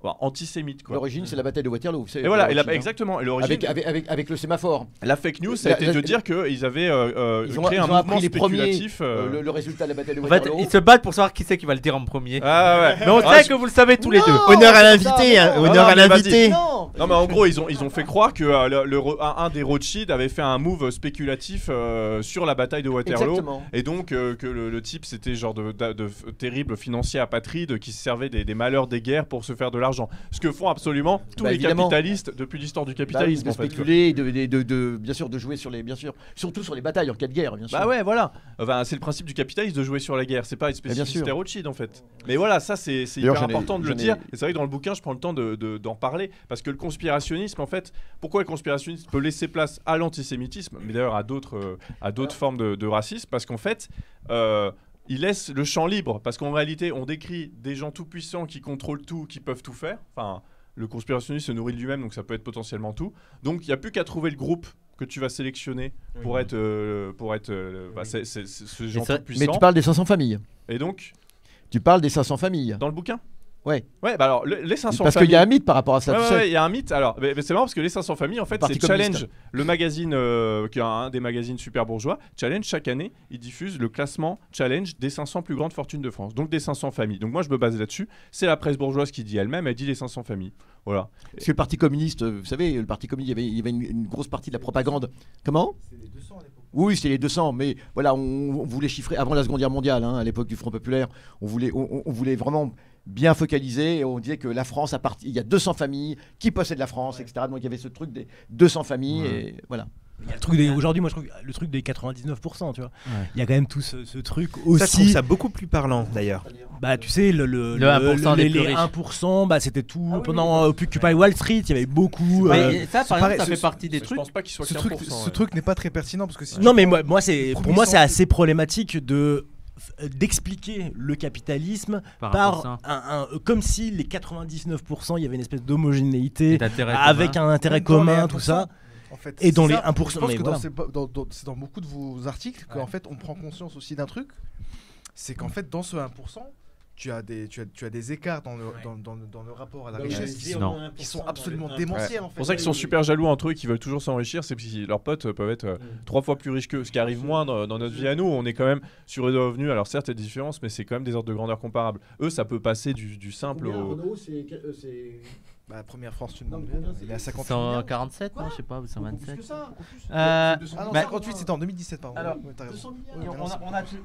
antisémite, quoi. L'origine, c'est la bataille de Waterloo. Vous savez, Et voilà, l'origine, exactement. Et l'origine, avec le sémaphore. la fake news, ça a été de dire qu'ils avaient créé un ils ont appris mouvement les premiers, spéculatif. le résultat de la bataille de En fait, Waterloo. ils se battent pour savoir qui c'est qui va le dire en premier. Ah ouais. Mais on sait que vous le savez tous les deux. Honneur à l'invité, hein, honneur à mais l'invité. Non, Non mais en gros ils ont fait croire que un des Rothschild avait fait un move spéculatif sur la bataille de Waterloo. Exactement. Et donc que le type c'était genre de terrible financier apatride qui se servait des malheurs des guerres pour se faire de l'argent. Ce que font absolument tous les évidemment. capitalistes depuis l'histoire du capitalisme de en fait. spéculer, bien sûr de jouer sur les, surtout sur les batailles en cas de guerre, bien sûr. Bah ouais voilà. Enfin, c'est le principe du capitalisme de jouer sur la guerre. C'est pas une spécificité sûr. Rothschild en fait. Mais voilà ça c'est D'ailleurs, hyper j'en ai- important de le j'en ai- dire. Et c'est vrai que dans le bouquin je prends le temps d'en parler parce que le conspirationnisme en fait, pourquoi le conspirationnisme peut laisser place à l'antisémitisme, mais d'ailleurs à d'autres formes de racisme, parce qu'en fait il laisse le champ libre, parce qu'en réalité on décrit des gens tout puissants qui contrôlent tout, qui peuvent tout faire. Enfin, le conspirationnisme se nourrit de lui-même, donc ça peut être potentiellement tout. Donc il n'y a plus qu'à trouver le groupe que tu vas sélectionner pour être ce genre tout puissant. Mais tu parles des 500 familles. Et donc Tu parles des 500 familles. dans le bouquin. Ouais. Ouais, bah alors les 500 Parce familles. qu'il y a un mythe par rapport à ça. Ouais, tu ouais, sais. ouais, il y a un mythe. Alors, mais c'est marrant parce que les 500 familles, en fait, Parti c'est communiste. Challenge, le magazine qui est un des magazines super bourgeois. Challenge, chaque année, il diffuse le classement Challenge des 500 plus grandes fortunes de France. Donc des 500 familles. Donc moi, je me base là-dessus. C'est la presse bourgeoise qui dit elle-même, elle dit les 500 familles. Voilà. Parce que le Parti communiste, vous savez, le Parti communiste, il y avait une grosse partie de la propagande. Comment ? Oui, c'était les 200, mais voilà, on voulait chiffrer avant la Seconde Guerre mondiale, hein, à l'époque du Front populaire, on voulait vraiment bien focaliser, et on disait que la France, il y a 200 familles qui possèdent la France, etc. Donc il y avait ce truc des 200 familles, et voilà. Il y a le truc aujourd'hui, moi je trouve le truc des 99%, tu vois. Il y a quand même tout ce truc Ça, je trouve aussi. ça beaucoup plus parlant d'ailleurs. Bah tu sais, le 1% des plus les riches. 1%, bah c'était tout pendant Occupy Wall Street, il y avait beaucoup. Et ça, par pareil, exemple, ça fait ce- partie des Je trucs. pense pas qu'il soit Ce 15%. truc n'est pas très pertinent parce que si Non tu mais prends- moi les pour premiers moi c'est 100 assez problématique d'expliquer le capitalisme par comme si les 99% il y avait une espèce d'homogénéité avec un intérêt Même dans les commun, tout 1%, ça. En fait, Et dans c'est les ça. 1%, je pense mais que voilà. c'est dans beaucoup de vos articles qu'en fait on prend conscience aussi d'un truc, c'est qu'en fait dans ce 1%, tu as des écarts dans le rapport à la richesse qui sont absolument démentiels en fait. C'est pour ça qu'ils sont super jaloux entre eux, qui veulent toujours s'enrichir, c'est parce que leurs potes peuvent être 3 fois plus riches qu'eux, ce qui arrive moins dans notre vie à nous. On est quand même sur des revenus, alors certes il y a des différences, mais c'est quand même des ordres de grandeur comparables. Eux, ça peut passer du simple au... La première fortune mondiale, il est à 58 milliards. 147, non, je sais pas, ou 127. Ah non, bah- 58 c'était en 2017 pardon. Alors, Ouais, t'as raison.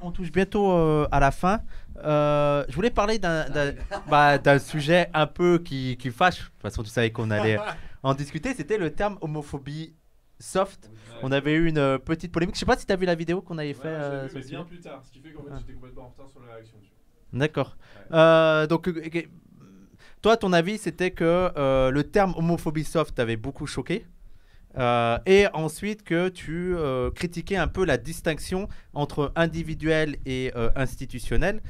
On touche bientôt à la fin. Je voulais parler d'un sujet un peu qui fâche. De toute façon, tu savais qu'on allait en discuter. C'était le terme homophobie soft. On avait eu une petite polémique. Je sais pas si tu as vu la vidéo qu'on avait fait. sur le sujet. plus tard, ce qui fait qu'en fait j'étais complètement en retard sur la réaction. D'accord. Donc, toi, ton avis, c'était que le terme homophobie soft t'avait beaucoup choqué. Et ensuite que tu critiquais un peu la distinction entre individuel et institutionnel.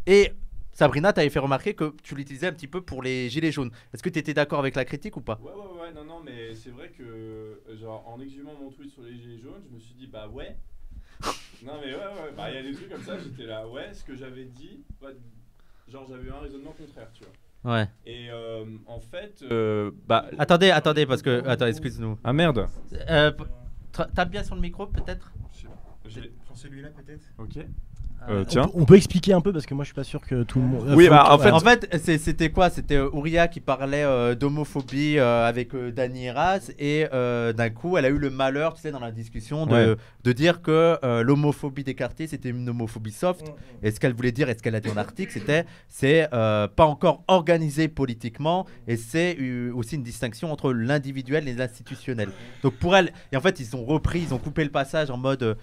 Et Sabrina, t'avais fait remarquer que tu l'utilisais un petit peu pour les gilets jaunes. Est-ce que tu étais d'accord avec la critique ou pas ? Ouais, non, mais c'est vrai que, genre, en exhumant mon tweet sur les gilets jaunes, je me suis dit, bah ouais. Non, mais ouais, bah il y a des trucs comme ça, j'étais là, ouais, ce que j'avais dit, genre, j'avais eu un raisonnement contraire, tu vois. Ouais. Et en fait, Attendez, parce que... Attends, excuse-nous. Ah merde. Tape bien sur le micro, peut-être ? Prends celui-là peut-être. Ok. Tiens. On peut expliquer un peu parce que moi je suis pas sûr que tout le monde. Oui, bah en fait, c'était quoi ? C'était Ouria qui parlait d'homophobie avec Dany Eras et d'un coup, elle a eu le malheur, tu sais, dans la discussion de dire que l'homophobie des quartiers c'était une homophobie soft. Et ce qu'elle voulait dire, et ce qu'elle a dit en article, c'est pas encore organisé politiquement et c'est aussi une distinction entre l'individuel et l'institutionnel. Donc pour elle, et en fait, ils ont coupé le passage en mode.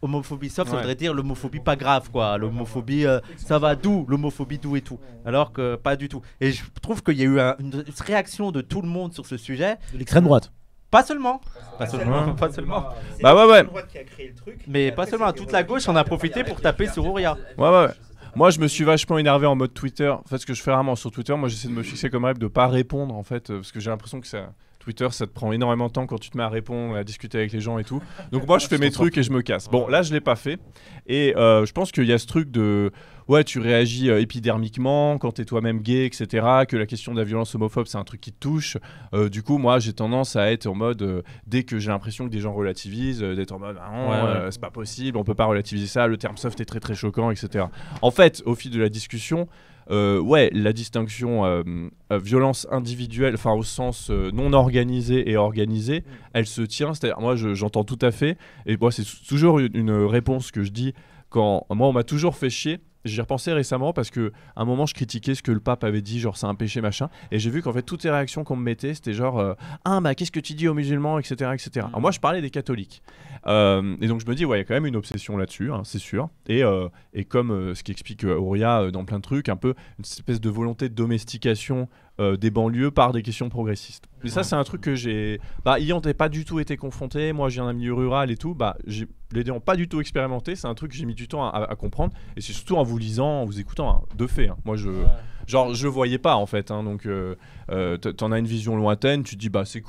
Homophobie soft, ça voudrait dire l'homophobie pas grave, quoi. L'homophobie, ça va doux, l'homophobie doux et tout. Alors que pas du tout. Et je trouve qu'il y a eu une réaction de tout le monde sur ce sujet. De l'extrême droite. Pas seulement. Pas seulement. Bah ouais. Mais pas seulement. Toute la gauche en a profité pour taper sur Ouria. Ouais. Moi, je me suis vachement énervé en mode Twitter. En fait, ce que je fais rarement sur Twitter, moi, j'essaie de me fixer comme règle de pas répondre, en fait, parce que j'ai l'impression que Twitter, ça te prend énormément de temps quand tu te mets à répondre, à discuter avec les gens et tout. Donc moi, je fais mes trucs et je me casse. Bon, là, je l'ai pas fait. Et je pense qu'il y a ce truc de... Ouais, tu réagis épidermiquement quand t'es toi-même gay, etc. Que la question de la violence homophobe, c'est un truc qui te touche. Du coup, moi, j'ai tendance à être en mode... dès que j'ai l'impression que des gens relativisent, d'être en mode « Ah non, c'est pas possible, on peut pas relativiser ça, le terme soft est très très choquant, etc. » En fait, au fil de la discussion... la distinction violence individuelle, enfin au sens non organisé et organisé, elle se tient. C'est-à-dire, moi, j'entends tout à fait. Et moi, c'est toujours une réponse que je dis quand moi, on m'a toujours fait chier. J'y ai repensé récemment parce que à un moment je critiquais ce que le pape avait dit, genre c'est un péché machin, et j'ai vu qu'en fait toutes les réactions qu'on me mettait c'était genre ah bah qu'est-ce que tu dis aux musulmans, etc. Alors moi je parlais des catholiques et donc je me dis ouais il y a quand même une obsession là-dessus, hein, c'est sûr, et comme ce qu'explique Auria dans plein de trucs, un peu une espèce de volonté de domestication des banlieues par des questions progressistes. Mais ça c'est un truc que j'ai ayant pas du tout été confronté, moi je viens d'un milieu rural et tout, les n'ayant pas du tout expérimenté, c'est un truc que j'ai mis du temps à comprendre, et c'est surtout en vous lisant, en vous écoutant, hein, de fait. Hein. Moi je le voyais pas en fait, hein, donc t'en as une vision lointaine, tu te dis c'est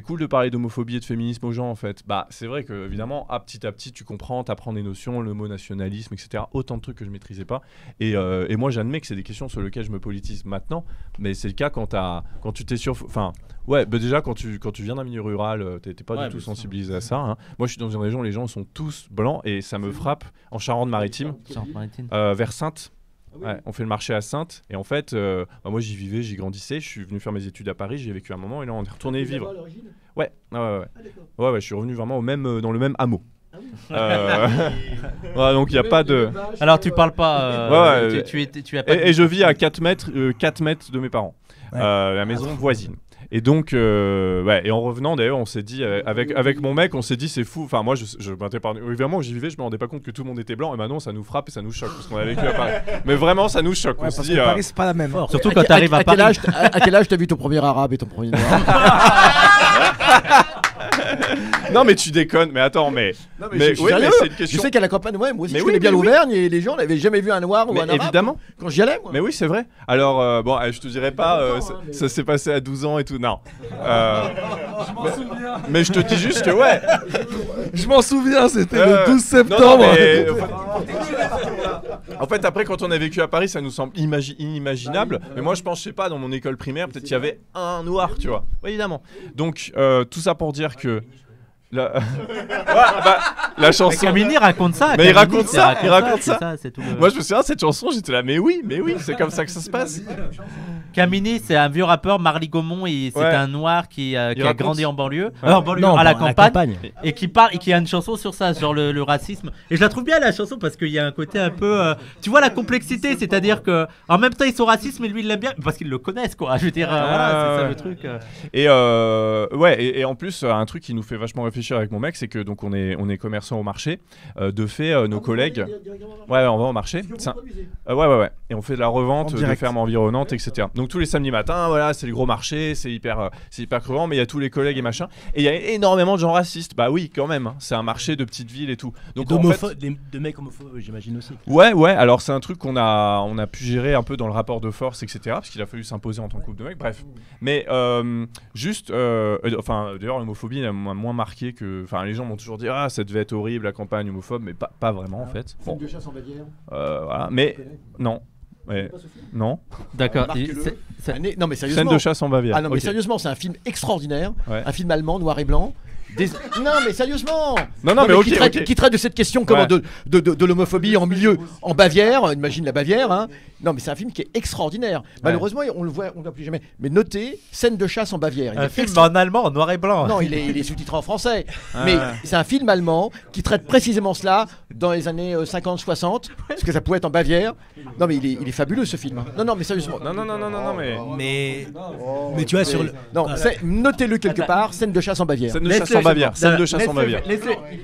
cool de parler d'homophobie et de féminisme aux gens en fait. C'est vrai que évidemment à petit tu comprends, t'apprends des notions, le mot nationalisme, etc. Autant de trucs que je maîtrisais pas, et moi j'admets que c'est des questions sur lesquelles je me politise maintenant, mais c'est le cas quand tu t'es sur, enfin ouais, déjà quand tu viens d'un milieu rural, t'es pas du tout sensibilisé à ça. Hein. Moi je suis dans une région où les gens sont tous blancs et ça me frappe, en Charente-Maritime, vers Saintes. Ouais, on fait le marché à Saintes et en fait moi j'y vivais, j'y grandissais, je suis venu faire mes études à Paris, j'y ai vécu un moment et là on est retourné vivre. Ouais, je suis revenu vraiment dans le même hameau. Donc il n'y a pas de... Alors tu parles pas tu as pas et je vis à 4 mètres de mes parents, la maison voisine. Et donc, et en revenant d'ailleurs, on s'est dit, avec mon mec, on s'est dit c'est fou. Enfin, moi, évidemment, j'y vivais, je me rendais pas compte que tout le monde était blanc. Et maintenant, ça nous frappe et ça nous choque parce qu'on a vécu à Paris. Mais vraiment, ça nous choque. Ouais, parce que Paris, c'est pas la même. Surtout quand tu arrives à Paris. À quel âge t'as vu ton premier arabe et ton premier noir? Non, mais tu déconnes. Mais attends, mais c'est une question. Je sais qu'à la campagne, moi aussi, je connais bien l'Auvergne et les gens n'avaient jamais vu un noir ou un arabe. Évidemment. Quand j'y allais, moi. Mais oui, c'est vrai. Alors, je te dirais pas, ça s'est passé à 12 ans et tout. Non. Je m'en souviens. Mais je te dis juste que ouais. Je m'en souviens, c'était le 12 septembre. En fait, après, quand on a vécu à Paris, ça nous semble inimaginable. Mais moi, je pense, je sais pas, dans mon école primaire, peut-être qu'il y avait un noir, tu vois. Oui, évidemment. Donc, tout ça pour dire que la chanson. Camini raconte ça. Mais il raconte ça. C'est tout Moi, je me souviens de cette chanson, j'étais là, mais oui, c'est comme ça que ça se passe. Camini, c'est un vieux rappeur, Marly Gaumont, et c'est un noir qui a grandi en banlieue, à la campagne, et qui a une chanson sur ça, sur le racisme. Et je la trouve bien la chanson parce qu'il y a un côté un peu, tu vois la complexité, c'est-à-dire que en même temps ils sont racistes, mais lui il l'aime bien parce qu'ils le connaissent quoi. Je veux dire, voilà, c'est ça le truc. Et en plus, un truc qui nous fait vachement réfléchir avec mon mec, c'est que donc on est commerçant au marché. De fait, nos collègues, on va au marché. Et on fait de la revente de fermes environnantes, etc. Donc tous les samedis matins, voilà, c'est le gros marché, c'est hyper crevant, mais il y a tous les collègues et machin. Et il y a énormément de gens racistes. Bah oui, quand même. Hein. C'est un marché de petites villes et tout. Donc de mecs homophobes, j'imagine aussi. Ouais. Alors c'est un truc qu'on a pu gérer un peu dans le rapport de force, etc. Parce qu'il a fallu s'imposer en tant que couple de mecs. Bref. Mais d'ailleurs l'homophobie elle m'a moins marqué que. Enfin, les gens m'ont toujours dit ça devait être horrible la campagne homophobe, mais pas vraiment en fait. Scène de chasse en Bavière. Voilà. Mais non. Ouais. Non. D'accord. Non mais sérieusement. Scène de chasse en Bavière. Ah non mais sérieusement, c'est un film extraordinaire, un film allemand noir et blanc. Non mais sérieusement. Non mais qui traite de cette question comment de l'homophobie en Bavière. Imagine la Bavière. Hein. Non mais c'est un film qui est extraordinaire. Malheureusement on le voit plus jamais. Mais notez scène de chasse en Bavière. Un film en allemand en noir et blanc. Non il est sous-titré en français. Mais c'est un film allemand qui traite précisément cela dans les années 50-60 parce que ça pouvait être en Bavière. Non mais il est fabuleux ce film. Non mais sérieusement. Non mais tu vois sur le. Non notez-le quelque part scène de chasse en Bavière. Scène de chasse en Bavière. Scène de chasse en Bavière.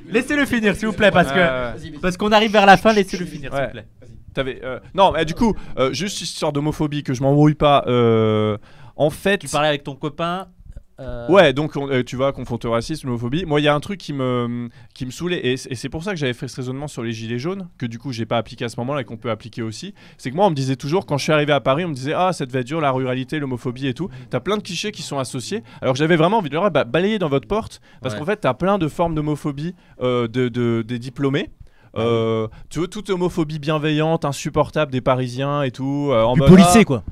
Laissez-le finir s'il vous plaît parce qu'on arrive vers la fin. Laissez-le finir s'il vous plaît. Non, mais du coup, juste histoire d'homophobie, que je m'embrouille pas. En fait, tu parlais avec ton copain. Ouais, donc tu vois, confronter au racisme, l'homophobie. Moi, il y a un truc qui me saoulait, et c'est pour ça que j'avais fait ce raisonnement sur les gilets jaunes, que du coup, j'ai pas appliqué à ce moment-là et qu'on peut appliquer aussi. C'est que moi, on me disait toujours, quand je suis arrivé à Paris, on me disait ça devait être dur, la ruralité, l'homophobie et tout. T'as plein de clichés qui sont associés. Alors que j'avais vraiment envie de leur dire, balayer dans votre porte, parce qu'en fait, t'as plein de formes d'homophobie des diplômés. Tu vois, toute homophobie bienveillante, insupportable des Parisiens et tout. En plus mode, policé, quoi.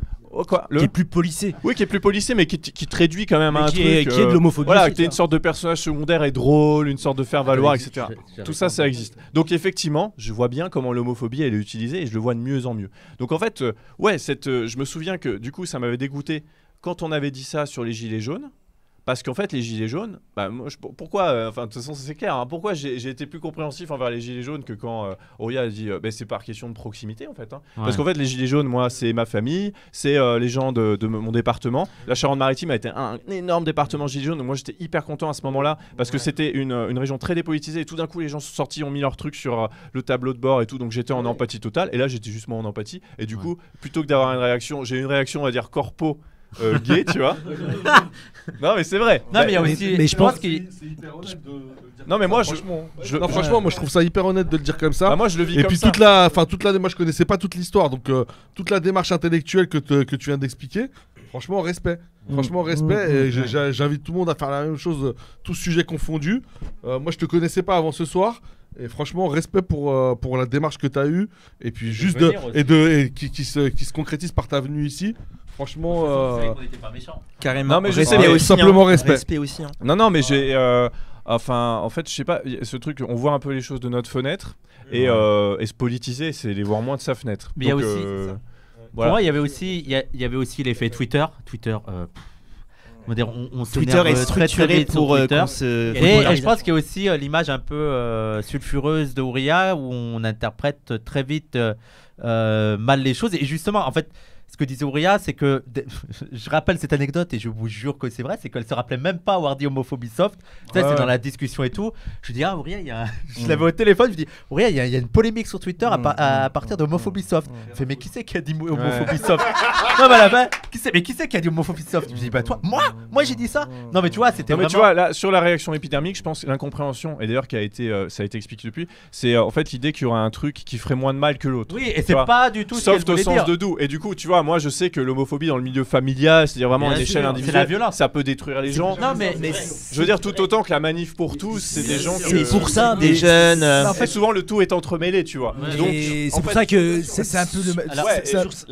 Quoi, qui est plus policé. Oui, qui est plus policé, mais qui te réduit quand même à un truc. Qui est de l'homophobie. Voilà, que t'es une sorte de personnage secondaire et drôle, une sorte de faire-valoir, etc. Tout ça, ça existe. Donc effectivement, je vois bien comment l'homophobie elle est utilisée et je le vois de mieux en mieux. Donc en fait, je me souviens que du coup, ça m'avait dégoûté quand on avait dit ça sur les gilets jaunes. Parce qu'en fait, les gilets jaunes, pourquoi, de toute façon, c'est clair, hein, pourquoi j'ai été plus compréhensif envers les gilets jaunes que quand Auria a dit c'est par question de proximité, en fait. Hein. Ouais. Parce qu'en fait, les gilets jaunes, moi, c'est ma famille, c'est les gens de mon département. La Charente-Maritime a été un énorme département gilets jaunes. Donc moi, j'étais hyper content à ce moment-là parce que c'était une région très dépolitisée. Et tout d'un coup, les gens sont sortis, ont mis leurs trucs sur le tableau de bord et tout. Donc j'étais en empathie totale. Et là, j'étais juste moi en empathie. Et du coup, plutôt que d'avoir une réaction, j'ai une réaction, on va dire, corpo. Gay, tu vois. Non mais c'est vrai. Non mais il y a aussi. Mais je pense que c'est hyper honnête de dire. Non mais moi franchement, moi je trouve ça hyper honnête de le dire comme ça. Moi je le vis et comme puis ça. moi je connaissais pas toute l'histoire, donc toute la démarche intellectuelle que tu viens d'expliquer. Franchement respect. Et j'invite tout le monde à faire la même chose, tous sujets confondus. Moi je te connaissais pas avant ce soir. Et franchement, respect pour la démarche que tu as eue. Et puis juste qui se concrétise par ta venue ici. Franchement, on n'était pas méchants. Carrément. Non, mais je respect sais, aussi, simplement hein. respect aussi. Hein. Non, mais j'ai. En fait, je sais pas, ce truc, on voit un peu les choses de notre fenêtre. Et se politiser, c'est les voir moins de sa fenêtre. Mais il y a aussi. Voilà. Pour moi, il y avait aussi l'effet Twitter. On Twitter est structuré pour qu'on se. Et je pense qu'il y a aussi l'image un peu sulfureuse de Ouria où on interprète très vite mal les choses. Et justement, en fait, ce que disait Ouria, c'est que je rappelle cette anecdote et je vous jure que c'est vrai, c'est qu'elle se rappelait même pas avoir dit homophobie soft. C'est dans la discussion et tout. Je dis Ouria, je l'avais au téléphone, je dis Ouria, il y a une polémique sur Twitter à partir de homophobie soft. Je fais mais qui c'est qui a dit homophobie soft? Non mais à la fin, qui c'est qui a dit homophobie soft? Je dis bah toi, moi j'ai dit ça. Non mais tu vois, c'était vraiment... tu vois là sur la réaction épidermique, je pense l'incompréhension et d'ailleurs ça a été expliqué depuis, c'est en fait l'idée qu'il y aura un truc qui ferait moins de mal que l'autre. Oui, et c'est pas du tout soft au sens de doux. Et du coup, tu vois, moi je sais que l'homophobie dans le milieu familial, c'est-à-dire vraiment à une échelle individuelle, ça peut détruire les gens. Non mais je veux dire tout autant que la manif pour tous, c'est des gens c'est pour ça des jeunes. En fait, souvent le tout est entremêlé, tu vois. Donc c'est pour ça que c'est un peu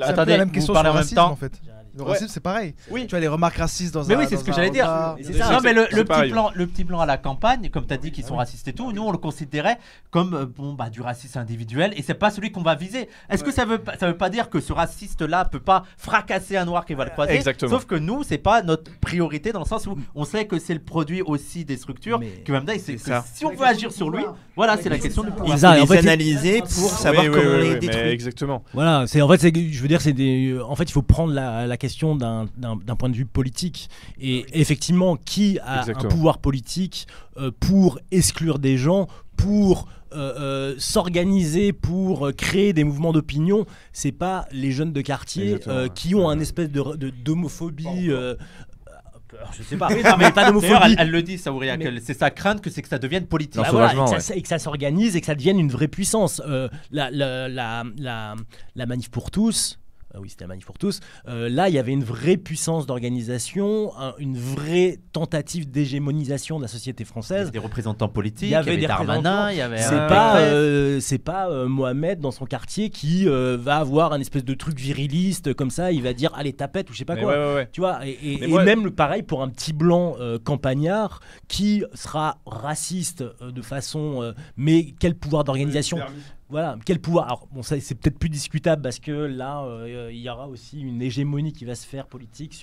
attendez, la même question sur le racisme en fait. Le racisme, c'est pareil. Oui. Tu vois les remarques racistes dans mais oui, c'est ce que j'allais dire. Non, mais le petit plan à la campagne, comme tu as dit, qu'ils sont racistes et tout, nous on le considérait comme du racisme individuel et c'est pas celui qu'on va viser. Est-ce que ça veut pas dire que ce raciste-là peut pas fracasser un noir qui va le croiser? Exactement. Sauf que nous, c'est pas notre priorité dans le sens où on sait que c'est le produit aussi des structures. Que même c'est que si on veut agir sur lui, voilà, c'est la question du pouvoir. Il faut les analyser pour savoir comment on les détruit. Exactement. Voilà, en fait, je veux dire, en fait, il faut prendre la question d'un point de vue politique et effectivement qui a un pouvoir politique pour exclure des gens, pour s'organiser, pour créer des mouvements d'opinion. C'est pas les jeunes de quartier qui ont un espèce d'homophobie. Je sais pas, mais pas d'homophobie. Elle le dit, ça Ouria, c'est sa crainte que ça devienne politique. Et que ça s'organise et que ça devienne une vraie puissance. La manif pour tous. Oui, c'était la manif pour tous. Là, il y avait une vraie puissance d'organisation, une vraie tentative d'hégémonisation de la société française. Il y avait des représentants politiques, il y avait Darmanin, il y avait... C'est pas Mohamed dans son quartier qui va avoir un espèce de truc viriliste comme ça, il va dire allez tapette ou je sais pas quoi. Ouais. Tu vois, et même pareil pour un petit blanc campagnard qui sera raciste de façon... mais quel pouvoir d'organisation? Voilà, quel pouvoir. Alors, bon, ça c'est peut-être plus discutable parce que là, il y aura aussi une hégémonie qui va se faire politique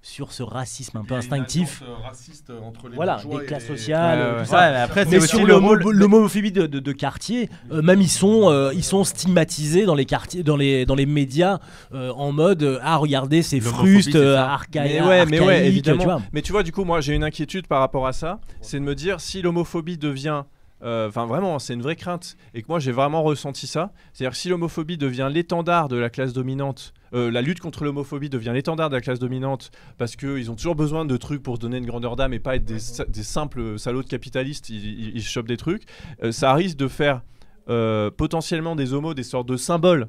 sur ce racisme un peu instinctif. Raciste entre les les classes sociales, tout ça. Après, mais sur l'homophobie de quartier, même ils sont stigmatisés dans les quartiers, dans les médias, en mode regardez, c'est fruste, archaïque. Mais évidemment. Tu vois. Mais tu vois, du coup, moi j'ai une inquiétude par rapport à ça, c'est de me dire si l'homophobie devient Enfin, vraiment, c'est une vraie crainte. Et que moi, j'ai vraiment ressenti ça. C'est-à-dire que si l'homophobie devient l'étendard de la classe dominante, la lutte contre l'homophobie devient l'étendard de la classe dominante parce qu'ils ont toujours besoin de trucs pour se donner une grandeur d'âme et pas être des simples salauds de capitalistes, ils chopent des trucs, ça risque de faire potentiellement des homos des sortes de symboles.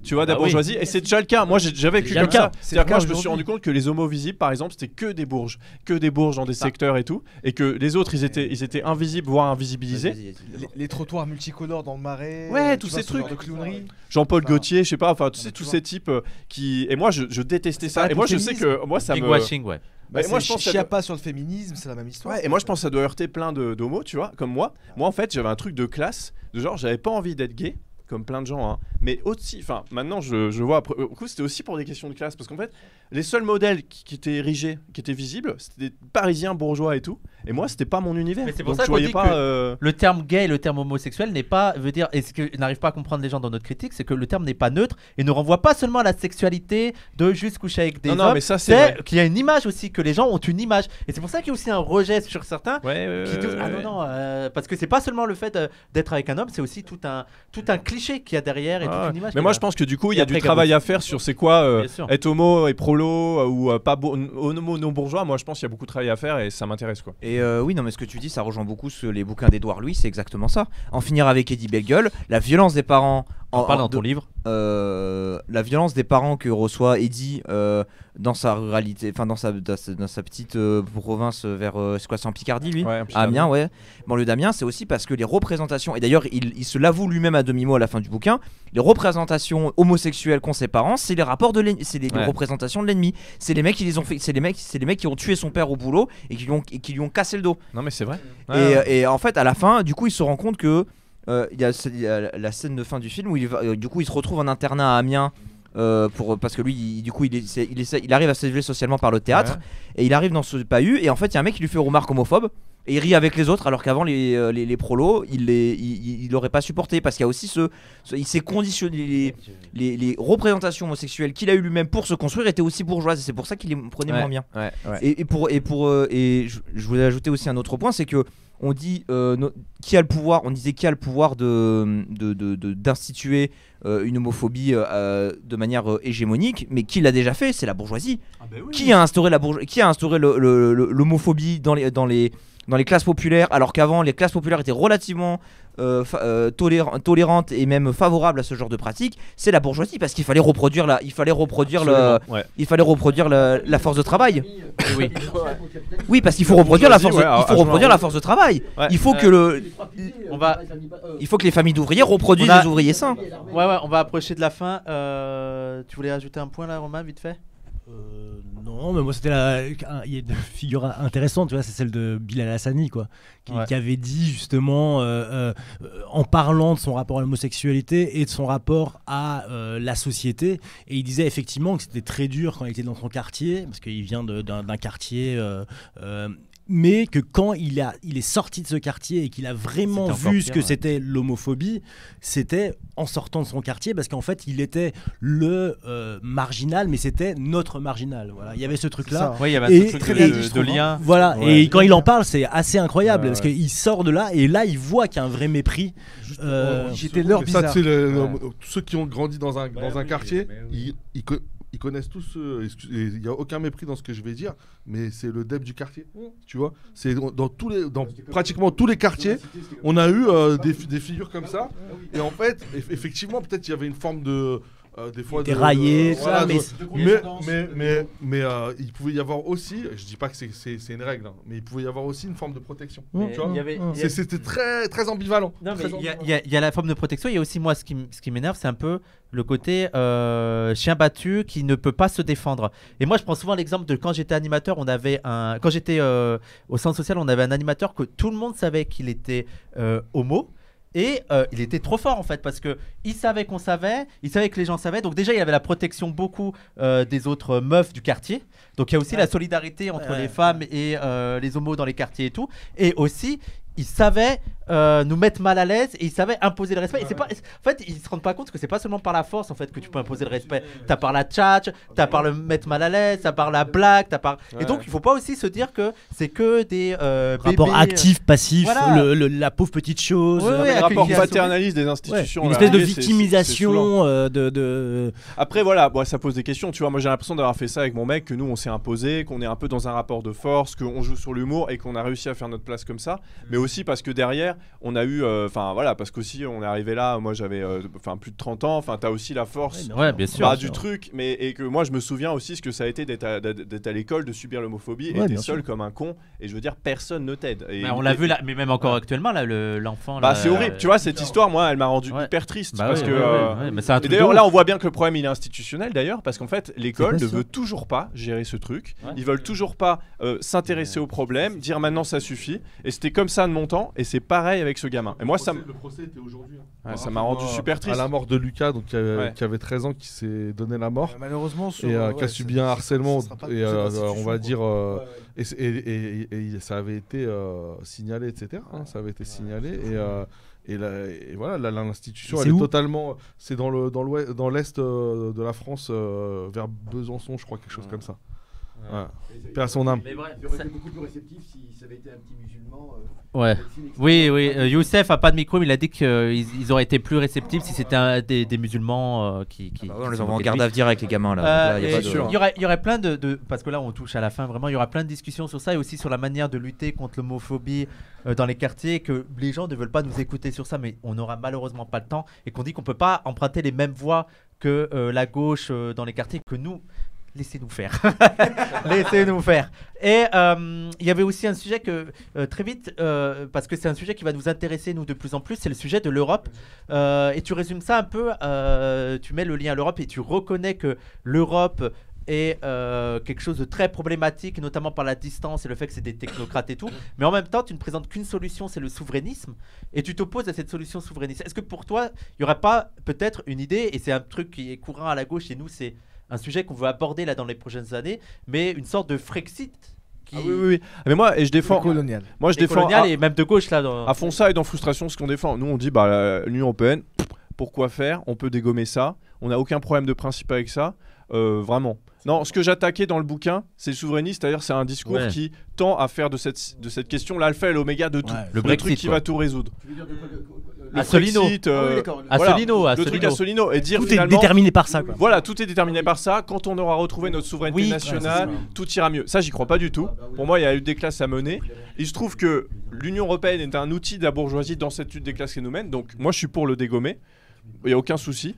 Tu vois, de la bourgeoisie, et c'est déjà le cas. Moi, j'avais vécu comme ça. C'est-à-dire que moi, je me suis rendu compte que les homos visibles, par exemple, c'était que des bourges dans des secteurs et tout, et que les autres, ils étaient invisibles, voire invisibilisés. Les trottoirs multicolores dans le Marais. Ouais, tous ces trucs. De clownerie. Jean-Paul Gaultier, je sais pas, enfin, tu sais, tous ces types qui. Et moi, je détestais ça. Et moi, je sais que moi, ça me. Washing, ouais. Moi, je pense Chiappa sur le féminisme, c'est la même histoire. Ouais, et moi, je pense que ça doit heurter plein d'homos, tu vois, comme moi. Moi, en fait, j'avais un truc de classe, de genre, j'avais pas envie d'être gay. Comme plein de gens, hein. Mais aussi, enfin, maintenant je vois, au coup, c'était aussi pour des questions de classe, parce qu'en fait, les seuls modèles qui étaient érigés, qui étaient visibles, c'était des Parisiens bourgeois et tout, et moi, c'était pas mon univers. Mais c'est pour donc ça je voyais qu'on dit pas. Que le terme gay et le terme homosexuel n'est pas, veut dire, et ce que n'arrive pas à comprendre les gens dans notre critique, c'est que le terme n'est pas neutre et ne renvoie pas seulement à la sexualité de juste coucher avec des hommes. Non, mais ça, c'est qu'il y a une image aussi, que les gens ont une image, et c'est pour ça qu'il y a aussi un rejet sur certains qui disent parce que c'est pas seulement le fait d'être avec un homme, c'est aussi tout un cliché qu'il y a derrière. Mais moi je pense que du coup il y a du travail à faire sur c'est quoi être homo et prolo ou pas homo non bourgeois. Moi je pense qu'il y a beaucoup de travail à faire et ça m'intéresse quoi. Et oui non mais ce que tu dis ça rejoint beaucoup les bouquins d'Edouard Louis, c'est exactement ça. En finir avec Eddie Bellegueule, la violence des parents. On parle dans ton livre. La violence des parents que reçoit Eddie dans sa ruralité, enfin dans sa petite province vers c'est quoi, c'est en Picardie lui, à Amiens, ouais, banlieue d'Amiens, c'est aussi parce que les représentations, et d'ailleurs il se l'avoue lui-même à demi-mot à la fin du bouquin, les représentations homosexuelles qu'ont ses parents, c'est les rapports de l'ennemi, c'est les représentations de l'ennemi, c'est les mecs qui les ont fait, c'est les mecs qui ont tué son père au boulot et qui lui ont cassé le dos. Non mais c'est vrai. Et en fait à la fin, du coup il se rend compte que il y a la scène de fin du film où du coup il se retrouve en internat à Amiens parce que lui il arrive à s'élever socialement par le théâtre et il arrive dans ce bahut et en fait il y a un mec qui lui fait une remarque homophobe et il rit avec les autres alors qu'avant les prolos il l'aurait pas supporté parce qu'il y a aussi il s'est conditionné les représentations homosexuelles qu'il a eu lui-même pour se construire étaient aussi bourgeoises et c'est pour ça qu'il les prenait moins bien. Et je voulais ajouter aussi un autre point, c'est que on dit qui a le pouvoir, on disait qui a le pouvoir d'instituer une homophobie de manière hégémonique, mais qui l'a déjà fait, c'est la bourgeoisie. Qui a instauré l'homophobie dans les classes populaires, alors qu'avant les classes populaires étaient relativement tolérantes et même favorables à ce genre de pratique, c'est la bourgeoisie parce qu'il fallait reproduire la force de travail. Oui, parce qu'il faut reproduire la force de travail. Il faut que les familles d'ouvriers reproduisent des ouvriers sains. Ouais, on va approcher de la fin. Tu voulais ajouter un point là, Romain, vite fait? Non, mais moi c'était il y a une figure intéressante, tu vois, c'est celle de Bilal Hassani, quoi, qui avait dit justement en parlant de son rapport à l'homosexualité et de son rapport à la société, et il disait effectivement que c'était très dur quand il était dans son quartier, parce qu'il vient d'un quartier mais que quand il est sorti de ce quartier et qu'il a vraiment vu ce que c'était l'homophobie, c'était en sortant de son quartier, parce qu'en fait il était le marginal, mais c'était notre marginal. Voilà, il y avait ce truc-là. Il y avait un truc de lien. Voilà, et quand il en parle, c'est assez incroyable, parce qu'il sort de là, et là il voit qu'il y a un vrai mépris. J'étais leur bizarre. Ça, tous ceux qui ont grandi dans un quartier, ils connaissent tous, il n'y a aucun mépris dans ce que je vais dire, mais c'est le deb du quartier, tu vois. C'est dans pratiquement tous les quartiers, on a eu des figures comme ça, et en fait, effectivement, peut-être il y avait une forme de... des fois déraillé, mais il pouvait y avoir aussi, je dis pas que c'est une règle, hein, mais il pouvait y avoir aussi une forme de protection. Tu vois, c'était très très ambivalent. Il y a la forme de protection. Il y a aussi, moi, ce qui m'énerve, c'est un peu le côté chien battu qui ne peut pas se défendre. Et moi je prends souvent l'exemple de quand j'étais animateur, quand j'étais au centre social, on avait un animateur que tout le monde savait qu'il était homo. Et il était trop fort en fait, parce que il savait qu'on savait, il savait que les gens savaient. Donc déjà il avait la protection beaucoup des autres meufs du quartier. Donc il y a aussi la solidarité entre les femmes et les homos dans les quartiers et tout. Et aussi ils savaient nous mettre mal à l'aise et ils savaient imposer le respect. Et c'est pas, en fait, ils se rendent pas compte que c'est pas seulement par la force en fait que tu peux imposer le respect. T'as par la tchatch, t'as par le mettre mal à l'aise, t'as par la blague, t'as par. Et donc il faut pas aussi se dire que c'est que des rapport bébés, actif, passif, voilà. la pauvre petite chose, le rapport paternaliste des institutions. une espèce de c'est victimisation Après voilà, bon, ça pose des questions. Tu vois, moi j'ai l'impression d'avoir fait ça avec mon mec, que nous on s'est imposé, qu'on est un peu dans un rapport de force, qu'on joue sur l'humour et qu'on a réussi à faire notre place comme ça. Mais aussi parce que derrière, on a eu, voilà, parce qu'aussi on est arrivé là. Moi j'avais, plus de 30 ans. Enfin, t'as aussi la force, bien sûr, du truc. Mais et que moi je me souviens aussi ce que ça a été d'être à l'école, de subir l'homophobie, et t'es seul comme un con. Et je veux dire, personne ne t'aide. On l'a vu là, mais même encore actuellement là, l'enfant. Bah c'est horrible. Tu vois, cette histoire, moi, elle m'a rendu hyper triste parce que. Mais c'est un et truc d'ailleurs, là, on voit bien que le problème il est institutionnel d'ailleurs, parce qu'en fait, l'école ne veut toujours pas gérer ce truc. Ils veulent toujours pas s'intéresser au problème, dire maintenant ça suffit. Et c'était comme ça de mon temps, et c'est pareil avec ce gamin. Et moi, le procès était aujourd'hui. Ça m'a rendu super triste. À la mort de Lucas, donc qui avait 13 ans, qui s'est donné la mort. Malheureusement, et qui a subi un harcèlement, et on va dire, et ça avait été signalé, etc. Ça avait été signalé, et voilà, l'institution, elle est totalement, c'est dans l'est de la France, vers Besançon, je crois, quelque chose comme ça. Paix à son âme. Mais bref, il aurait été beaucoup plus réceptif si ça avait été un petit musulman. Oui, Youssef a pas de micro, mais il a dit qu'ils auraient été plus réceptifs si c'était des musulmans qui. on les envoie en garde à vue avec les gamins là. Il y aurait plein de. Parce que là, on touche à la fin, vraiment, il y aura plein de discussions sur ça et aussi sur la manière de lutter contre l'homophobie dans les quartiers. Que les gens ne veulent pas nous écouter sur ça, mais on n'aura malheureusement pas le temps et qu'on dit qu'on peut pas emprunter les mêmes voies que la gauche dans les quartiers, que nous. Laissez-nous faire. Laissez-nous faire. Et il y avait aussi un sujet que, très vite, parce que c'est un sujet qui va nous intéresser, nous, de plus en plus, c'est le sujet de l'Europe. Et tu résumes ça un peu, tu mets le lien à l'Europe et tu reconnais que l'Europe est quelque chose de très problématique, notamment par la distance et le fait que c'est des technocrates et tout. Mais en même temps, tu ne présentes qu'une solution, c'est le souverainisme. Et tu t'opposes à cette solution souverainiste. Est-ce que pour toi, il n'y aurait pas peut-être une idée, et c'est un truc qui est courant à la gauche chez nous, c'est un sujet qu'on veut aborder là dans les prochaines années, mais une sorte de Frexit. Oui. Mais moi, et je défends. Colonial. Moi, je défends. Et même de gauche là. À fond ça et dans Frustration, ce qu'on défend. Nous, on dit, l'Union européenne, pourquoi faire ? On peut dégommer ça. On n'a aucun problème de principe avec ça. Vraiment. Non, ce que j'attaquais dans le bouquin, c'est le souverainisme, c'est-à-dire c'est un discours qui tend à faire de cette question l'alpha et l'oméga de tout. Le Brexit, truc qui va tout résoudre. Asselineau. Le truc Asselineau. Et dire tout finalement, est déterminé par ça. Quoi. Voilà, tout est déterminé par ça. Quand on aura retrouvé notre souveraineté nationale, tout ira mieux. Ça, j'y crois pas du tout. Pour moi, il y a eu des classes à mener. Il se trouve que l'Union européenne est un outil de la bourgeoisie dans cette lutte des classes qui nous mène. Donc, moi, je suis pour le dégommer. Il n'y a aucun souci.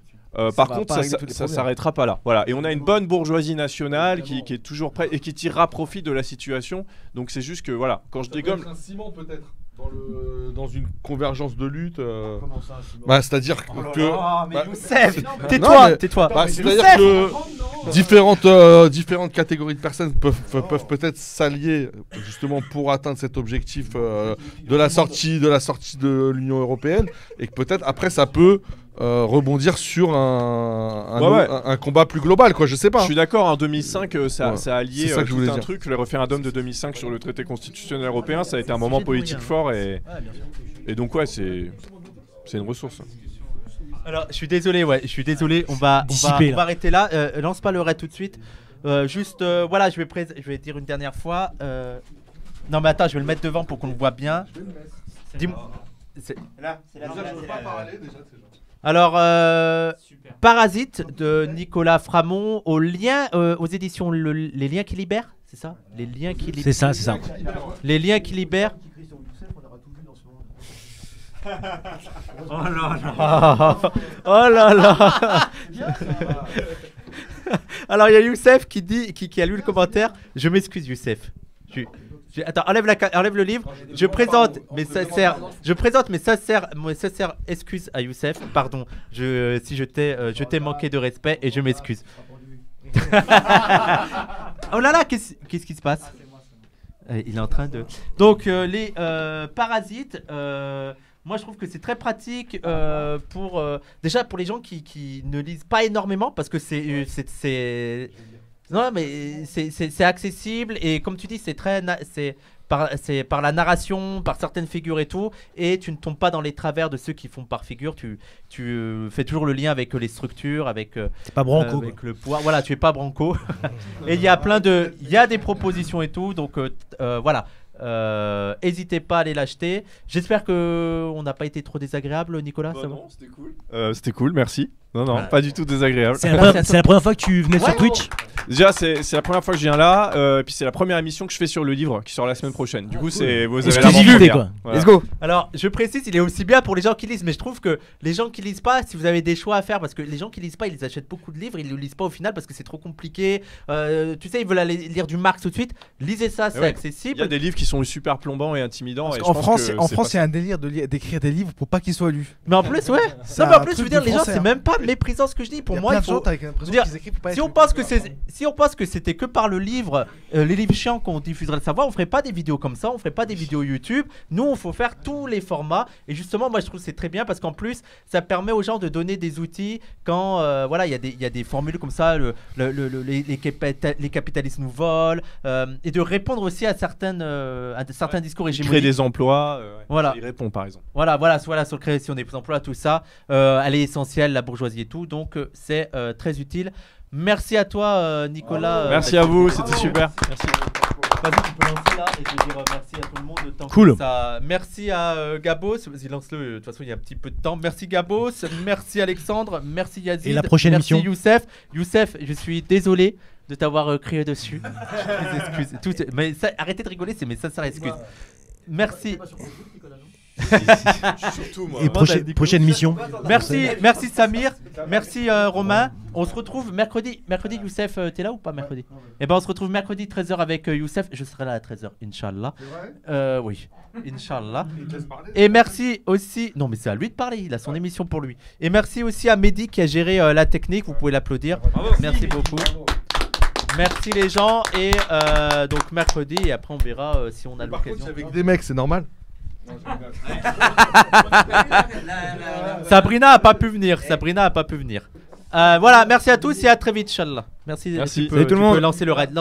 Par contre, ça s'arrêtera pas là. Voilà. Et on a une bonne bourgeoisie nationale qui est toujours prête et qui tirera profit de la situation. Donc c'est juste que voilà, quand je dégomme. Un ciment peut-être dans une convergence de lutte. Comment ça, un ciment c'est-à-dire que. Youssef, tais-toi. C'est-à-dire que différentes catégories de personnes peuvent peut-être s'allier justement pour atteindre cet objectif de la sortie de l'Union européenne, et que peut-être après ça peut rebondir sur un combat plus global, quoi. Je sais pas. Je suis d'accord. En 2005, ça a allié tout un dire. truc. Le référendum de 2005 sur le traité constitutionnel européen, ça a été un moment politique fort et donc c'est une ressource. Alors, je suis désolé. On va arrêter là. Lance pas le raid tout de suite. Voilà, je vais dire une dernière fois. Non, mais attends, je vais le mettre devant pour qu'on le voit bien. Dis-moi. Alors, Parasite de Nicolas Framont aux éditions Les Liens qui libèrent, c'est ça ? Les Liens qui libèrent. C'est ça. Les Liens qui libèrent. Oh là là. Alors il y a Youssef qui a lu le commentaire. Je m'excuse Youssef. Attends, enlève le livre. Je présente mes sincères excuses à Youssef. Pardon, si je t'ai manqué de respect et je m'excuse. Oh là là, qu'est-ce qui se passe ? Il est en train de. Donc les parasites. Moi, je trouve que c'est très pratique déjà pour les gens qui ne lisent pas énormément, parce que c'est accessible et comme tu dis, c'est c'est par la narration, par certaines figures et tout, et tu ne tombes pas dans les travers de ceux qui font par figure. Tu fais toujours le lien avec les structures, avec c'est pas Branco, avec le poids. Voilà, tu es pas Branco. Et il y a il y a des propositions et tout, donc voilà. N'hésitez pas à aller l'acheter. J'espère que on n'a pas été trop désagréable, Nicolas. Ça non, c'était cool. C'était cool, merci. Non, pas du tout désagréable. C'est la première fois que tu venais sur Twitch. Déjà, c'est la première fois que je viens là. Et puis c'est la première émission que je fais sur le livre qui sort la semaine prochaine. Du coup, vous avez exclusivité, quoi. Voilà. Let's go. Alors, je précise, il est aussi bien pour les gens qui lisent, mais je trouve que les gens qui lisent pas, si vous avez des choix à faire, parce que les gens qui lisent pas, ils achètent beaucoup de livres, ils ne lisent pas au final parce que c'est trop compliqué. Tu sais, ils veulent aller lire du Marx tout de suite. Lisez ça, c'est accessible. Il y a des livres qui sont super plombants et intimidants. Parce et qu'en France, il y a un délire d'écrire des livres pour pas qu'ils soient lus. Mais en plus, ouais. Non, mais en plus, je veux dire, les gens, c'est même pas méprisant ce que je dis. Pour moi, il faut dire, si on pense que c'était que par le livre, les livres chiants qu'on diffuserait le savoir, on ferait pas des vidéos comme ça, on ferait pas des vidéos YouTube. Nous, il faut faire tous les formats. Et justement, moi, je trouve que c'est très bien parce qu'en plus, ça permet aux gens de donner des outils quand, voilà, il y a des formules comme ça, les capitalistes nous volent, et de répondre aussi à certains discours hégémoniques. Créer des emplois, voilà. il répond par exemple. Voilà, sur la création des emplois, tout ça, elle est essentielle, la bourgeoisie et tout, donc c'est très utile. Merci à toi, Nicolas. Merci à vous, c'était super. Merci. Vas-y, tu peux lancer là et je vais dire merci à tout le monde. Cool. Merci à Gabos. Vas-y, lance-le. De toute façon, il y a un petit peu de temps. Merci Gabos. Merci Alexandre. Merci Yazid. Et la prochaine merci émission. Youssef, je suis désolé de t'avoir crié dessus. Je m'excuse. Mais ça, arrêtez de rigoler, c'est mes sincères excuses. Merci. Surtout moi. Et prochaine mission. Merci Samir, merci Romain. On se retrouve mercredi. Mercredi, Youssef, t'es là ou pas mercredi? Eh ben on se retrouve mercredi 13h avec Youssef. Je serai là à 13h, Inch'Allah. Oui, Inch'Allah. Et merci aussi. Non, mais c'est à lui de parler, il a son émission pour lui. Et merci aussi à Mehdi qui a géré la technique. Vous pouvez l'applaudir. Merci beaucoup. Merci les gens. Et donc mercredi, et après on verra si on a l'occasion. Avec des mecs, c'est normal. Sabrina a pas pu venir. Voilà, merci à tous et à très vite, Inch'Allah. Merci. Salut tout le monde. Lancez le raid.